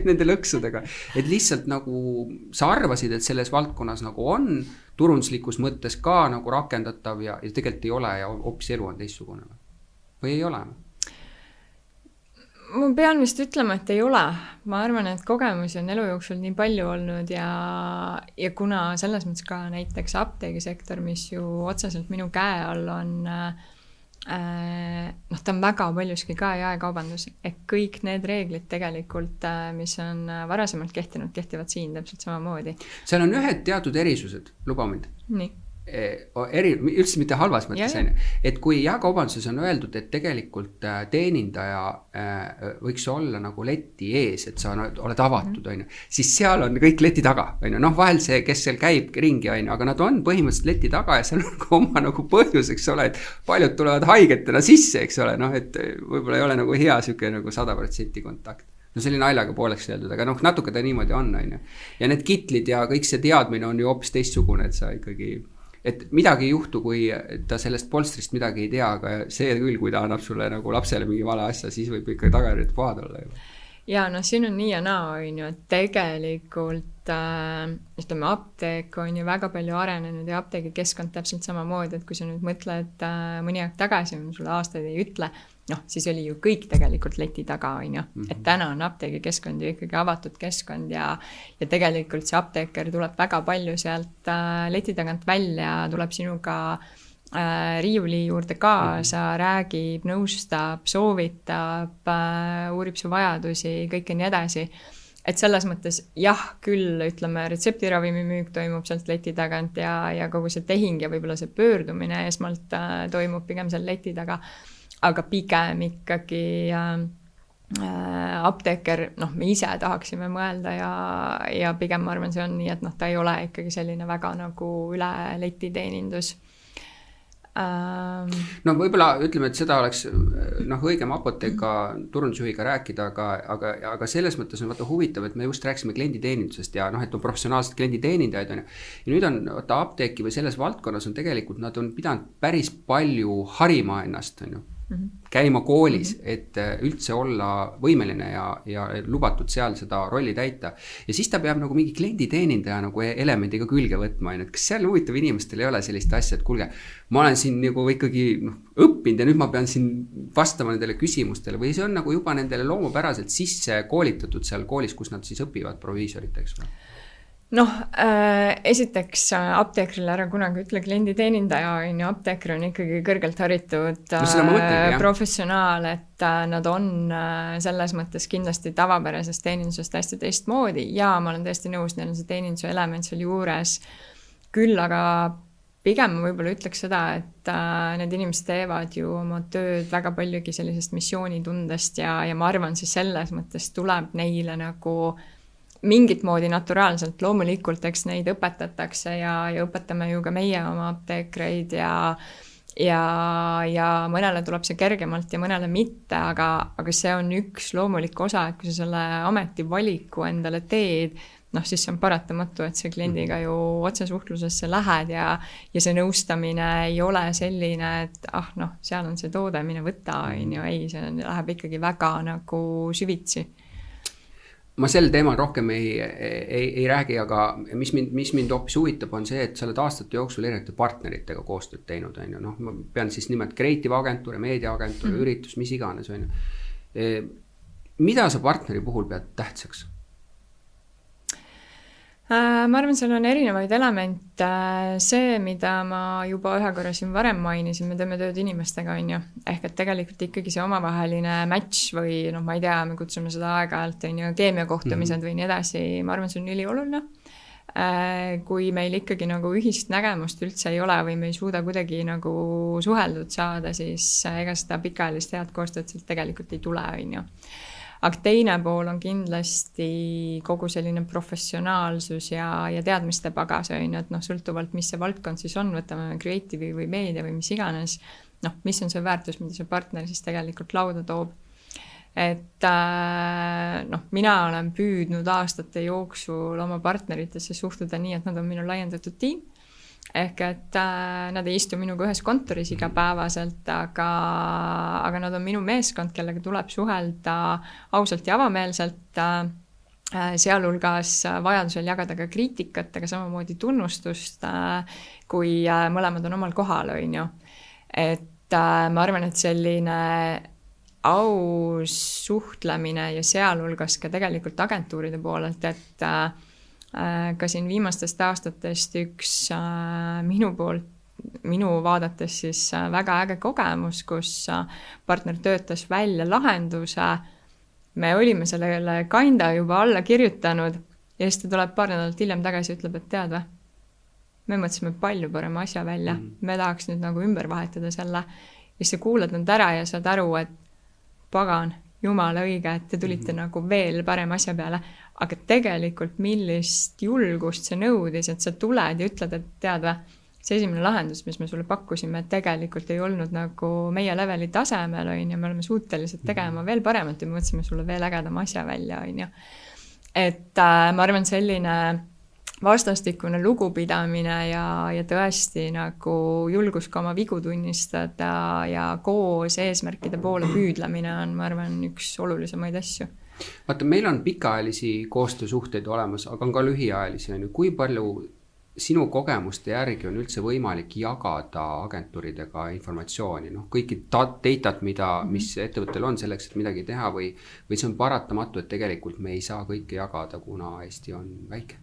nende lõksudega, et lihtsalt nagu sa arvasid, et selles valdkonnas nagu on turunduslikus mõttes ka nagu rakendatav ja tegelikult ei ole ja hoopis elu on teistsugune või ei ole? Ma pean vist ütlema, et ei ole. Ma arvan, et kogemusi on elu jooksul nii palju olnud ja kuna selles mõttes ka näiteks apteegisektor, mis ju otseselt minu käe all on, ta on väga paljuski ka jaekaubandus, et kõik need reeglid tegelikult, mis on varasemalt kehtinud, kehtivad siin täpselt samamoodi. Seal on ühed teatud erisused, luba mind. Nii. Üldse mitte halvas mõttes, et kui jaekaubanduses on öeldud, et tegelikult teenindaja võiks olla nagu leti ees, et sa oled avatud, siis seal on kõik leti taga. Vahel see, kes seal käib ringi, aga nad on põhimõtteliselt leti taga ja seal on oma nagu põhjus, eks ole, et paljud tulevad haigetena sisse, eks ole, et võib-olla ei ole nagu hea siuke nagu 100% kontakt. No selline naljaga pooleks öeldud, aga natuke ta niimoodi on. Ja need kitlid ja kõik see teadmine on ju hoopis teistsugune, et sa ikkagi et midagi ei juhtu, kui ta sellest polstrist midagi ei tea, aga see küll, kui ta annab sulle nagu lapsele mingi vale asja, siis võib ikka tagajärjed pahad olla. Ja siin on nii ja naa, et tegelikult ütleme, apteek on ju väga palju arenenud ja apteegikeskkond täpselt samamoodi, et kui sa nüüd mõtled mõni aeg tagasi, ma sulle aastaid ei ütle, siis oli ju kõik tegelikult leti taga, et täna on apteegikeskkond ju ikkagi avatud keskkond ja tegelikult see apteeker tuleb väga palju sealt leti tagant välja, tuleb sinuga riiuli juurde kaasa, räägib, nõustab, soovitab, uurib su vajadusi, kõike nii edasi. Et selles mõttes jah, küll ütleme, retseptiravimi müük toimub sealt leti tagant ja kogu see tehing ja võib-olla see pöördumine esmalt toimub pigem seal leti taga, aga pigem ikkagi apteeker, me ise tahaksime mõelda ja pigem ma arvan, see on nii, et ta ei ole ikkagi selline väga nagu üle leti teenindus. No võib-olla ütleme, et seda oleks õigem apoteeka turundusjuhiga rääkida, aga selles mõttes on vaata huvitav, et me just rääksime klienditeenindusest ja et on professionaalsed klienditeenindajaid ja nüüd on apteeki või selles valdkonnas on tegelikult, nad on pidanud päris palju harima ennast, käima koolis, et üldse olla võimeline ja lubatud seal seda rolli täita. Ja siis ta peab nagu mingi klienditeenindaja nagu elemendiga külge võtma. Et kas seal huvitav inimestel ei ole sellist asja, et kuulge, ma olen siin nagu ikkagi õppinud ja nüüd ma pean siin vastama nendele küsimustele või see on nagu juba nendele loomupäraselt sisse koolitatud seal koolis, kus nad siis õpivad proviisoriteks või? Esiteks apteekrile ära kunagi ütle klienditeenindaja, apteeker on ikkagi kõrgelt haritud professionaal, et nad on selles mõttes kindlasti tavapärasest teenindusest hästi teistmoodi ja ma olen tõesti nõus, neil on see teeninduse element seal juures. Küll aga pigem ma võib-olla ütleks seda, et need inimesed teevad ju oma tööd väga paljugi sellisest missioonitundest ja ma arvan, siis selles mõttes tuleb neile nagu mingit moodi naturaalselt, loomulikult, eks neid õpetatakse ja õpetame ju ka meie oma apteekreid ja mõnele tuleb see kergemalt ja mõnele mitte, aga see on üks loomulik osa, et kui sa selle ametivaliku endale teed, siis see on paratamatu, et see kliendiga ju otsesuhtlusesse lähed ja see nõustamine ei ole selline, et seal on see toode, mine võta, ei, see läheb ikkagi väga nagu süvitsi. Ma sel teemal rohkem ei räägi, aga mis mind hoopis huvitab on see, et sa oled aastate jooksul erinevate partneritega koostööd teinud. Ma pean siis nimelt kreative agentuure, meediaagentuure, üritus, mis iganes. Mida sa partneri puhul pead tähtsaks? Ma arvan, seal on erinevaid elemente. See, mida ma juba ühe korra siin varem mainisin, me teeme tööd inimestega, ehk et tegelikult ikkagi see omavaheline match või ma ei tea, me kutsume seda aeg-ajalt keemiakohtumised või nii edasi, ma arvan, see on ülioluline. Kui meil ikkagi nagu ühist nägemust üldse ei ole või me ei suuda kuidagi nagu suheldud saada, siis ega seda pikaajalist head koostööd sealt tegelikult ei tule, Aga teine pool on kindlasti kogu selline professionaalsus ja teadmiste pagas, et sõltuvalt, mis see valdkond siis on, võtame creative'i või meedia või mis iganes, mis on see väärtus, mida see partner siis tegelikult lauda toob. et noh, mina olen püüdnud aastate jooksul oma partneritesse suhtuda nii, et nad on minu laiendatud tiim. Ehk et nad ei istu minuga ühes kontoris igapäevaselt, aga nad on minu meeskond, kellega tuleb suhelda ausalt ja avameelselt, sealhulgas vajadusel jagada ka kriitikat, aga samamoodi tunnustust, kui mõlemad on omal kohal, on ju. Et ma arvan, et selline aus suhtlemine ja sealhulgas ka tegelikult agentuuride poolelt, et ka siin viimastest aastatest üks minu vaadates siis väga äge kogemus, kus partner töötas välja lahenduse. Me olime sellele kinda juba alla kirjutanud ja siis ta tuleb paar nädalat hiljem tagasi ja ütleb, et tead või? Me mõtlesime palju parema asja välja. Me tahaks nüüd nagu ümber vahetada selle. Ja siis sa kuulad nad ära ja saad aru, et pagan, jumala õige, et te tulite nagu veel parema asja peale. Aga tegelikult millist julgust see nõudis, et sa tuled ja ütled, et tead või, see esimene lahendus, mis me sulle pakkusime, tegelikult ei olnud nagu meie leveli tasemel, ja me oleme suutelised tegema veel paremat ja me mõtlesime sulle veel ägedama asja välja. Et ma arvan, selline vastastikune lugupidamine ja tõesti nagu julgus ka oma vigu tunnistada ja koos eesmärkide poole püüdlemine on, ma arvan, üks olulisemaid asju. Vaata, meil on pikaajalisi koostöösuhteid olemas, aga on ka lühiajalisi. Kui palju sinu kogemuste järgi on üldse võimalik jagada agentuuridega informatsiooni? Kõiki datat, mis ettevõttel on selleks, et midagi teha või see on paratamatu, et tegelikult me ei saa kõike jagada, kuna Eesti on väike?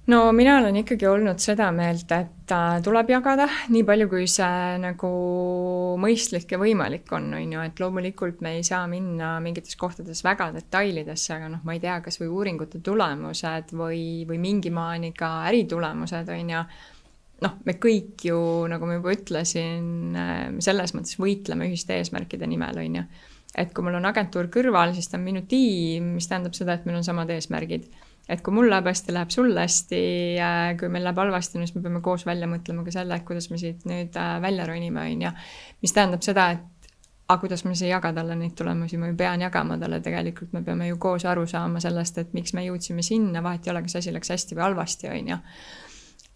No mina olen ikkagi olnud seda meelt, et tuleb jagada nii palju, kui see nagu mõistlik ja võimalik on, et loomulikult me ei saa minna mingites kohtades väga detailidesse, aga ma ei tea, kas või uuringute tulemused või mingi maani ka äritulemused, me kõik ju, nagu ma juba ütlesin, selles mõttes võitleme ühiste eesmärkide nimel, et kui mul on agentuur kõrval, siis ta on minu tiim, mis tähendab seda, et meil on samad eesmärgid. Et kui mul läheb hästi, läheb sul hästi, kui meil läheb halvasti, siis me peame koos välja mõtlema ka selle, et kuidas me siit nüüd välja ronime, mis tähendab seda, et kuidas me ei jaga talle neid tulemusi, ma pean jagama talle, tegelikult me peame ju koos aru saama sellest, et miks me jõudsime sinna, vahet ei ole, kas asi läks hästi või halvasti,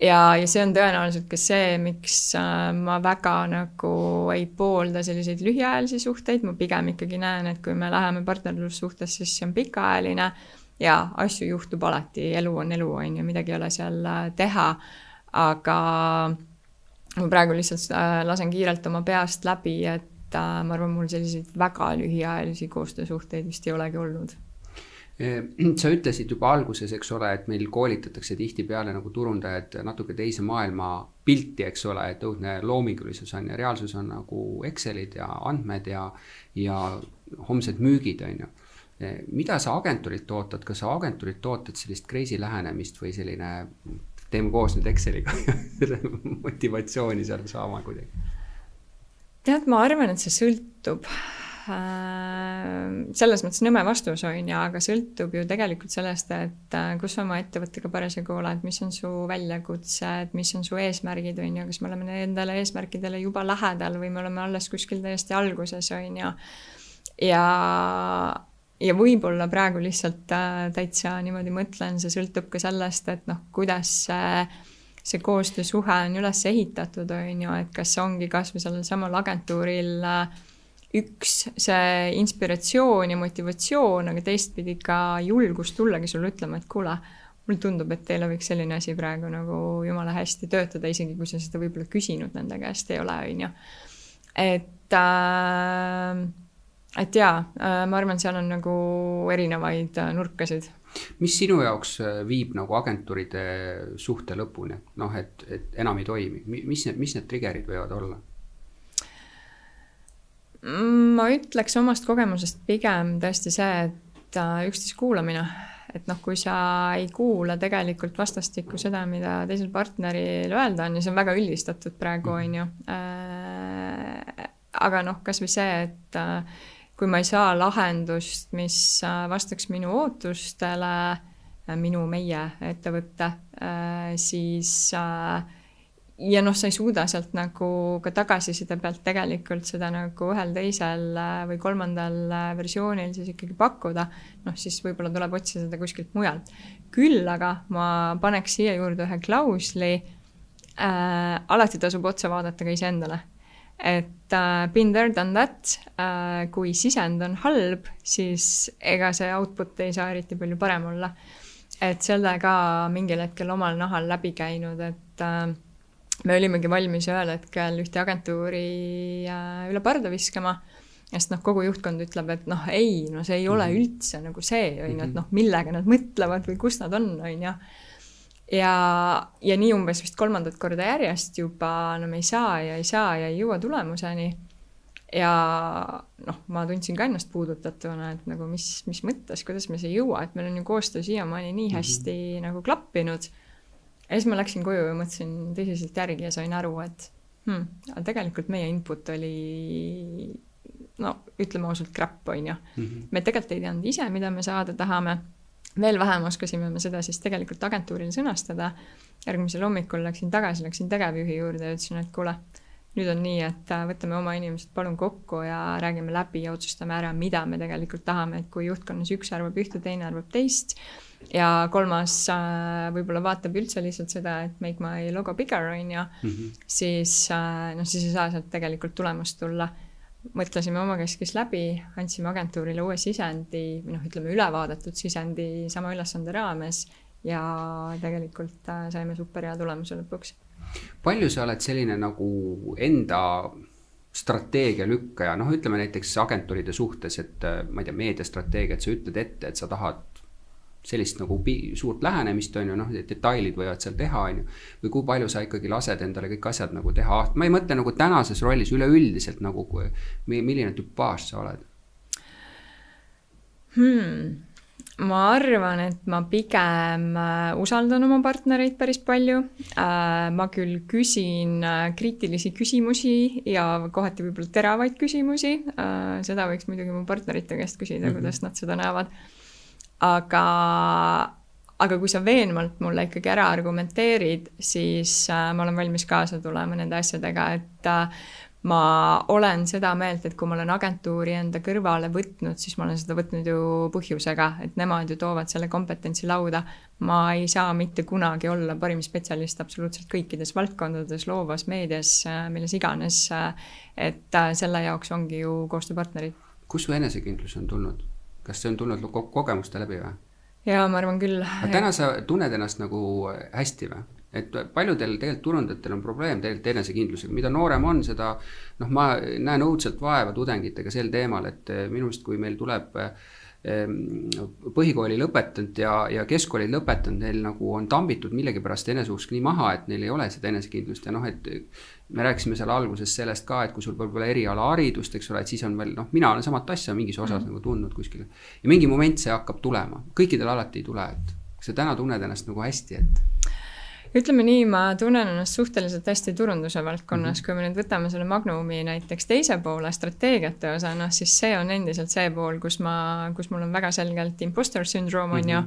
Ja see on tõenäoliselt ka see, miks ma väga nagu ei poolda selliseid lühiajalisi suhteid, ma pigem ikkagi näen, et kui me läheme partnerlussuhtes, siis see on pikaajaline ja asju juhtub alati, elu on elu, midagi ei ole seal teha, aga ma praegu lihtsalt lasen kiirelt oma peast läbi, et ma arvan, mul selliseid väga lühiajalisi koostöösuhteid vist ei olegi olnud. Sa ütlesid juba alguses, eks ole, et meil koolitatakse tihti peale nagu turundajad natuke teise maailma pilti, eks ole, et õudne loomingulisus on ja reaalsus on nagu Excelid ja andmed ja homsed müügid, Mida sa agentuurilt ootad? Kas sa agentuurilt ootad sellist crazy lähenemist või selline, teeme koos nüüd Exceliga motivatsiooni seal saama kuidagi? Tead, ma arvan, et see sõltub. Selles mõttes nõme vastus on, aga sõltub ju tegelikult sellest, et kus oma ettevõttega parasjagu oled, mis on su väljakutsed, mis on su eesmärgid, kas me oleme nendele eesmärkidele juba lähedal või me oleme alles kuskil täiesti alguses, ja võib-olla praegu lihtsalt täitsa niimoodi mõtlen, see sõltub ka sellest, et kuidas see koostöösuhe on üles ehitatud, et kas ongi kas või sellel samal agentuuril üks see inspiratsioon ja motivatsioon, aga teistpidi ka julgus tullagi sulle ütlema, et kuule, mul tundub, et teile võiks selline asi praegu nagu jumala hästi töötada, isegi kui sa seda võib-olla küsinud nende käest ei ole, Et jaa, ma arvan, seal on nagu erinevaid nurkasid. Mis sinu jaoks viib nagu agentuuride suhte lõpuni, et enam ei toimi? Mis need triggerid võivad olla? Ma ütleks omast kogemusest pigem tõesti see, et üksteist kuulamine. Et kui sa ei kuula tegelikult vastastikku seda, mida teisel partneril öelda on, ja see on väga üldistatud praegu, aga kas või see, et kui ma ei saa lahendust, mis vastaks minu ootustele, meie ettevõtte, siis ja noh, sa ei suuda sealt nagu ka tagasiside pealt tegelikult seda nagu ühel, teisel või kolmandal versioonil siis ikkagi pakkuda, noh siis võib-olla tuleb otsida seda kuskilt mujalt. Küll aga ma paneks siia juurde ühe klausli, alati tasub otsa vaadata ka iseendale. Et been there, done that, kui sisend on halb, siis ega see output ei saa eriti palju parem olla. Et selle ka mingil hetkel omal nahal läbi käinud, et me olimegi valmis ühel hetkel ühte agentuuri üle parda viskama, sest noh, kogu juhtkond ütleb, et noh, ei, no see ei ole üldse nagu see, on ju, et noh, millega nad mõtlevad või kus nad on ju. Ja nii umbes vist 3. korda järjest juba, no me ei saa ja ei jõua tulemuseni. Ja noh, ma tundsin ka ennast puudutatuna, et nagu mis mõttes, kuidas me see jõua, et meil on ju koostöö siiamaani nii hästi nagu klappinud. Ja siis ma läksin koju ja mõtlesin tõsiselt järgi ja sain aru, et tegelikult meie input oli, no ütleme ausalt crap, on ju. Me tegelikult ei teadnud ise, mida me saada tahame. Veel vähem oskasime me seda siis tegelikult agentuuril sõnastada. Järgmisel hommikul läksin tegevjuhi juurde ja ütlesin, et kuule, nüüd on nii, et võtame oma inimesed palun kokku ja räägime läbi ja otsustame ära, mida me tegelikult tahame, et kui juhtkonnas üks arvab ühte, teine arvab teist ja kolmas võib-olla vaatab üldse lihtsalt seda, et make my logo bigger, on ju, siis ei saa sealt tegelikult tulemust tulla. Mõtlesime oma keskis läbi, andsime agentuurile uue sisendi, ütleme ülevaadatud sisendi sama ülesande raames ja tegelikult saime super hea tulemuse lõpuks. Palju sa oled selline nagu enda strateegia lükkaja, ütleme näiteks agentuuride suhtes, et ma ei tea, meediastrateegia, et sa ütled ette, et sa tahad sellist nagu suurt lähenemist, on ju, detailid võivad seal teha, on ju, või kui palju sa ikkagi lased endale kõik asjad nagu teha. Ma ei mõtle nagu tänases rollis üleüldiselt, nagu milline tüpaaž sa oled? Ma arvan, et ma pigem usaldan oma partnereid päris palju. Ma küll küsin kriitilisi küsimusi ja kohati võib-olla teravaid küsimusi. Seda võiks muidugi mu partnerite käest küsida, kuidas nad seda näevad. Aga kui sa veenvalt mulle ikkagi ära argumenteerid, siis ma olen valmis kaasa tulema nende asjadega, et ma olen seda meelt, et kui ma olen agentuuri enda kõrvale võtnud, siis ma olen seda võtnud ju põhjusega, et nemad ju toovad selle kompetentsi lauda. Ma ei saa mitte kunagi olla parim spetsialist absoluutselt kõikides valdkondades, loovas, meedias, milles iganes, et selle jaoks ongi ju koostööpartnerid. Kus su enesekindlus on tulnud? Kas see on tulnud kogemuste läbi või? Jaa, ma arvan küll. Täna sa tunned ennast nagu hästi või? Et paljudel tegelikult turundajatel on probleem tegelikult enesekindlusega. Mida noorem on seda, ma näen õudselt vaeva tudengitega sel teemal, et minu arust, kui meil tuleb põhikooli lõpetanud ja keskkooli lõpetanud, neil nagu on tambitud millegipärast eneseusk nii maha, et neil ei ole seda enesekindlust. Ja et me rääkisime seal alguses sellest ka, et kui sul võib-olla eriala haridust, eks ole, et siis on veel, mina olen samat asja mingis osas nagu tundnud kuskil. Ja mingi moment see hakkab tulema. Kõikidel alati ei tule, et sa täna tunned ennast nagu hästi, et ütleme nii, ma tunnen ennast suhteliselt hästi turunduse valdkonnas, kui me nüüd võtame selle Magnumi näiteks teise poole strateegiate osa, siis see on endiselt see pool, kus mul on väga selgelt imposter syndroom on ju,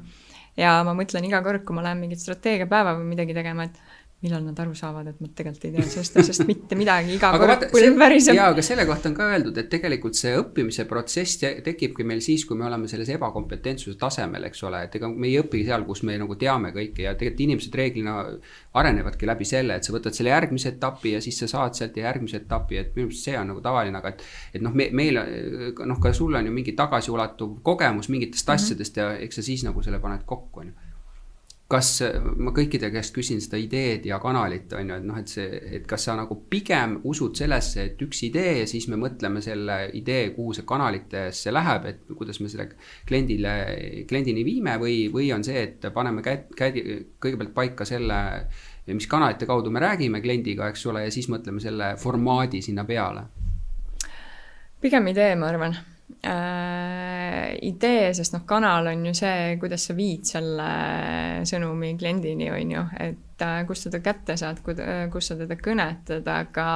ja ma mõtlen iga kord, kui ma lähen mingit strateegiapäeva või midagi tegema, et millal nad aru saavad, et ma tegelikult ei tea sest mitte midagi iga kord põlvvärisem. Jaa, aga selle kohta on ka öeldud, et tegelikult see õppimise protsess tekibki meil siis, kui me oleme selles ebakompetentsuse tasemel, eks ole, et ega me ei õpi seal, kus me nagu teame kõike ja tegelikult inimesed reeglina arenevadki läbi selle, et sa võtad selle järgmise etapi ja siis sa saad sealt järgmise etapi, et minu arust see on nagu tavaline, aga et meil ka sul on ju mingi tagasiulatuv kogemus mingitest asjadest ja eks sa siis nagu selle paned kokku, on ju. Kas ma kõikide käest küsin seda ideed ja kanalit, on ju, et kas sa nagu pigem usud sellesse, et üks idee ja siis me mõtleme selle idee, kuhu see kanalitesse läheb, et kuidas me selle kliendini viime või on see, et paneme kõigepealt paika selle, mis kanalite kaudu me räägime kliendiga, eks ole, ja siis mõtleme selle formaadi sinna peale? Pigem idee, ma arvan. Idee, sest kanal on ju see, kuidas sa viid selle sõnumi kliendini, on ju, et kus teda kätte saad, kus sa teda kõnetad, aga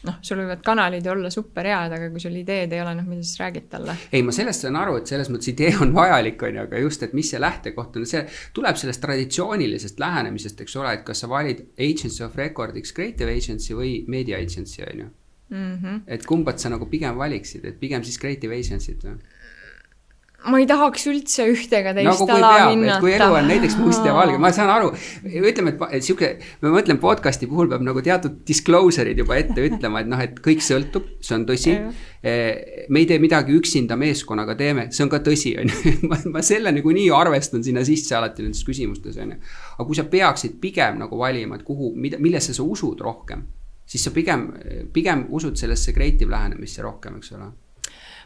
noh, sul võivad kanalid olla super head, aga kui sul ideed ei ole, noh, mida siis räägid talle? Ei, ma sellest saan aru, et selles mõttes idee on vajalik, on ju, aga just, et mis see lähtekoht on, see tuleb sellest traditsioonilisest lähenemisest, eks ole, et kas sa valid agency of record'iks creative agency või media agency, on ju. Et kumbat sa nagu pigem valiksid, et pigem siis creative agency't või? Ma ei tahaks üldse ühtega teist nagu ala hinnata. Kui elu on näiteks must ja valge, ma saan aru, ütleme, et siuke, ma mõtlen podcasti puhul peab nagu teatud disclosure'id juba ette ütlema, et noh, et kõik sõltub, see on tõsi. Me ei tee midagi üksinda meeskonnaga teeme, see on ka tõsi, on ju. Ma selle nagu nii arvestan sinna sisse alati nendes küsimustes, on ju. Aga kui sa peaksid pigem nagu valima, et kuhu, millesse sa usud rohkem, siis sa pigem usud sellesse creative lähenemisse rohkem, eks ole.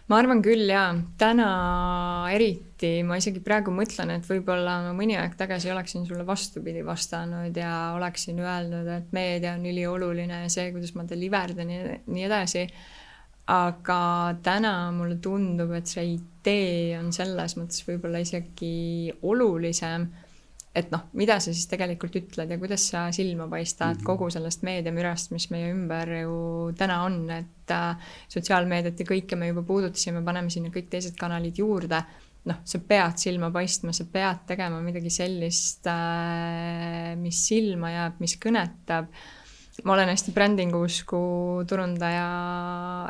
Ma arvan küll, jaa. Täna eriti, ma isegi praegu mõtlen, et võib-olla ma mõni aeg tagasi oleksin sulle vastupidi vastanud ja oleksin öelnud, et meedia on ülioluline ja see, kuidas ma deliverdan ja nii edasi. Aga täna mulle tundub, et see idee on selles mõttes võib-olla isegi olulisem, et noh, mida sa siis tegelikult ütled ja kuidas sa silma paistad kogu sellest meediamürast, mis meie ümber ju täna on, et sotsiaalmeediat ja kõike me juba puudutasime, paneme sinna kõik teised kanalid juurde. Noh, sa pead silma paistma, sa pead tegema midagi sellist, mis silma jääb, mis kõnetab. Ma olen hästi brändinguusku turundaja,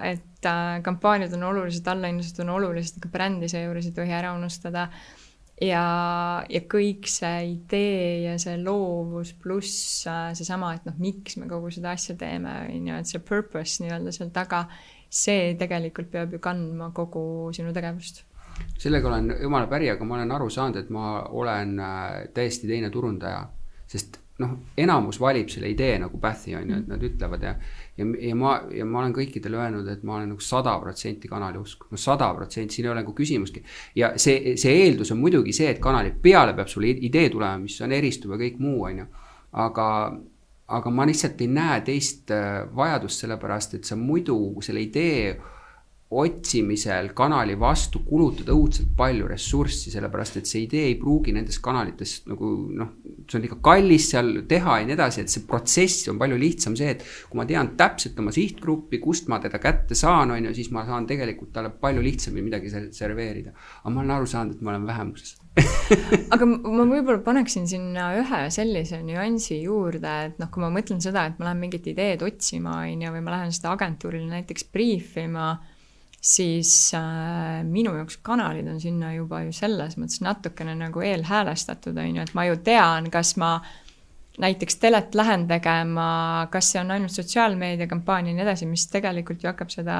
et kampaaniad on olulised, allahinnused on olulised, aga brändi seejuures ei tohi ära unustada. Ja kõik see idee ja see loovus pluss seesama, et noh, miks me kogu seda asja teeme, et see purpose nii-öelda seal taga, see tegelikult peab ju kandma kogu sinu tegevust. Sellega olen jumala päri, aga ma olen aru saanud, et ma olen täiesti teine turundaja, sest noh, enamus valib selle idee nagu Pathi on ju, et nad ütlevad ja ma olen kõikidele öelnud, et ma olen nagu 100% kanali usk. No 100%, siin ei ole nagu küsimuski. Ja see eeldus on muidugi see, et kanali peale peab sulle idee tulema, mis on eristuv ja kõik muu on ju. Aga ma lihtsalt ei näe teist vajadust sellepärast, et sa muidu selle idee otsimisel kanali vastu kulutada õudselt palju ressurssi, sellepärast et see idee ei pruugi nendes kanalites nagu noh, see on ikka kallis seal teha ja nii edasi, et see protsess on palju lihtsam see, et kui ma tean täpselt oma sihtgruppi, kust ma teda kätte saan, on ju, siis ma saan tegelikult talle palju lihtsamini midagi serveerida. Aga ma olen aru saanud, et ma olen vähemuses. Aga ma võib-olla paneksin sinna ühe sellise nüansi juurde, et noh, kui ma mõtlen seda, et ma lähen mingit ideed otsima või ma lähen seda agentuurile näiteks briefima, siis minu jaoks kanalid on sinna juba ju selles mõttes natukene nagu eelhäälestatud, et ma ju tean, kas ma näiteks telet lähen tegema, kas see on ainult sotsiaalmeedia kampaania ja nii edasi, mis tegelikult ju hakkab seda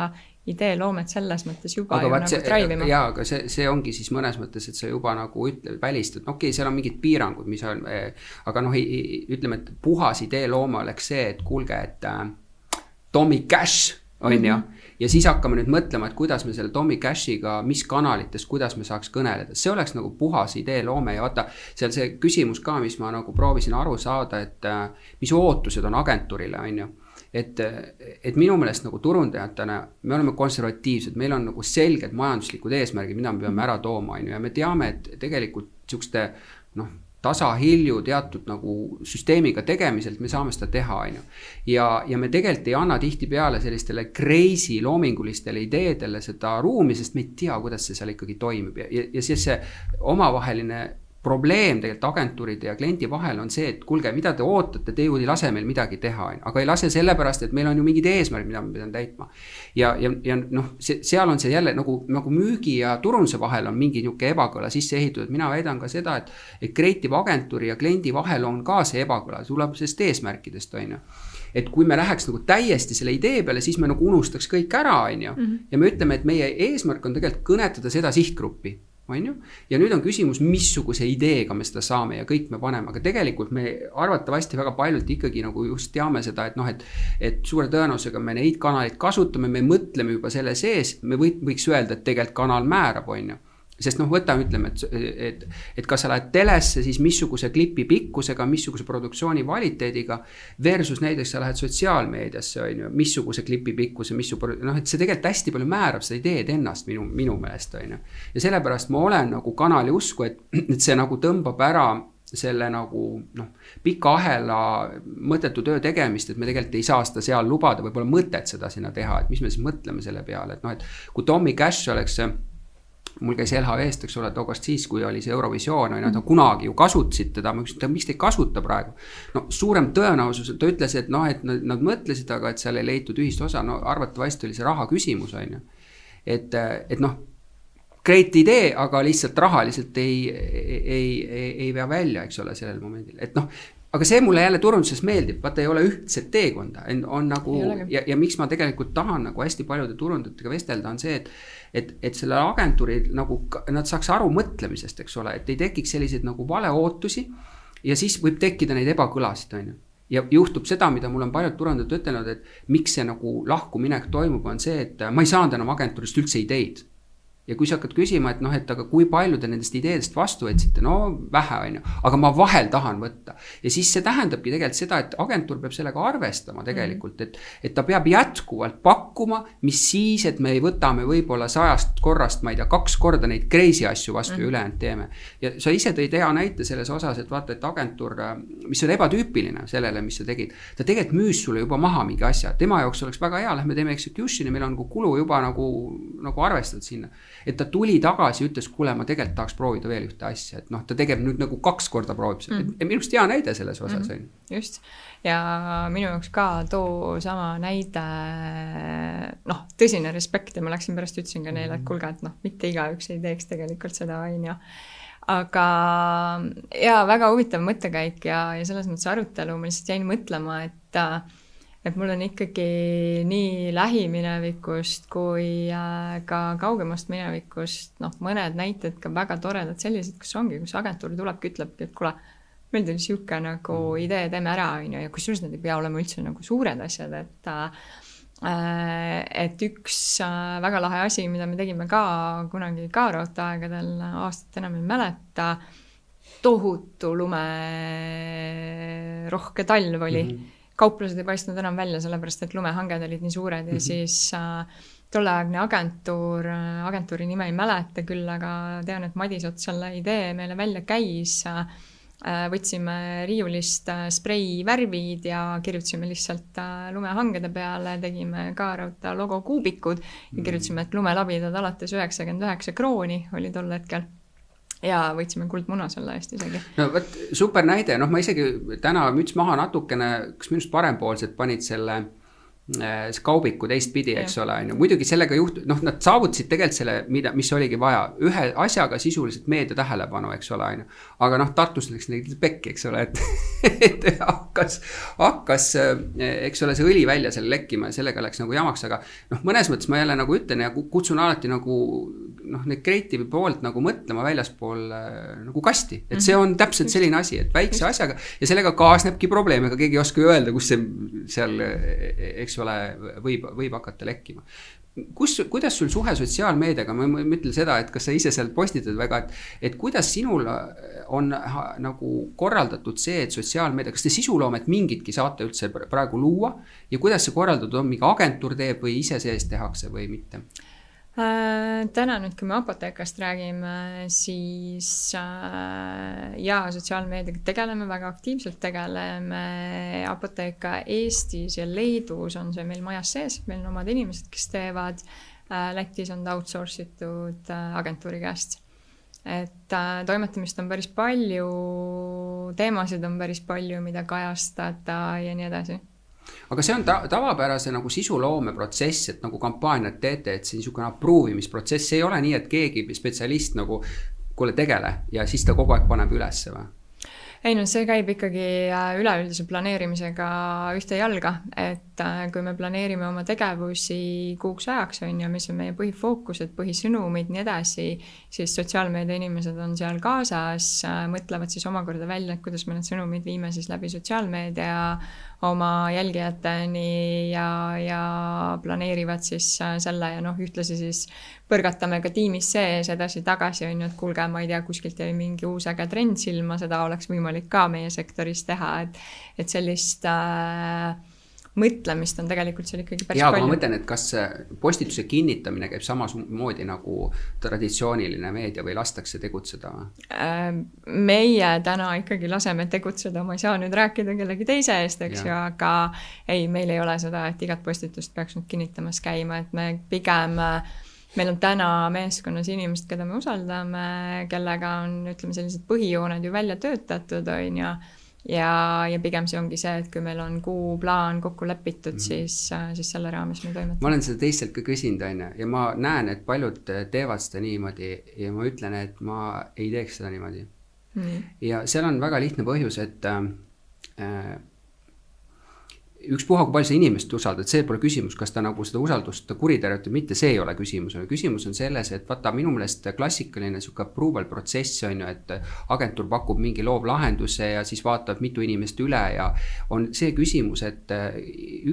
idee loomet selles mõttes juba aga ju nagu traivima. Jaa, aga see ongi siis mõnes mõttes, et sa juba nagu välistad, okei, seal on mingid piirangud, mis on, aga noh, ütleme, et puhas idee loome oleks see, et kuulge, et Tommy Cash on ju, ja siis hakkame nüüd mõtlema, et kuidas me selle Tommy Cashiga, mis kanalites, kuidas me saaks kõneleda. See oleks nagu puhas idee loome ja vaata, seal see küsimus ka, mis ma nagu proovisin aru saada, et mis ootused on agentuurile, on ju. Et minu meelest nagu turundajatena me oleme konservatiivsed, meil on nagu selged majanduslikud eesmärgid, mida me peame ära tooma, on ju, ja me teame, et tegelikult siukeste noh, tasahilju teatud nagu süsteemiga tegemiselt me saame seda teha, on ju. Ja me tegelikult ei anna tihti peale sellistele crazy loomingulistele ideedele seda ruumi, sest me ei tea, kuidas see seal ikkagi toimib. Ja siis see omavaheline probleem tegelikult agentuuride ja kliendi vahel on see, et kuulge, mida te ootate, te ju ei lase meil midagi teha, aga ei lase sellepärast, et meil on ju mingid eesmärgid, mida me peame täitma. Ja noh, seal on see jälle nagu müügi ja turunduse vahel on mingi niuke ebakõla sisse ehitud, et mina väidan ka seda, et creative agentuuri ja kliendi vahel on ka see ebakõla, tuleb sellest eesmärkidest, on ju. Et kui me läheks nagu täiesti selle idee peale, siis me nagu unustaks kõik ära, on ju. Ja me ütleme, et meie eesmärk on tegelikult kõnetada seda sihtgruppi. On ju? Ja nüüd on küsimus, missuguse ideega me seda saame ja kõik me paneme, aga tegelikult me arvatavasti väga paljult ikkagi nagu just teame seda, et noh, et suure tõenäosusega me neid kanaleid kasutame, me mõtleme juba selle sees, me võiks öelda, et tegelikult kanal määrab, on ju. Sest noh, ütleme, et kas sa lähed telesse, siis missuguse klipi pikkusega, missuguse produktsiooni kvaliteediga versus näiteks sa lähed sotsiaalmeediasse, on ju, missuguse klipi pikkuse, noh, et see tegelikult hästi palju määrab seda ideed ennast minu meelest, on ju. Ja sellepärast ma olen nagu kanali usku, et see nagu tõmbab ära selle nagu pika ahela mõttetu töö tegemist, et me tegelikult ei saa seda seal lubada, võib-olla mõtet seda sinna teha, et mis me siis mõtleme selle peale, et kui Tommy Cash oleks mul käis LHV-st, eks ole, tookast siis, kui oli see Eurovisioon, või nad kunagi ju kasutasid teda, ma küsin, miks te ei kasuta praegu? Suurem tõenäosus, ta ütles, et nad mõtlesid, aga et seal ei leitud ühist osa, arvatavasti oli see raha küsimus, on ju. Et great idee, aga lihtsalt rahaliselt ei vea välja, eks ole, sellel momendil. Et aga see mulle jälle turunduses meeldib, vaata ei ole ühtset teekonda, on nagu, ja miks ma tegelikult tahan nagu hästi paljude turundajatega vestelda, on see, et selle agentuuri nagu, nad saaks aru mõtlemisest, eks ole, et ei tekiks selliseid nagu valeootusi ja siis võib tekkida neid ebakõlasid, on ju. Ja juhtub seda, mida mul on paljud turundajad ütelnud, et miks see nagu lahkuminek toimub, on see, et ma ei saanud enam agentuurist üldse ideid. Ja kui sa hakkad küsima, et aga kui palju te nendest ideedest vastu võtsite, vähe on ju, aga ma vahel tahan võtta. Ja siis see tähendabki tegelikult seda, et agentuur peab sellega arvestama tegelikult, et ta peab jätkuvalt pakkuma, mis siis, et me võtame võib-olla 100 korrast, ma ei tea, 2 korda neid crazy asju vastu ja ülejäänud teeme. Ja sa ise tõid hea näite selles osas, et vaata, et agentuur, mis on ebatüüpiline sellele, mis sa tegid, ta tegelikult müüs sulle juba maha mingi asja. Tema jaoks oleks väga hea, lähme teeme executioni, meil on nagu kulu juba nagu arvestad sinna. Et ta tuli tagasi ja ütles, kuule, ma tegelikult tahaks proovida veel ühte asja, et ta teeb nüüd nagu 2 korda proovib seda. Minu arust hea näide selles osas on. Just, ja minu jaoks ka too sama näide, tõsine respekt ja ma läksin pärast ütlesin ka neile, et kuulge, et mitte igaüks ei teeks tegelikult seda, on ju. Aga ja väga huvitav mõttekäik ja selles mõttes arutelu, ma lihtsalt jäin mõtlema, et mul on ikkagi nii lähiminevikust kui ka kaugemast minevikust, mõned näited ka väga toredad sellised, kus ongi, kus agentuur tulebki, ütlebki, et kuule, meil tuli siuke nagu idee, teeme ära, on ju, ja kusjuures need ei pea olema üldse nagu suured asjad, et üks väga lahe asi, mida me tegime ka kunagi ka raudteeaegadel, aastat enam ei mäleta, tohutu lume rohke talv oli. Kauplased ei paistnud enam välja, sellepärast, et lumehanged olid nii suured ja siis tolleaegne agentuuri nime ei mäleta küll, aga tean, et Madis Ots selle idee meile välja käis. Võtsime riiulist sprei värvid ja kirjutasime lihtsalt lumehangede peale, tegime ka raudtee logo kuubikud ja kirjutasime, et lumelabidad alates 99 krooni oli tol hetkel. Ja võtsime kuldmuna selle eest isegi. No võt, super näide, ma isegi täna müts maha natukene, kas minust parempoolsed panid selle kaubiku teistpidi, eks ole. Muidugi sellega nad saavutasid tegelikult selle, mis oligi vaja. Ühe asjaga sisuliselt meedia tähelepanu, eks ole. Aga Tartus läks neid pekki, eks ole, et hakkas, eks ole, see õli välja selle lekkima ja sellega läks nagu jamaks, aga mõnes mõttes ma jälle nagu ütlen ja kutsun alati nagu need kreatiivi poolt nagu mõtlema väljaspool nagu kasti. Et see on täpselt selline asi, et väikse asjaga ja sellega kaasnebki probleem, aga keegi ei oska öelda, kus see seal, eks ole, võib hakata lekkima. Kuidas sul suhe sotsiaalmeediaga, ma mõtlen seda, et kas sa ise seal postitad väga, et kuidas sinul on nagu korraldatud see, et sotsiaalmeedia, kas te sisuloomet mingitki saate üldse praegu luua ja kuidas see korraldatud on, mingi agentuur teeb või ise sees tehakse või mitte? Täna nüüd, kui me Apotekast räägime, siis sotsiaalmeediaga tegeleme, väga aktiivselt tegeleme. Apoteka Eestis ja Leedus on see meil majas sees, meil on omad inimesed, kes teevad. Lätis on ta outsourcitud agentuuri käest. Et toimetamist on päris palju, teemasid on päris palju, mida kajastada ja nii edasi. Aga see on tavapärase nagu sisuloome protsess, et nagu kampaaniat teete, et see niisugune approvimisprotsess ei ole nii, et keegi spetsialist nagu kuule tegele ja siis ta kogu aeg paneb ülesse või? Ei, see käib ikkagi üleüldise planeerimisega ühte jalga, et kui me planeerime oma tegevusi kuuks ajaks, on ja mis on meie põhifookused, põhisõnumid, nii edasi, siis sotsiaalmeedia inimesed on seal kaasas, mõtlevad siis omakorda välja, et kuidas me need sõnumid viime siis läbi sotsiaalmeedia oma jälgijateni ja planeerivad siis selle ja ühtlasi siis põrgatame ka tiimis sees edasi-tagasi, on ju, et kuulge, ma ei tea, kuskilt jäi mingi uus äge trend silma, seda oleks võimalik ka meie sektoris teha, et sellist mõtlemist on tegelikult seal ikkagi päris palju. Ma mõtlen, et kas postituse kinnitamine käib samamoodi nagu traditsiooniline meedia või lastakse tegutseda? Meie täna ikkagi laseme tegutseda, ma ei saa nüüd rääkida kellegi teise eest, eks ju, aga ei, meil ei ole seda, et igat postitust peaks nüüd kinnitamas käima, et me pigem meil on täna meeskonnas inimesed, keda me usaldame, kellega on, ütleme, sellised põhijooned ju välja töötatud, on ju. Ja pigem see ongi see, et kui meil on kuuplaan kokku lepitud, siis selle raames me toimetame. Ma olen seda teistelt ka küsinud, ja ma näen, et paljud teevad seda niimoodi ja ma ütlen, et ma ei teeks seda niimoodi. Ja seal on väga lihtne põhjus, et ükspuha, kui palju sa inimest usaldad, see pole küsimus, kas ta nagu seda usaldust kuritarvitab, mitte see ei ole küsimus. Küsimus on selles, et vaata minu meelest klassikaline suke approval protsess on ju, et agentuur pakub mingi loov lahenduse ja siis vaatab mitu inimest üle ja on see küsimus, et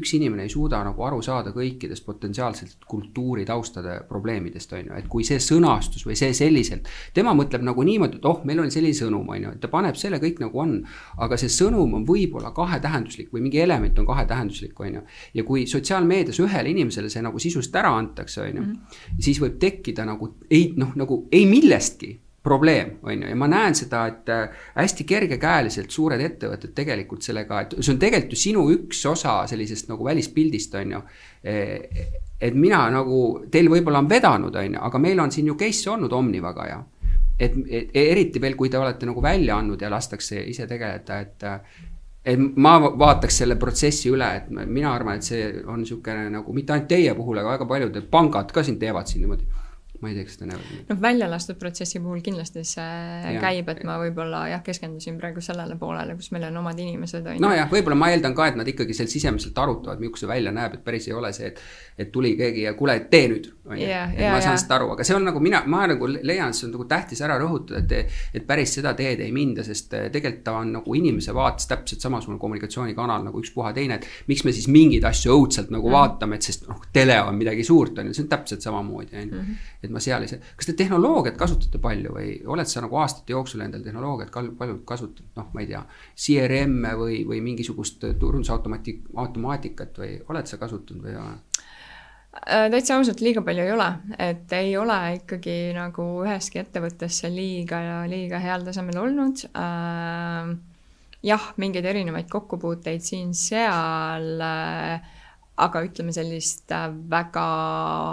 üks inimene ei suuda nagu aru saada kõikidest potentsiaalselt kultuuri taustade probleemidest on ju, et kui see sõnastus või see selliselt, tema mõtleb nagu niimoodi, et meil on selline sõnum on ju, et ta paneb selle kõik nagu on, aga see sõnum on võib-olla kahetähenduslik või mingi element on kahetähenduslik on ju. Ja kui sotsiaalmeedias ühele inimesele see nagu sisust ära antakse on ju, siis võib tekkida nagu ei millestki probleem on ju. Ja ma näen seda, et hästi kergekäeliselt suured ettevõtted tegelikult sellega, et see on tegelikult ju sinu üks osa sellisest nagu välispildist on ju. Et mina nagu, teil võib-olla on vedanud on ju, aga meil on siin ju case olnud Omnivaga ja et eriti veel, kui te olete nagu välja andnud ja lastakse ise tegeleda, et ma vaataks selle protsessi üle, et mina arvan, et see on niisugune nagu mitte ainult teie puhul, aga väga paljud pangad ka siin teevad siin niimoodi. Ma ei teeks seda näevad. Välja lastud protsessi puhul kindlasti see käib, et ma võib-olla keskendusin praegu sellele poolele, kus meil on omad inimesed. Võib-olla ma eeldan ka, et nad ikkagi seal sisemiselt arutavad, milline see välja näeb, et päris ei ole see, et tuli keegi ja kuule, et tee nüüd. Ma saan seda aru, aga see on nagu ma nagu leian, see on nagu tähtis ära rõhutada, et päris seda teed ei minda, sest tegelikult ta on nagu inimese vaates täpselt samasugune kommunikatsioonikanal nagu üks puha teine, et miks me siis mingeid asju õudselt nagu vaatame, et sest tele on midagi suurt, see on täpselt samamoodi, et ma seal ei saa. Kas te tehnoloogiat kasutate palju või oled sa nagu aastate jooksul endal tehnoloogiat palju kasutanud, ma ei tea, CRM või mingisugust turundusautomaatikat või oled sa kasutanud või ei ole? Täitsa ausalt liiga palju ei ole, et ei ole ikkagi nagu üheski ettevõttesse liiga heal tasemel olnud. Jah, mingeid erinevaid kokkupuuteid siin-seal, aga ütleme sellist väga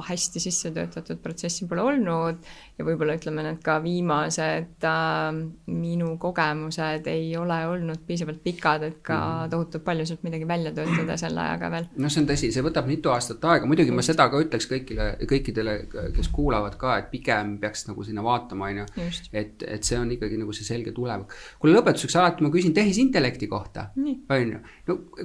hästi sisse töötatud protsessi pole olnud ja võib-olla ütleme need ka viimased minu kogemused ei ole olnud piisavalt pikad, et ka tohutult palju sealt midagi välja töötada selle ajaga veel. See on tõsi, see võtab mitu aastat aega, muidugi ma seda ka ütleks kõikidele, kes kuulavad ka, et pigem peaks nagu sinna vaatama, et see on ikkagi nagu see selge tulevik. Kuule lõpetuseks alati ma küsin tehisintellekti kohta,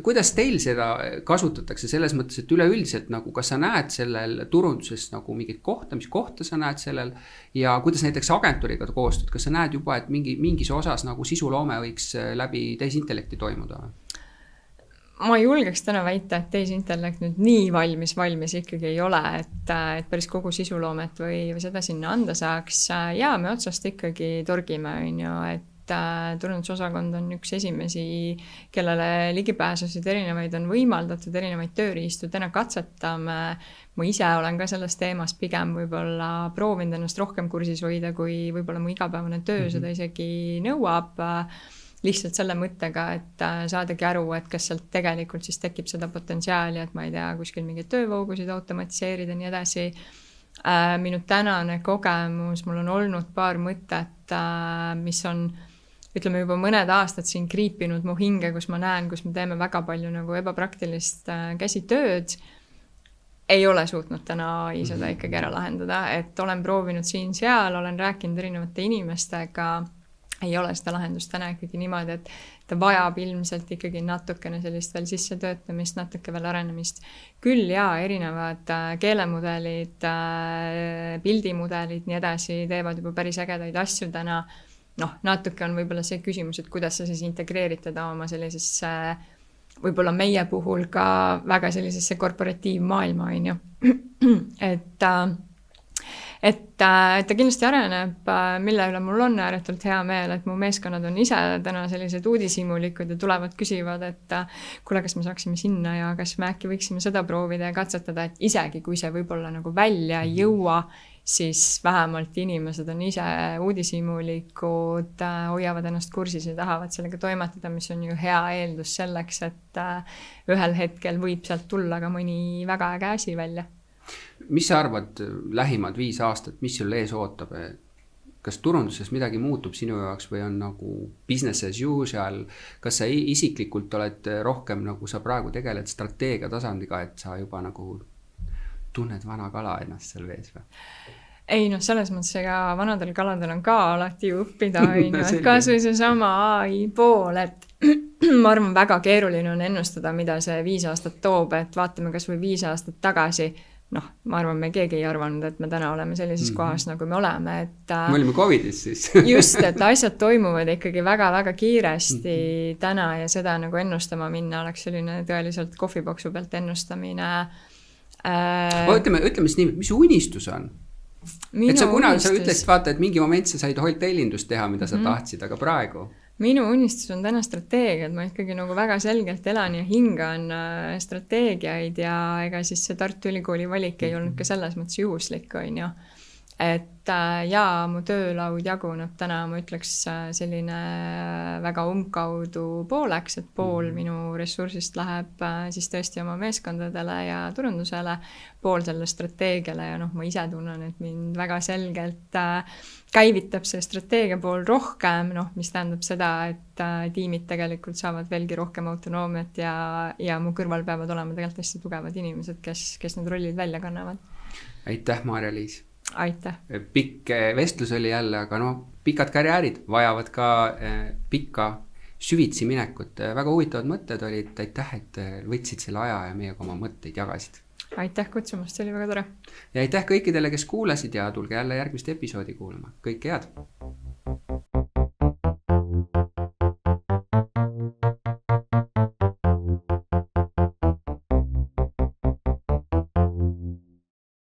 kuidas teil seda kasutatakse selles mõttes, et üleüldiselt nagu, kas sa näed sellel turunduses nagu mingit kohta, mis kohta sa näed sellel ja kuidas näiteks agentuuriga koostööd, kas sa näed juba, et mingis osas nagu sisuloome võiks läbi tehisintellekti toimuda? Ma julgeks täna väita, et tehisintellekt nüüd nii valmis ikkagi ei ole, et päris kogu sisuloomet või seda sinna anda saaks. Ja me otsast ikkagi torgime, on ju, et turundusosakond on üks esimesi, kellele ligipääsusid erinevaid on võimaldatud, erinevaid tööriistu täna katsetame. Ma ise olen ka selles teemas pigem võib-olla proovinud ennast rohkem kursis hoida, kui võib-olla mu igapäevane töö seda isegi nõuab. Lihtsalt selle mõttega, et saadagi aru, et kas sealt tegelikult siis tekib seda potentsiaali, et ma ei tea, kuskil mingeid töövoogusid automatiseerida ja nii edasi. Minu tänane kogemus, mul on olnud paar mõtet, mis on ütleme juba mõned aastad siin kriipinud mu hinge, kus ma näen, kus me teeme väga palju nagu ebapraktilist käsitööd. Ei ole suutnud täna AI seda ikkagi ära lahendada, et olen proovinud siin-seal, olen rääkinud erinevate inimestega, ei ole seda lahendust täna ikkagi niimoodi, et ta vajab ilmselt ikkagi natukene sellist veel sissetöötamist, natuke veel arenemist. Küll ja erinevad keelemudelid, pildimudelid, nii edasi teevad juba päris ägedaid asju täna. Natuke on võib-olla see küsimus, et kuidas sa siis integreeritada oma sellisesse, võib-olla meie puhul ka väga sellisesse korporatiivmaailma, on ju. et ta kindlasti areneb, mille üle mul on ääretult hea meel, et mu meeskonnad on ise täna sellised uudishimulikud ja tulevad, küsivad, et kuule, kas me saaksime sinna ja kas me äkki võiksime seda proovida ja katsetada, et isegi kui see võib-olla nagu välja ei jõua, siis vähemalt inimesed on ise uudishimulikud, hoiavad ennast kursis ja tahavad sellega toimetada, mis on ju hea eeldus selleks, et ühel hetkel võib sealt tulla ka mõni väga äge asi välja. Mis sa arvad lähimad 5 aastat, mis sul ees ootab? Kas turunduses midagi muutub sinu jaoks või on nagu business as usual? Kas sa isiklikult oled rohkem, nagu sa praegu tegeled strateegia tasandiga, et sa juba nagu tunned vana kala ennast seal vees või? Ei, selles mõttes, ega vanadel kaladel on ka alati õppida, et kas või see sama AI pool, et ma arvan, väga keeruline on ennustada, mida see 5 aastat toob, et vaatame kas või 5 aastat tagasi. Ma arvan, me keegi ei arvanud, et me täna oleme sellises kohas, nagu me oleme, et me olime Covidis siis. Just, et asjad toimuvad ikkagi väga-väga kiiresti täna ja seda nagu ennustama minna oleks selline tõeliselt kohviboksu pealt ennustamine. Ütleme siis nii, mis unistus on? Et sa ütlesid, vaata, et mingi moment sa said hotellindust teha, mida sa tahtsid, aga praegu? Minu unistus on täna strateegia, et ma ikkagi nagu väga selgelt elan ja hingan strateegiaid ja ega siis see Tartu Ülikooli valik ei olnud ka selles mõttes juhuslik, on ju. Et mu töölaud jaguneb täna, ma ütleks selline väga umbkaudu pooleks, et pool minu ressursist läheb siis tõesti oma meeskondadele ja turundusele, pool selle strateegiale ja ma ise tunnen, et mind väga selgelt käivitab see strateegia pool rohkem, mis tähendab seda, et tiimid tegelikult saavad veelgi rohkem autonoomiat ja mu kõrval peavad olema tegelikult hästi tugevad inimesed, kes need rollid välja kannavad. Aitäh, Maarja-Liis! Aitäh! Pikk vestlus oli jälle, aga pikad karjäärid vajavad ka pikka süvitsi minekut. Väga huvitavad mõtted olid, aitäh, et võtsid selle aja ja meiega oma mõtteid jagasid. Aitäh kutsumast, see oli väga tore. Ja aitäh kõikidele, kes kuulasid ja tulge jälle järgmist episoodi kuulama. Kõike head!